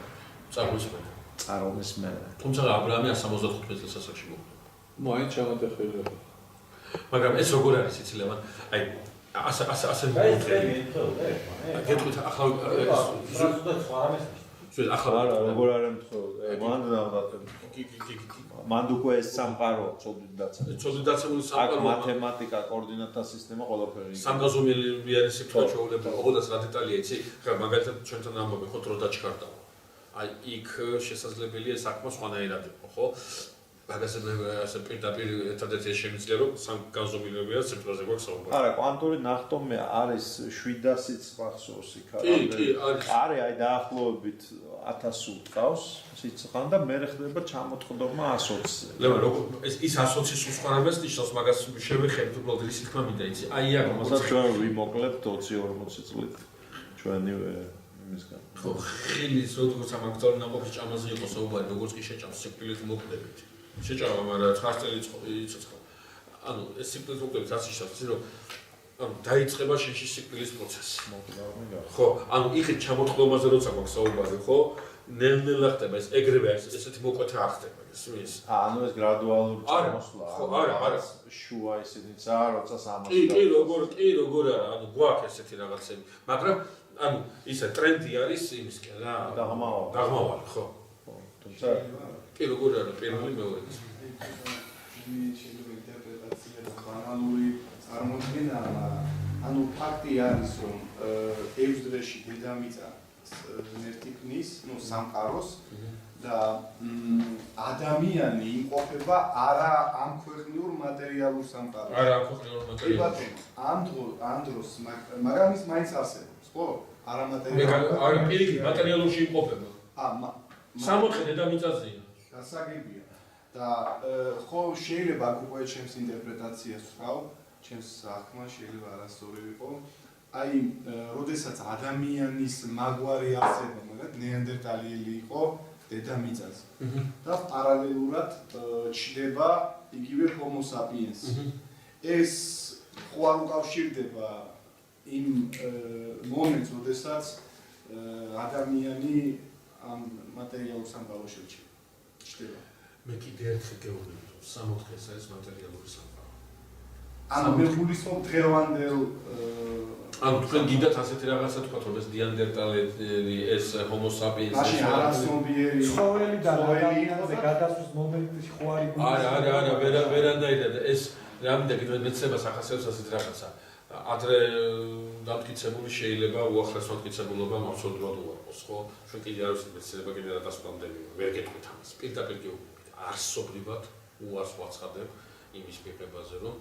წარუმის მერე თუმცა აბრაამი 175 წელს ასაკში მოხდა მაინც ჩამოტეხილება მაგრამ ეს როგორ არის იცილება აი ასე გეტყვით ახლა ახლა როგორ არ ემთხოვდა მან მან უკვე ეს სამყარო ცოდვიდაცემული სამყარო აქ მათემატიკა კოორდინატთა სისტემა ყველაფერი სამგაზომიერი სიფრთხილე ჩვეულებრივ ყოველას რა დეტალია იცი ხა მაგალითად ჩვენთან ამბობენ ხო დრო დაჩქარდა აი იქ შესაძლებელია საქმე სხვანაირად იყო ხო მაგას ასე პირდაპირ ერთადერთი შემიძლია რომ სამ განზომილებია ციფრაზე გვაქვს საუბარი. არა, კვანტური ნახტომი არის 700-იც მახსოვს იქ. კი, არის. არის, აი დაახლოებით 1000 უთყავს სიცხან და მე ხდება ჩამოწყდომა 120-ზე. ლევან, ის 120-ის უცხარებას ნიშნავს, მაგას შევეხებთ უბრალოდ ის თქმა მინდა იცი. აი აქ მოიწყება ჩვენ ვიმოკლებთ 20-40 წლით ჩვენი იმისგან. ხო, ხილის როგორც ამ აქტუალური ნაყოფის ჭამაზე იყო საუბარი, როგორც კი შეჭამს სიკვდილით მოკვდებით. შეჭამა, მაგრამ 9 წელი იცოცხლა. ანუ ეს სიკვდილით მოკვდებით რაც ნიშნავს, რომ ანუ დაიწყება შენში სიკვდილის პროცესი. ხო, ანუ იქით ჩამოწყდომაზე როცა გვაქვს საუბარი, ხო? ნელ-ნელა ხდება ეს ეგრევე არის, ესეთი მოკვეთა არ ხდება, ისმის. ანუ ეს გრადუალური ჩამოსვლა. ხო, არა. შუა ისინიც არა, როცა 300. კი, როგორ არა, ანუ გვაქვს ესეთი რაღაცები, მაგრამ ანუ ისა ტრენდი არის იმისკენ რა. დაღმავალი, ხო. თუმცა კი, როგორ არა, პირველი მეორეც. შეიძლება ინტერპრეტაცია და ბანალური წარმოქმნა, ანუ ფაქტი არის, რომ ევზდრეში დედამიწა ნერთიკნის, ну, სამყაროს და ადამიანი იმყოფება არა ამ ქვეყნიურ მატერიალურ სამყაროში. არა, ამ ქვეყნიურ მატერიალში. ამ დროს, მაგრამ ის მაინც არსებობს, ხო? არა მატერიალურ. არა, პირიქით, მატერიალურში იმყოფება. სამოთხე დედამიწაზეა. გასაგებია. და ხო შეიძლება აქ უკვე ჩემს ინტერპრეტაციას ვსვავ, ჩემს საქმე შეიძლება არასწორი იყო. აი, როდესაც ადამიანის მაგვარი არსება, მაგათ ნეანდერტალიელი იყო დედამიწაზე. და პარალელურად ჩდება იგივე ჰომო საპიენსი. ეს ხო არ უკავშირდება იმ მომენტს, როდესაც ადამიანი ამ მატერიალურ სამყაროში ჩდება. მე კიდე ერთხელ გეუბნები, რომ 64-ეს არის მატერიალური სამყარო. ანუ მე გულისხმობ დღევანდელ ანუ თქვენ გინდათ ასეთი რაღაცა თქვათ, რომ ეს დიანდერტალელი, ეს ჰომო საპიენსი მაშინ არასნობიერი ცხოველი და ადამიანზე გადასვლის მომენტში ხო არის არა, ვერანაირად ეს რამდენი კიდევ მეცნიერებას ახასიათებს ასეთ რაღაცა. ადრე დამტკიცებული შეიძლება უახლეს დამტკიცებულობა აბსოლუტურად უარყოს, ხო? ჩვენ კიდე არ ვიცით მეცნიერება კიდე რა დასკვნამდელი ვერ გეტყვით ამას. პირდაპირ გეუბნებით, არსობრივად უარს ვაცხადებ იმის მიღებაზე, რომ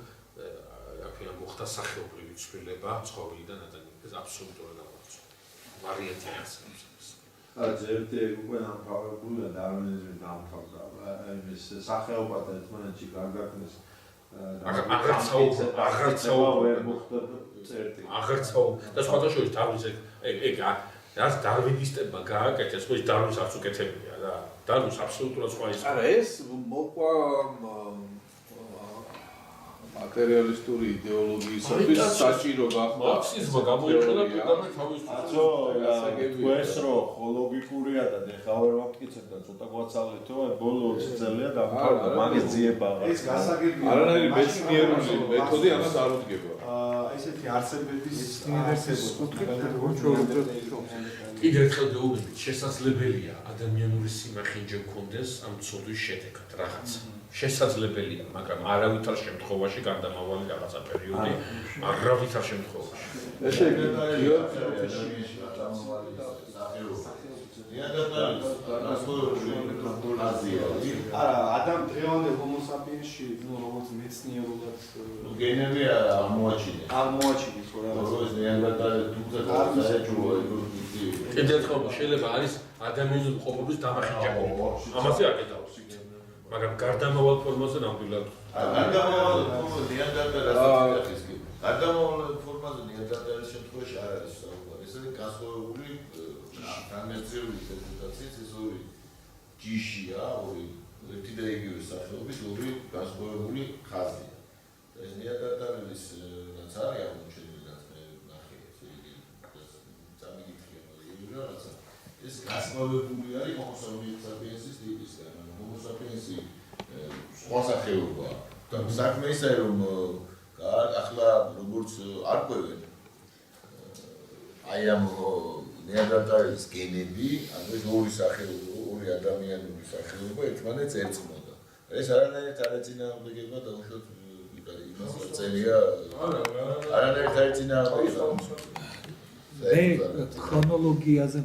აქ მოხდა სახეობრივი ცვლილება ცხოველიდან ადამიანზე. ეს აბსოლუტურად ამოწმ. ვარიანტი არსებობს. არა, ძერტი უკვე ამთავრებულია დარვინიზმის დამთავრდა. იმის სახეობათა ერთმანეთში გარდაქმნის აღარცაო და სხვათა შორის დარვინს ეგ რაც დარვინისტებმა გააკეთეს, ხო ის დარვინს არც უკეთებია რა. დარვინს აბსოლუტურად სხვა ის. არა, ეს მოყვა მატერიალისტური იდეოლოგიისათვის საჭირო გახდა. მარქსიზმმა გამოიყენა პირდაპირ თავისთვის. ეს რო ლოგიკურია და ეხლა ვერ ვამტკიცებ და ცოტა გვაცალეთო, ბოლო 20 წელია დამთავრდა, მაგის ძიება აღარ. ეს გასაგებია. არანაირი მეცნიერული მეთოდი ამას არ უდგება. ესეთი არსებების კიდევ ერთხელ გეუბნებით, შესაძლებელია ადამიანური სიმახინჯე გქონდეს ამ ცოდვის შედეგად რაღაცა. შესაძლებელია, მაგრამ არავითარ შემთხვევაში გარდამავალი რაღაცა პერიოდი, არავითარ შემთხვევაში. ესე იგი, არა, ადამ დღევანდელ ჰომო საპიენსში, ну, როგორც მეცნიერულად გენები აღმოაჩინეს, ხო რაღაც. როგორც ნეანდერტალელი თუმცა საერთოა კიდევ ერთხელ შეიძლება არის ადამიანური ყოფობის დამახინჯება. ამაზე არ გეტყავს. მაგრამ გარდამავალ ფორმაზე ნამდვილად გარდამავალ ფორმაზე ნეანდერტალის შემთხვევაში არ არის საუბარი. ეს არის განსხვავებული გამერცეული ინტერპრეტაციით, ეს ორი ჯიშია, ერთი და იგივე სახეობის ორი განსხვავებული ხაზია. ეს ნეანდერტალის რაც არის აღმოჩენილი, რაც მე ნახე, წამიგითხია, რაღაცა. ეს განსხვავებული არის ჰომო საპიენსის ტიპისგან. ჰომო საპიენსი სხვა სახეობაა. და საქმე ისაა, რომ ახლა როგორც არკვევენ აი ამ ნეანდერტალის გენები, ანუ ეს ორი სახეობა, ორი ადამიანური სახეობა ერთმანეთს ერწყმოდა. ეს არანაირად არ ეწინააღმდეგება დაუშვათ იმას წერია. არანაირად არ ეწინააღმდეგება. მე ქრონოლოგიაზე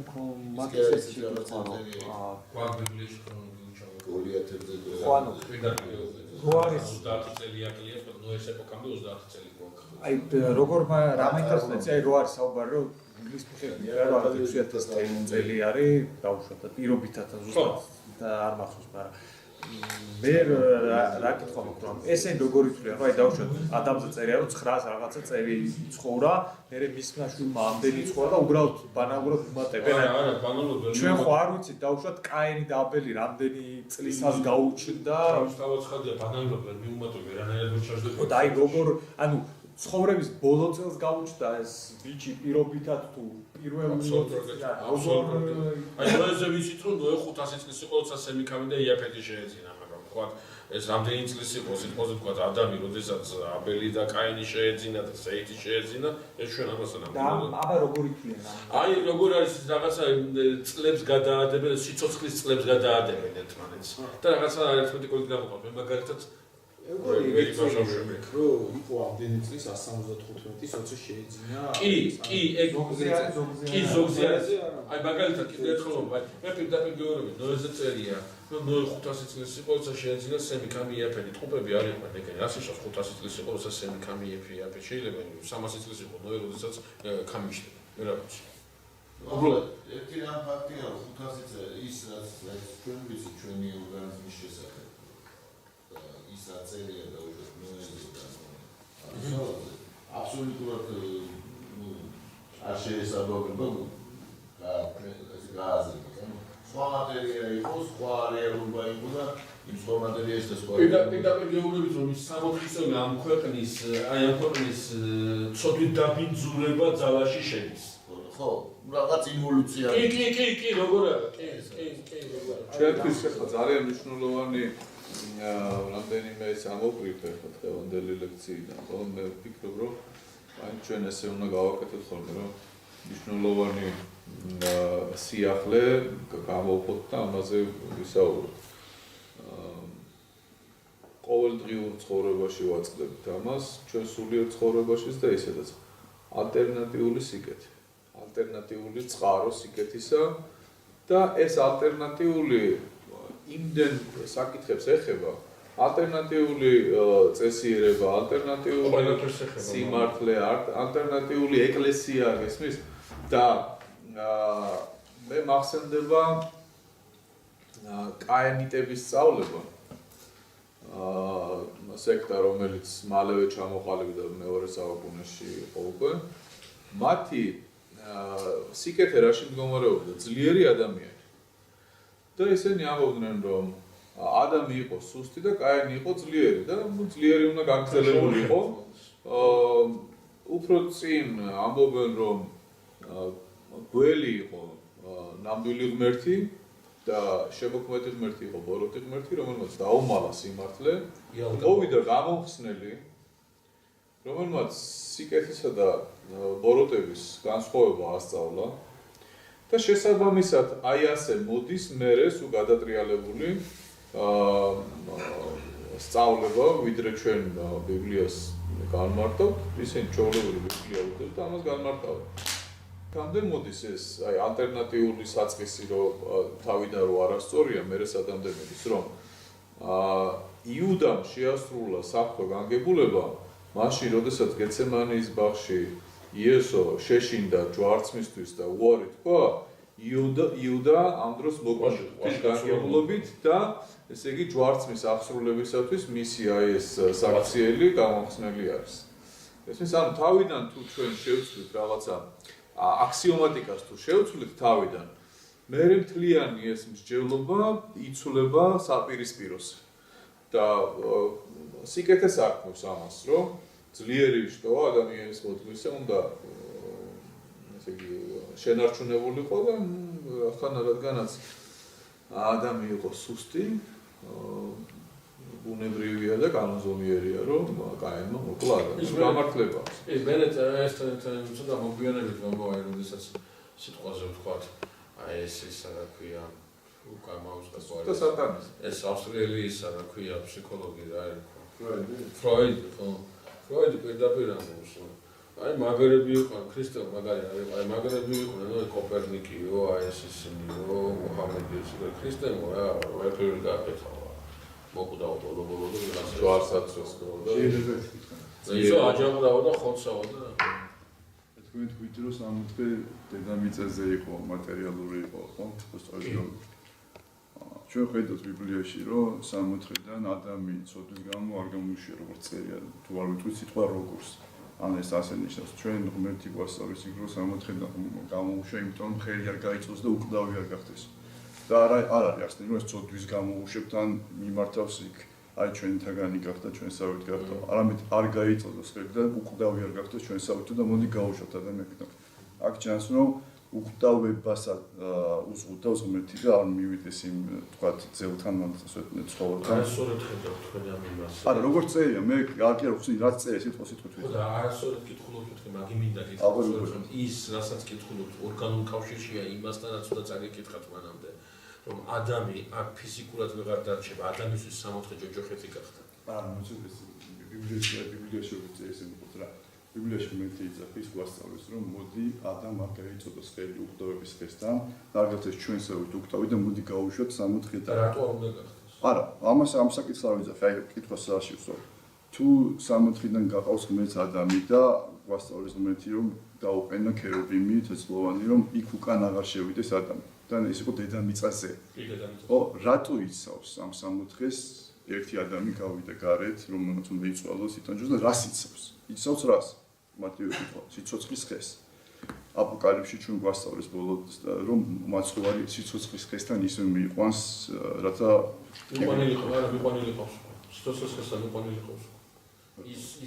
მაქცევში გვაქვს ბიბლიაში ქრონოლოგიური ჩავაგდო. 2000-ზე ხო, ანუ არის 30 წელი აკლია, ნუ ეს ეპოქამდე 30 წელი გვაქვს. აი როგორ რა მაინტერესებს აი რო არის საუბარი რომ ინგლისის მიხედვით რა 2000 წელი არის დაუშვათ და პირობითად ზუსტად და არ მახსოვს მაგრამ მე რა კითხვა მაქვს რომ ესენი როგორ ითვლიან რომ აი დაუშვათ ადამზე წერია რომ 900 რაღაცა წელი ცხოვრა მე მის ნაშვილმა ამდენი ცხოვრა და უბრალოდ ბანალურად უმატებენ არა ბანალურად ჩვენ ხო არ ვიცით დაუშვათ კაინი და აბელი რამდენი წლისას გაუჩნდა თავისთავად ბანალურად მიუმატებენ რანაირად მოჩარდება და აი როგორ ანუ ცხოვრების ბოლო წელს გაუჩნდა ეს ბიჭი პირობითად თუ პირველი აი როეზე ვიცით რომ 500 წლის იყო 20 სემიკამი და იაფეთი შეეძინა მაგრამ თქვა ეს რამდენი წლის იყო სიტყვაზე თქვა ადამი როდესაც აბელი და კაინი შეეძინა და სეითი შეეძინა ეს ჩვენ ამასთან ამბობთ აბა როგორ ითვლიან აი როგორ არის რაღაცა წლებს გადაადებენ სიცოცხლის წლებს გადაადებენ ერთმანეთს და რაღაცა არითმეტიკული გამოყვა მე მაგალითად როგორი იყო ამდენი წლის 175-ის 20 შეეძინა კი ეგ კი ზოგზე არის აი მაგალითად კიდევ ერთხელ აი მე პირდაპირ გეუბნები ნოეზე წერია რომ 500 წლის იყო 20 შეეძინა სემიკამი იაფეთი ტყუპები არ იყვნენ ეგენი ასე შევს 500 წლის იყო 20 სემიკამი იაფეთი შეიძლება 300 წლის იყო ნოე როდესაც კამიშდება მე რა ვიცი უბრალოდ ერთი რამ ფაქტია რომ 500 წელი ის რაც ჩვენ ვიცით ჩვენი ორგანიზმის შესახებ წერია და უბრალოდ ნოეზე აბსოლუტურად არ შეესაბამება გააზრებას სხვა მატერია იყო სხვა რეალობა იყო და იმ სხვა მატერიას და სხვა პირდაპირ გეუბნებით რომ ის სამოხისწორე ამ ქვეყნის ცოდვით დაბინძურება ძალაში შედის ხო რაღაც ევოლუცია კი როგორ არა კი ჩვენთვის ახლა ძალიან მნიშვნელოვანი რამდენიმე ეს ამოყრიფ ახლა დღევანდელი ლექციიდან რომ მე ვფიქრობ რომ აი ჩვენ ესე უნდა გავაკეთოთ ხოლმე რომ მნიშვნელოვანი სიახლე გამოვხოთ და ამაზე ვისაუბროთ ყოველდღიურ ცხოვრებაში ვაწყდებით ამას ჩვენ სულიერ ცხოვრებაშიც და ისედაც ალტერნატიული სიკეთე ალტერნატიული წყარო სიკეთისა და ეს ალტერნატიული იმდენ საკითხებს ეხება ალტერნატიული წესიერება, ალტერნატიული სიმართლე, ალტერნატიული ეკლესია გესმის და მე მახსენდება კაენიტების სწავლება სექტა რომელიც მალევე ჩამოყალიბდა მეორე საუკუნეში იყო უკვე მათი სიკეთე რაში მდგომარეობდა ძლიერი ადამიანი და ისინი ამბობდნენ რომ ადამი იყო სუსტი და კაინი იყო ძლიერი და ძლიერი უნდა გაგრძელებული იყო უფრო წინ ამბობენ რომ გველი იყო ნამდვილი ღმერთი და შემოქმედი ღმერთი იყო ბოროტი ღმერთი რომელმაც დაუმალა სიმართლე მოვიდა გამომხსნელი რომელმაც სიკეთისა და ბოროტების განსხვავება ასწავლა და შესაბამისად აი ასე მოდის მერე სულ გადატრიალებული სწავლება ვიდრე ჩვენ ბიბლიას განმარტავთ ისინი ჩვეულებრივი ბიბლია უწევთ და ამას განმარტავენ რამდენ მოდის ეს აი ალტერნატიული საწყისი რომ თავიდან რო არასწორია მერე სადამდე მიდის რომ იუდამ შეასრულა საფრთხო განგებულება მაშინ როდესაც გეცემანის ბაღში იესო შეშინდა ჯვარცმისთვის და უარი თქვა იუდა ამ დროს მოგვაშვა განგებულობით და ესე იგი ჯვარცმის აღსრულებისათვის მისი აი ეს საქციელი გამახსნელი არის ესმის ანუ თავიდან თუ ჩვენ შევცვლით რაღაცა აქსიომატიკას თუ შევცვლით თავიდან მერე მთლიანი ეს მსჯელობა იცვლება საპირისპიროს და სიკეთეს აქმევს ამას რომ ძლიერი შტოა ადამიანის მოდგმისა უნდა ესე იგი შენარჩუნებულიყო და ახლა რადგანაც ადამი იყო სუსტი ბუნებრივია და კანონზომიერია რომ კაინმა მოკლა ადამიანს გამართლება ეს მერე ეს ცოტა მოგვიანებით მომავალ როდესაც სიტყვაზე ვთქვათ აი ეს რა ქვია უკამაუს და სატანის ეს ავსტრიელი რა ქვია ფსიქოლოგი რა ერქვა ფროიდი ხო ფროიდი პირდაპირ ამბობს აი მაგარები იყვნენ ქრისტე მაგარი აი მაგარები იყვნენ ნუ კოპერნიკიო აი ეს ისინიო მუჰამედიო ქრისტემო რა ვერაფერი გააკეთა მოკვდაო ბოლო და ვიღაც ჯვარსაც როსკოდა ისო აჯანყდაო და ხოცაო და თქვენ თქვით რომ სამოთხე დედამიწაზე იყო მატერიალური იყო ხო სწორედ ჩვენ ხედავთ ბიბლიაში რომ სამოთხედან ადამი ცოდვის გამო არ გამოიშვია როგორც წერია თუ არ ვიტყვით სიტყვა როგორც ან ეს ასე ნიშნავს ჩვენ ღმერთი გვასწავლის იქ რომ სამოთხედან გამოუშვია იმიტომ რომ ხელი არ გაიწოს და უკვდავი არ გახდეს და არ არის ახსნილი რომ ეს ცოდვის გამოუშვებთ ან მიმართავს იქ აი ჩვენთაგანი გახდა ჩვენსავით გახდა არამედ არ გაიწოს ხელი და უკვდავი არ გახდეს ჩვენსავით და მოდი გაუშვათ ადამიანებთან აქ ჩანს რომ უკვდავებასაც უზღუდავს ღმერთი და არ მივიდეს იმ თქვათ ძელთან მანძილსვეტნე ცხოვრება არასწორად ხედავთ თქვენ ამ იმას არა როგორც წერია მე არ კი არ ხსნი რაც წერია სიტყვით და არასწორად კითხულობთ თქვენ მაგი მინდა გითხრათ ის რასაც კითხულობთ ორგანულ კავშირშია იმასთან რაც უნდა წაგიკითხათ მანამდე რომ ადამი აქ ფიზიკურად ვეღარ დარჩება ადამიანის სამოთხე ჯოჯოხეთი გახდა არა ნუ ბიბლიაში ეს იმყოფ რა ბიბლიაში მეტი იძახის გვასწავლის რომ მოდი ადამ არ გაიწოდოს ხელი უკვდავების ხესთან და არ გახდეს ჩვენსავით უკვდავი და მოდი გაუშვათ სამოთხე და რატო არ უნდა გახდეს არა ამას ამ საკითხს არ ვიძახი აი კითხვას საშივსო თუ სამოთხიდან გაყავს ღმერთს ადამი და გვასწავლის ღმერთი რომ დაუყენა ქერუბიმი თესლოვანი რომ იქ უკან აღარ შევიდეს ადამი და ეს იყო დედამიწაზე ო რატო იცავს ამ სამოთხეს ერთი ადამი გავიდა გარეთ რომელმაც უნდა იცვალოს იტანჯოს და რას იცავს იცავს რას მათივე კითხვა სიცოცხლის ხეს აპოკალიფსში ჩვენ გვასწავლის ბოლოს რომ მაცხოვარი სიცოცხლის ხესთან ისე მიიყვანს რათა მიყვანილი ყავს სიცოცხლის ხესთან მიყვანილი ყავს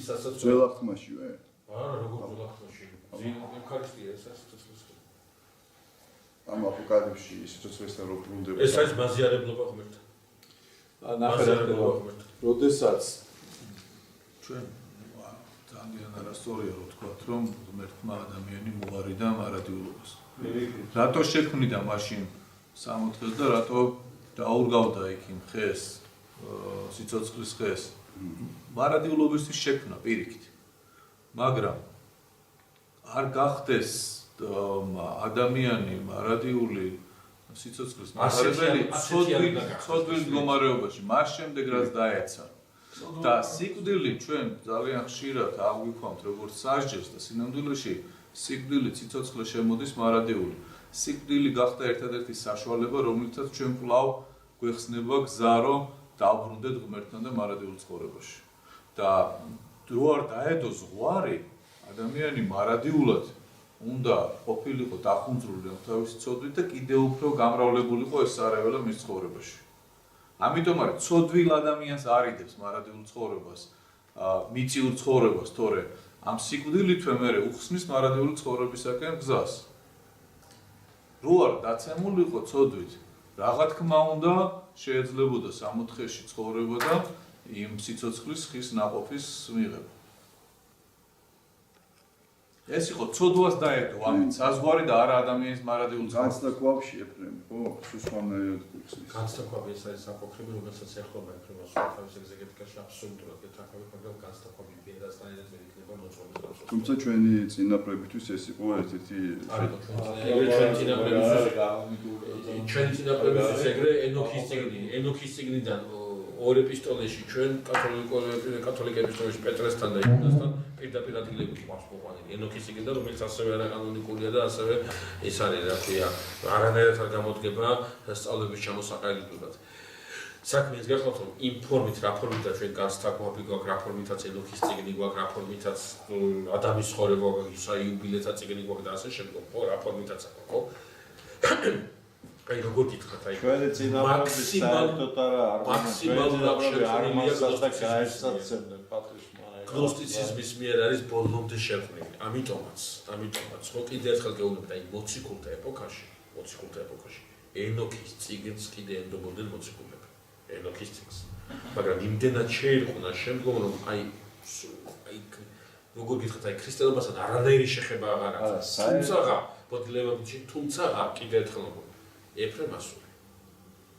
ის ასაც ძველახმაშივე არა როგორ ძველახმაში ევქარისტია ეს სიცოცხლის ხე ამ აპოკალიფსში სიცოცხლესთან რო ბრუნდება ეს არის ბაზიარებლობა ღმერთთან ნახეთ როდესაც ჩვენ ძალიან არასწორია რომ თქვათ რომ ღმერთმა ადამიანი მოარი და მარადიულობას რატო შექმნიდა მაშინ სამოთხეს და რატო დაურგავდა იქ იმ ხეს სიცოცხლის ხეს მარადიულობისთვის შექმნა პირიქით მაგრამ არ გახდეს ადამიანი მარადიული სიცოცხლის მიღებელი ცოდვის მდგომარეობაში მას შემდეგ რაც დაეცა და სიკვდილი ჩვენ ძალიან ხშირად აღვიქვამთ როგორც სასჯელს და სინამდვილეში სიკვდილი ციცოცხლე შემოდის მარადიული სიკვდილი გახდა ერთადერთი საშუალება რომლითაც ჩვენ კვლავ გვეხსნება გზა რომ დავბრუნდეთ ღმერთთან და მარადილ ცხოვრებაში და რო არ დაედო ზღვარი ადამიანი მარადიულად უნდა ყოფილიყო დახუნძრული ამ თავისი ცოდვით და კიდევ უფრო გამრავლებულიყო ეს სარეველა მის ცხოვრებაში. ამიტომ არის ცოდვილ ადამიანს არიდებს მარადილ ცხოვრებას, მიწიურ ცხოვრებას, თორე ამ სიკვდილითვე მე უხსნის მარადიული ცხოვრებისაკენ გზას. რო არ დაცემულიყო ცოდვით, რაღა თქმა უნდა შეეძლებოდა სამოთხეში ცხოვრება და იმ სიცოცხლის ხის ნაყოფის მიღება. ეს იყო ცოდვას დაედო ამით საზღვარი და არა ადამიანის მარადიული ცხოვრება. განსაკუთრებაში ეფრემ, ხო? სუსვანაირად გვიხსნის. განსაკუთრებაში ეს არის საკუთრები, რომელსაც ეხება ეფრემას სულთავის ეგზეგეტიკაში აბსოლუტურად გეთახავით, მაგრამ განსაკუთრებაში ბედასთან ერთად ვერ იქნება მოწმობის პროცესი. თუმცა ჩვენი წინაპრებისთვის ეს იყო ერთ-ერთი ჩვენი წინაპრებისთვის ეგრე ენოქის წიგნიდან ორ ეპისტოლეში ჩვენ კათოლიკ ეპისტოლეში პეტრესთან და იუდასთან პირდაპირ ადგილები გვყავს მოყვანილი ენოქის წიგნიდან რომელიც ასევე არაკანონიკურია და ასევე ეს არის რა ქვია არანაირად არ გამოდგება სწავლების ჩამოსაყალიბებლად საქმე ის გახლავთ რომ იმ ფორმით რა ფორმითაც ჩვენ განსაკუთრებული გვაქვს რა ფორმითაც ენოქის წიგნი გვაქვს რა ფორმითაც ადამის ცხოვრება გვაქვს საიუბილეთა წიგნი გვაქვს და ასე შემდგომ ხო რა ფორმითაც აქვს ხო აი როგორ გითხრათ აი ჩვენი წინაპრების საერთოდ არ მაქსიმალურად არ მასას და გაეცაცებდნენ პატრიშმანა გნოსტიციზმის მიერ არის ბოლომდე შექმნილი ამიტომაც ხო კიდე ერთხელ გეუბნებით აი მოციქულთა ეპოქაში ენოქის წიგნს კიდე ენდობოდნენ მოციქულები ენოქის წიგნს მაგრამ იმდენად შეირყნა შემდგომ რომ აი როგორ გითხრათ აი ქრისტიანობასთან არანაირი შეხება აღარ აქვს თუმცა კიდე ერთხელ ეფრემასური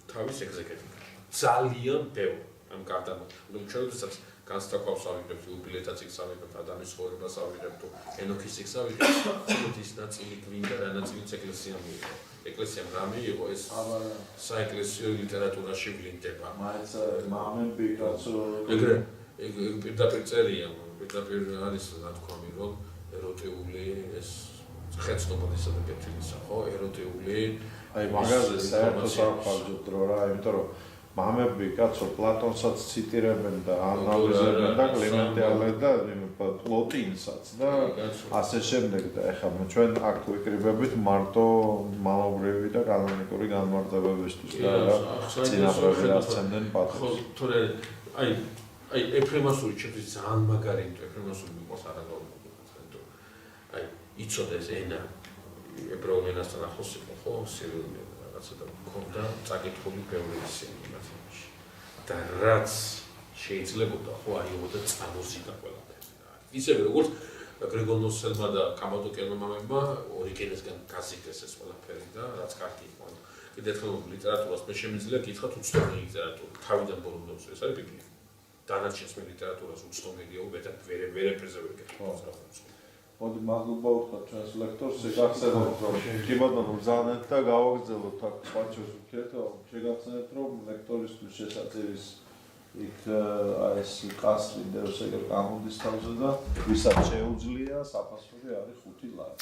თავის ეგზეგეტიკაში ძალიან ბევრი ამ გარდამო რომ ჩვენ როდესაც განსაკუთრებას ავიღებთ უბილეთაც იქ ავიღებთ ადამიანის ცხოვრებას ავიღებთ თუ ენოქის იქ ავიღებთ ის ნაწილი გვინდა და ნაწილიც ეკლესია მიიღო ეკლესიამ რა მიიღო ეს საეკლესიო ლიტერატურაში ვლინდება მაინც მამები კაცო ეგრე პირდაპირ წერია პირდაპირ არის რა თქვა რომ ეროტიული ეს ხეცნობადისა და კეთილისა ხო ეროტიული აი მაგაზე საერთოდ არ ხარჯობთ რა იმიტომ რომ მამები კაცო პლატონსაც ციტირებენ და ანალიზებენ და კლიმენტიალე და პლოტინსაც და ასე შემდეგ და ეხლა ჩვენ აქ ვიკრიბებით მარტო მამობრივი და კანონიკური განმარტებებისთვის და წინაპრები ასცემდნენ პატრონს თორე აი ეფრემასური ჩემთვის ძალიან მაგარი ეფრემასური მიყვარს არაგაუმოკლე აი იცოდეს ენა ებრაულ ენასთან ახლოს იყო ხო სირიული რაღაცა და მქონდა წაკითხული ბევრი ისინი მათში და რაც შეიძლებოდა ხო აიღო და წამოსიდა ყველაფერი ისევე როგორც გრიგოლ-ნოსელმა და კამადოკიანმა ორიგენესგან გაზიდეს ეს ყველაფერი და რაც კარგი იყო კიდე ერთხელ ლიტერატურას მე შემიძლია გითხრათ უცნობი ლიტერატურა თავიდან ბოლომდე ეს არის ბიბლია დანარჩენს მე ლიტერატურას უცნობია ვერაფერზე ვერ გეკითხავს მოდი მადლობა ვთქვათ ჩვენს ლექტორს შეგახსენებთ რომ კი ბატონო ბრძანეთ და გავაგრძელოთ აქ სხვაჩოს ვქეთო შეგახსენებთ რომ ლექტორისთვის შესაძირის იქ ეს კასრი დევს ეგრე გამოდის თავზე და ვისაც შეუძლია საფასური არის 5 ლარი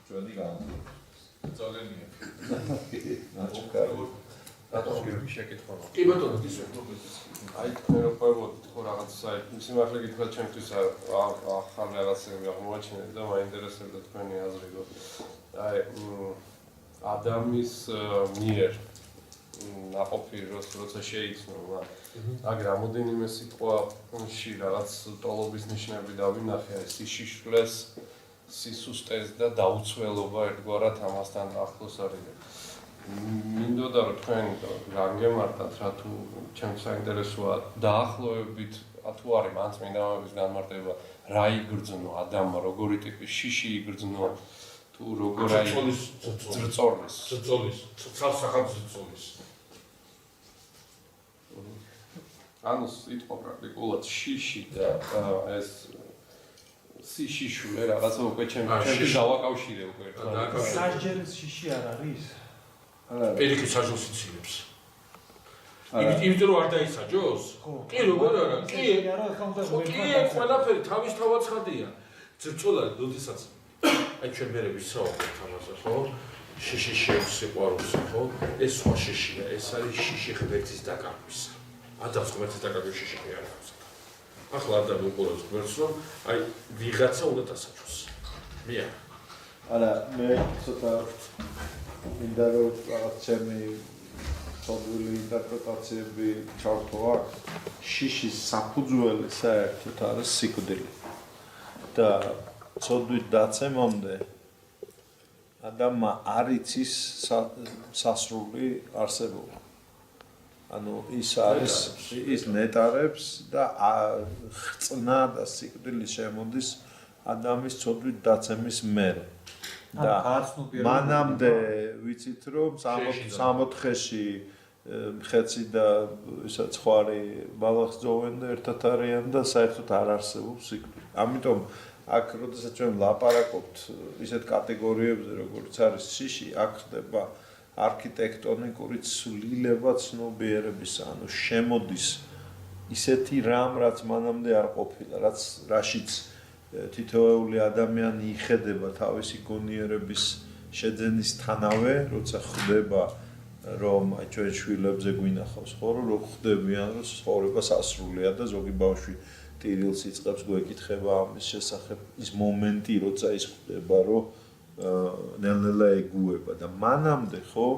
ჩვენი განმარტება ძალიანია ნაჩქარი რატომ შეკითხვა კი ბატონო ისე აი თქვენ რო ყვებოდით ხო რაღაც აი სიმართლე გითხრათ ჩემთვის ახალ რაღაცები აღმოაჩინეთ და მაინტერესებდა თქვენი აზრი რომ აი ადამიანის მიერ ნაყოფი როცა შეიცნო აქ რამოდენიმე სიტყვაში რაღაც ტოლობის ნიშნები დავინახე აი სიშიშვლეს სისუსტეს და დაუცველობა ერთგვარად ამასთან ახლოს არის მინდოდა რომ თქვენ განგემართათ რა თუ ჩემს საინტერესოა დაახლოებით თუ არის მან წმინდა მამების განმარტება რა იგრძნო ადამიანმა როგორი ტიპის შიში იგრძნო თუ როგორ აი ძრწოლის ცალსახადზრწოლის ანუ სიტყვა პრაქტიკულად შიში და ეს სიშიშულე რაღაცა უკვე ჩემს დავაკავშირე უკვე ერთად სასჯელის შიში არ არის პირიქით საჯოს იცილებს. იმიტომ რომ არ დაისაჯოს? კი, როგორ არა? კი, ყველაფერი თავის ხადია. ძრწოლა, როდესაც აი ჩვენ მერე ვისაუბრებთ ამაზე, ხო? შიში შეუსიყვარულს, ხო? ეს სხვა შიშია, ეს არის შიში ღმერთის დაკარგვისა. ადამს ღმერთის დაკარგვის შიში კი არ აქვს. ახლა ადამი უყურებს ღმერთს, რომ აი ვიღაცა უნდა დასაჯოს. მე არა, მე ცოტა მინდა რომ რაღაც ჩემი ცოდვილი ინტერპრეტაციები ჩავთო აქ შიშის საფუძველი საერთოდ არის სიკვდილი და ცოდვით დაცემამდე ადამიანმა არ იცის სასრული არსებობა ანუ ის არის ის ნეტარებს და ხწნა და სიკვდილი შემოდის ადამიანის ცოდვით დაცემის მერე და მანამდე ვიცით რომ 64-ში ხეცი და ისა ცხარი ბალახს ძოვენ და ერთად არიან და საერთოდ არ არსებობს სიკვდილი. ამიტომ აქ როდესაც ჩვენ ვლაპარაკობთ ისეთ კატეგორიებზე როგორც არის შიში, აქ ხდება არქიტექტონიკური ცვლილება ცნობიერებისა, ანუ შემოდის ისეთი რამ, რაც მანამდე არ ყოფილა, რაშიც თითოეული ადამიანი იხედება თავისი გონიერების შეძენისთანავე, როცა ხდება რომ აი ჩვენ შვილებზე გვინახავს ხო რომ ხდებიან რომ ცხოვრება სასრულია და ზოგი ბავშვი ტირილს იწყებს გვეკითხება ამის შესახებ ის მომენტი როცა ის ხდება რომ ნელ-ნელა ეგუება და მანამდე ხო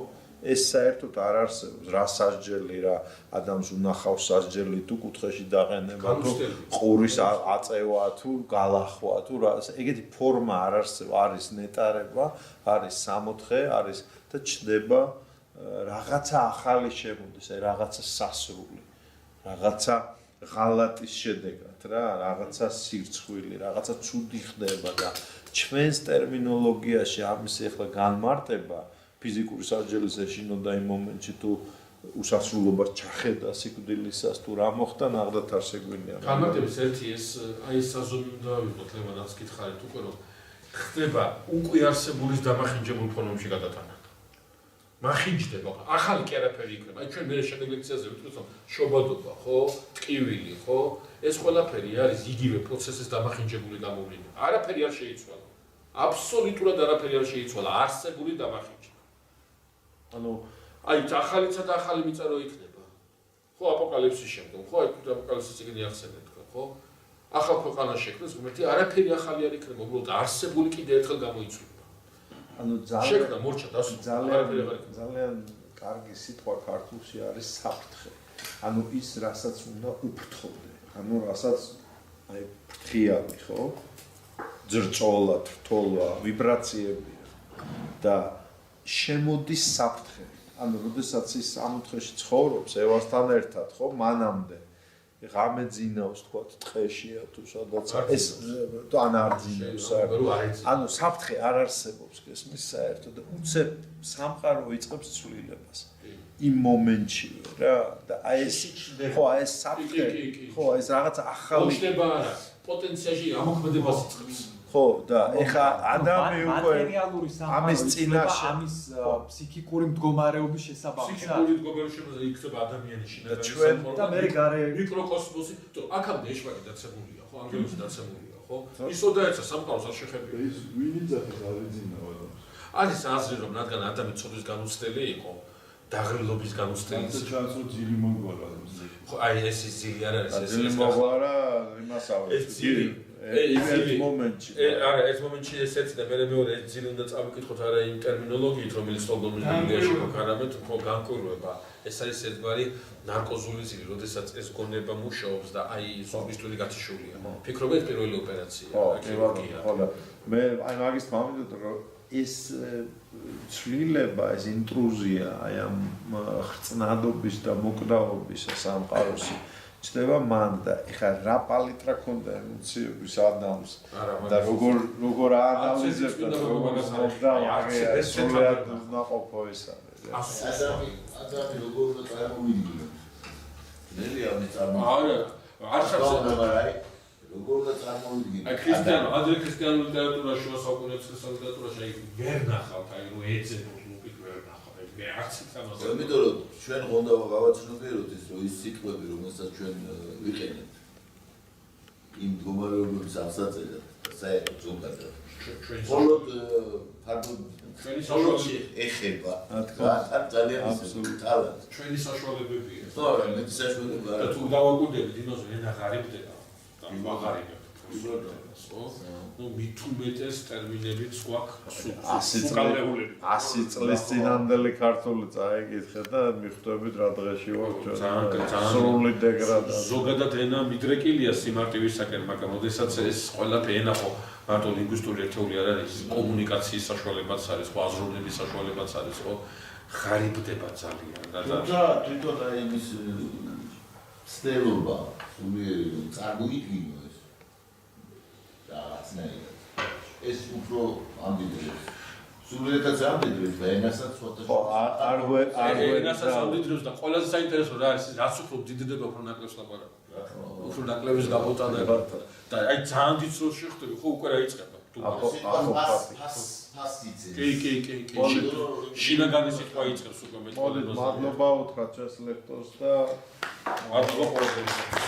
ეს საერთოდ არ არსებობს რა სასჯელი რა ადამიანს უნახავს სასჯელი თუ კუთხეში დაყენება თუ ყურის აწევა თუ გალახვა თუ რა ეგეთი ფორმა არ არსებობს არის ნეტარება არის სამოთხე არის და ჩდება რაღაცა ახალი შემოდის აი რაღაცა სასრული რაღაცა ღალატის შედეგად რა რაღაცა სირცხვილი რაღაცა ცუდი ხდება და ჩვენს ტერმინოლოგიაში ამის ახლა განმარტება ფიზიკური სასჯელის ეშინოდა იმ მომენტში თუ უსასრულობას ჩახედა სიკვდილისას თუ რა მოხდა ნახდათ არ შეგვინია. განმარტების ერთი ეს აი საზომი დავიღოთ ლევანაც გითხარით უკვე რომ ხდება უკვე არსებულის დამახინჯებულ ფორმებში გადატანა. მახინჯდება, ახალი კი არაფერი იქნება. აი ჩვენ მე შემდეგ ლექციაზე ვიტყვით რომ შობადობა, ხო, ტკივილი, ხო, ეს ყველაფერი არის იგივე პროცესის დამახინჯებული გამოვლენა. არაფერი არ შეიცვალა. აბსოლუტურად არაფერი არ შეიცვალა, არსებული დამახინჯება. ანუ აი ახალიცა და ახალი მიწა რო იქნება. ხო, აპოკალიფსის შემდგომ, ხო, აი აპოკალიფსის წიგნი ახსენეთ, ხო? ახალ ქვეყანას შექმნეს, ღმერთი არაფერი ახალი არ იქნება, უბრალოდ არსებული კიდე ერთხელ გამოიცვლება. ანუ შექმნა მორჩა ძალიან კარგი სიტყვა ქართულში არის საფრთხე. ანუ ის რასაც უნდა უფრთხოდე. ანუ რასაც აი ფრთხიალი, ხო? ძრწოლა, თრთოლა, ვიბრაციებია და შემოდის საფრთხე. ანუ როდესაც ის სამოთხეში ცხოვრობს ევასთან ერთად, ხო, მანამდე ღამე ძინავს, თქვა, ტყეშია თუ სადაც ეს ან არ ძინავს საერთოდ. ანუ საფრთხე არ არსებობს გესმის საერთოდ და უცებ სამყარო იწყებს ცვლილებას. იმ მომენტშივე რა და აი ეს ხო აი ეს საფრთხე ხო ეს რაღაც ახალი მოხდება არა პოტენციალში ამოქმედებას იწყებს. ხო და ეხა ადამი უკვე მატერიალური სამყაროს ამის ფსიქიკური მდგომარეობის შესაბამისად ფსიქიკური მდგომარეობა იქნება ადამიანის შინაგანი ჩვენ და მე გარე მიკროკოსმოსი აქამდე ეშვაკი დაცემულია ხო ანგელოზი დაცემულია ხო ისოდაეცა სამყაროს არ შეხებია ის ვინ იძახის არ იძინა ადამიანს არის აზრი რომ რადგან ადამი ცოდვის განუცდელი იყო დაღრილობის განუცდელი ის ჩანს რომ ძილი მოგვარა ხო აი ეს ძილი არ არის ეს ძილი მოგვარა იმასავე ეს ძილი ეს მომენტში არა ეს მომენტში ესეც და მე მეორე ეს ძილი უნდა წავიკითხოთ არა იმ ტერმინოლოგიით რომელიც სტოკჰოლმის ბიბლიაში გვაქვს არამედ ხო განკვირვება ეს არის ერთგვარი ნარკოზული ძილი როდესაც ეს გონება მუშაობს და აი ზოგის თვალი გათიშულია ფიქრობ ეს პირველი ოპერაცია ხო მე აი მაგის მომენტი რომ ეს ცვლილება ეს ინტრუზია აი ამ ხრწნადობის და მოკვდავობის სამყაროსი ჩდება მან და ეხლა რა პალიტრა ქონდა ემოციების ადამიანს და როგორ აანალიზებს და როგორ მოხდა ეს სულად ნაყოფო ეს არის ადამი როგორ უნდა წარმოვიდგინო ნელი ამის არა არ ხარ როგორ უნდა წარმოვიდგინო აი ქრისტიანო ადრე ქრისტიანულ ლიტერატურაში შუა საუკუნეების ლიტერატურაში აი ვერ ნახავთ აი რომ ეძებოთ ლუპით ვერ ნახავთ აი მე არც ამას იმიტომ რომ ჩვენ გონდა გავაცნობიეროთ ის რომ ის სიტყვები რომელსაც ჩვენ ვიყენებთ იმ მდგომარეობების აღსაწერად საერთოდ ზოგადად მხოლოდ ფარდო ჩვენი საშუალება ეხება რა ძალიან ტალანტი ჩვენი საშუალებებია ხო მე საშუალება და თუ დავაკვირდებით იმას რომ ენა ღარიბდება ვაღარიბებთ ნუ მithumetes ტერმინებიც გვაქვს 100 წლის წინანდელი ქართული წაიკითხე და მიხვდებით რა დღეში ვარ ჩვენ სრული დეგრადაცია ზოგადად ენა მიდრეკილია სიმარტივისაკენ მაგრამ ოდესაც ეს ყველაფერი ენა ხო მარტო ლინგვისტური ერთეული არ არის კომუნიკაციის საშუალებაც არის ხო აზროვნების საშუალებაც არის ხო ღარიბდება ძალიან და თვითონ აი იმის ცდელობა სულიერი წარმოიდგინო ეს რაღაცნაირად ეს უფრო ამდიდრებს სულიერადაც ამდიდრებს და ენასაც ხო არ ენასაც ამდიდრებს და ყველაზე საინტერესო რა არის რაც უფრო დიდდება უფრო ნაკლებს ლაპარაკობ უფრო ნაკლების გამოტანება და აი ძალიან დიდ როლს შეხვდები ხო უკვე რა იწყება კი შინაგანი სიტყვა იწყებს უკვე მეტყველებას მადლობა უთხრა ჩვენს ლექტორს და მადლობა ყველას